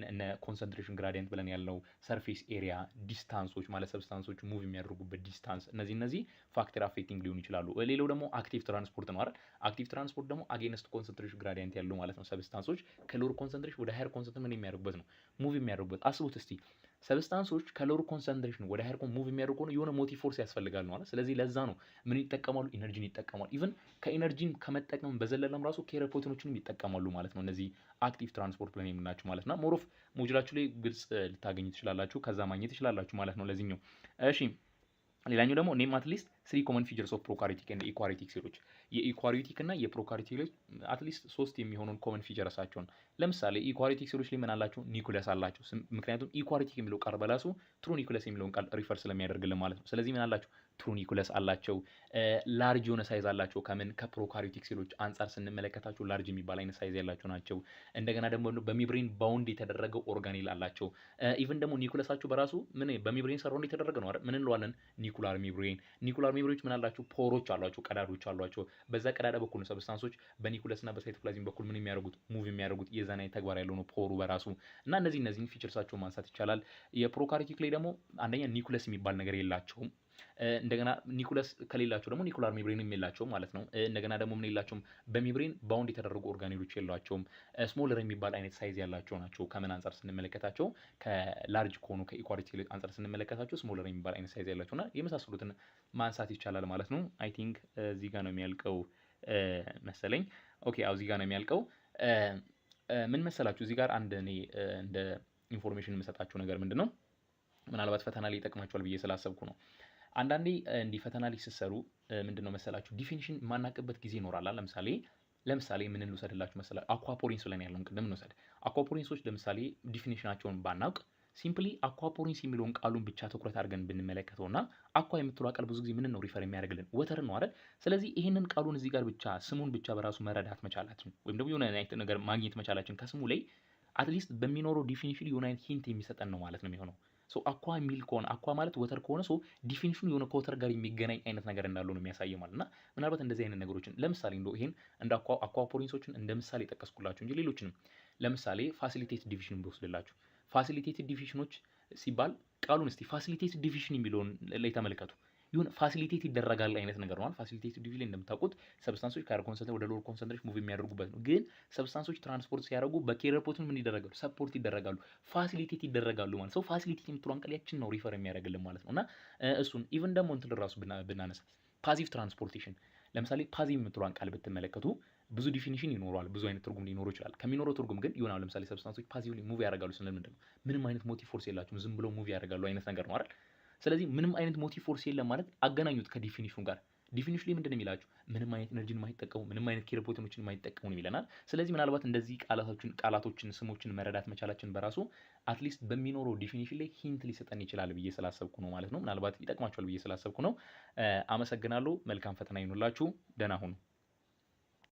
እነ ኮንሰንትሬሽን ግራዲየንት ብለን ያለው ሰርፌስ ኤሪያ፣ ዲስታንሶች ማለት ሰብስታንሶች ሙቭ የሚያደርጉበት ዲስታንስ፣ እነዚህ ፋክተር አፌክቲንግ ሊሆኑ ይችላሉ። ሌላው ደግሞ አክቲቭ ትራንስፖርት ነው አይደል? አክቲቭ ትራንስፖርት ደግሞ አጌንስት ኮንሰንትሬሽን ግራዲየንት ያለው ማለት ነው። ሰብስታንሶች ከሎወር ኮንሰንትሬሽን ወደ ሃየር ኮንሰንትሬሽን ምን የሚያደርጉበት ነው? ሙቭ የሚያደርጉበት። አስቡት እስቲ ሰብስታንሶች ከሎወር ኮንሰንትሬሽን ወደ ሃየር ሙቭ የሚያደርጉ ከሆነ የሆነ ሞቲቭ ፎርስ ያስፈልጋል ማለት። ስለዚህ ለዛ ነው ምን ይጠቀማሉ? ኢነርጂን ይጠቀማሉ። ኢቭን ከኢነርጂን ከመጠቀም በዘለለም ራሱ ኬሪየር ፕሮቲኖችንም ይጠቀማሉ ማለት ነው። እነዚህ አክቲቭ ትራንስፖርት ብለን የምናቸው ማለት ነው። ሞሮፍ ሞጁላችሁ ላይ ግልጽ ልታገኙ ትችላላችሁ፣ ከዛ ማግኘት ትችላላችሁ ማለት ነው ለዚህኛው። እሺ ሌላኛው ደግሞ ኔም አትሊስት 3 ኮመን ፊቸርስ ኦፍ ፕሮካሪዮቲክ ኤንድ ኢኳሪዮቲክ ሴሎች። የኢኳሪዮቲክ እና የፕሮካሪዮቲክ ሴሎች አትሊስት 3 የሚሆኑን ኮመን ፊቸርሳቸውን። ለምሳሌ ኢኳሪዮቲክ ሴሎች ላይ ምን አላቸው? ኒኩለስ አላቸው። ምክንያቱም ኢኳሪዮቲክ የሚለው ቃል በራሱ ትሩ ኒኩለስ የሚለውን ቃል ሪፈር ስለሚያደርግልን ማለት ነው። ስለዚህ ምን አላቸው? ትሩ ኒኩለስ አላቸው። ላርጅ የሆነ ሳይዝ አላቸው። ከምን ከፕሮካሪዮቲክ ሴሎች አንጻር ስንመለከታቸው ላርጅ የሚባል አይነት ሳይዝ ያላቸው ናቸው። እንደገና ደግሞ በሜምብሬን ባውንድ የተደረገው ኦርጋኔል አላቸው። ኢቭን ደግሞ ኒኩለሳቸው በራሱ ምን በሜምብሬን ሰራውንድ የተደረገ ነው አይደል? ምን እንለዋለን? ኒኩላር ሜምብሬን። ኒኩላር ሜምብሬኖች ምን አላቸው? ፖሮች አሏቸው፣ ቀዳዶች አሏቸው። በዛ ቀዳዳ በኩል ነው ሰብስታንሶች በኒኩለስ እና በሳይቶፕላዝም በኩል ምን የሚያደርጉት? ሙቭ የሚያደርጉት። የዛን አይነት ተግባር ያለው ነው ፖሩ በራሱ እና እነዚህን ፊቸርሳቸውን ማንሳት ይቻላል። የፕሮካሪዮቲክ ላይ ደግሞ አንደኛ ኒኩለስ የሚባል ነገር የላቸውም። እንደገና ኒኩለስ ከሌላቸው ደግሞ ኒኩላር ሜምብሬንም የላቸውም ማለት ነው። እንደገና ደግሞ ምን የላቸውም? በሜምብሬን ባውንድ የተደረጉ ኦርጋኔሎች የሏቸውም። ስሞለር የሚባል አይነት ሳይዝ ያላቸው ናቸው። ከምን አንጻር ስንመለከታቸው ከላርጅ ከሆኑ ከኢኳሊቲ አንጻር ስንመለከታቸው ስሞለር የሚባል አይነት ሳይዝ ያላቸውና የመሳሰሉትን ማንሳት ይቻላል ማለት ነው። አይ ቲንክ እዚህ ጋር ነው የሚያልቀው መሰለኝ። ኦኬ አዎ እዚህ ጋር ነው የሚያልቀው። ምን መሰላችሁ እዚህ ጋር አንድ እኔ እንደ ኢንፎርሜሽን የምሰጣችሁ ነገር ምንድን ነው፣ ምናልባት ፈተና ላይ ይጠቅማችኋል ብዬ ስላሰብኩ ነው። አንዳንዴ እንዲህ ፈተና ላይ ስትሰሩ ምንድን ነው መሰላችሁ ዲፊኒሽን የማናውቅበት ጊዜ ይኖራል። ለምሳሌ ምን እንውሰድላችሁ መሰላችሁ? አኳፖሪንስ ብለን ያለውን ቅድም እንውሰድ። አኳፖሪንሶች ለምሳሌ ዲፊኒሽናቸውን ባናውቅ ሲምፕሊ አኳፖሪንስ የሚለውን ቃሉን ብቻ ትኩረት አድርገን ብንመለከተውና አኳ የምትለው ቃል ብዙ ጊዜ ምን ነው ሪፈር የሚያደርግልን ወተር ነው አይደል? ስለዚህ ይሄንን ቃሉን እዚህ ጋር ብቻ ስሙን ብቻ በራሱ መረዳት መቻላችን ወይም ደግሞ የሆነ አይነት ነገር ማግኘት መቻላችን ከስሙ ላይ አትሊስት በሚኖረው ዲፊኒሽን የሆነ አይነት ሂንት የሚሰጠን ነው ማለት ነው የሚሆነው። ሶ አኳ የሚል ከሆነ አኳ ማለት ወተር ከሆነ ሶ ዲፊኒሽኑ የሆነ ከወተር ጋር የሚገናኝ አይነት ነገር እንዳለው ነው የሚያሳየው ማለት እና ምናልባት እንደዚህ አይነት ነገሮችን ለምሳሌ እንደው ይሄን እንደ አኳፖሪንሶችን እንደ ምሳሌ ጠቀስኩላችሁ እንጂ ሌሎችንም ለምሳሌ ፋሲሊቴት ዲቪዥን ብወስድላችሁ ፋሲሊቴትድ ዲቪዥኖች ሲባል ቃሉን እስቲ ፋሲሊቴትድ ዲቪዥን የሚለውን ላይ ተመልከቱ። ይሁን ፋሲሊቴት ይደረጋል አይነት ነገር ነው። ፋሲሊቴትድ ዲቪዥን እንደምታውቁት ሰብስታንሶች ከሃየር ኮንሰንትሬሽን ወደ ሎወር ኮንሰንትሬሽን ሙቭ የሚያደርጉበት ነው። ግን ሰብስታንሶች ትራንስፖርት ሲያደርጉ በኬሪየር ፕሮቲን ምን ይደረጋሉ? ሰፖርት ይደረጋሉ፣ ፋሲሊቴት ይደረጋሉ ማለት ሰው ፋሲሊቴት የምትለውን ቃል ያችን ነው ሪፈር የሚያደርግልን ማለት ነው። እና እሱን ኢቭን ደግሞ እንትን ራሱ ብናነሳ ፓሲቭ ትራንስፖርቴሽን ለምሳሌ ፓሲቭ የምትለዋን ቃል ብትመለከቱ ብዙ ዲፊኒሽን ይኖረዋል፣ ብዙ አይነት ትርጉም ሊኖረው ይችላል። ከሚኖረው ትርጉም ግን ይሆናል ለምሳሌ ሰብስታንሶች ፓሲቭሊ ሙቭ ያደርጋሉ ስንል ምንድን ነው? ምንም አይነት ሞቲቭ ፎርስ የላቸውም፣ ዝም ብለው ሙቭ ያደርጋሉ አይነት ነገር ነው አይደል? ስለዚህ ምንም አይነት ሞቲቭ ፎርስ የለም ማለት አገናኙት ከዲፊኒሽኑ ጋር። ዲፊኒሽኑ ላይ ምንድን ነው የሚላችሁ? ምንም አይነት ኤነርጂን የማይጠቀሙ ምንም አይነት ኬር ፕሮቲኖችን የማይጠቀሙ ነው ይለናል። ስለዚህ ምናልባት እንደዚህ ቃላቶችን ስሞችን መረዳት መቻላችን በራሱ አትሊስት በሚኖረው ዲፊኒሽን ላይ ሂንት ሊሰጠን ይችላል ብዬ ስላሰብኩ ነው ማለት ነው። ምናልባት ይጠቅማችኋል ብዬ ስላሰብኩ ነው። አመሰግናለሁ። መልካም ፈተና ይሁንላችሁ። ደህና ሁኑ።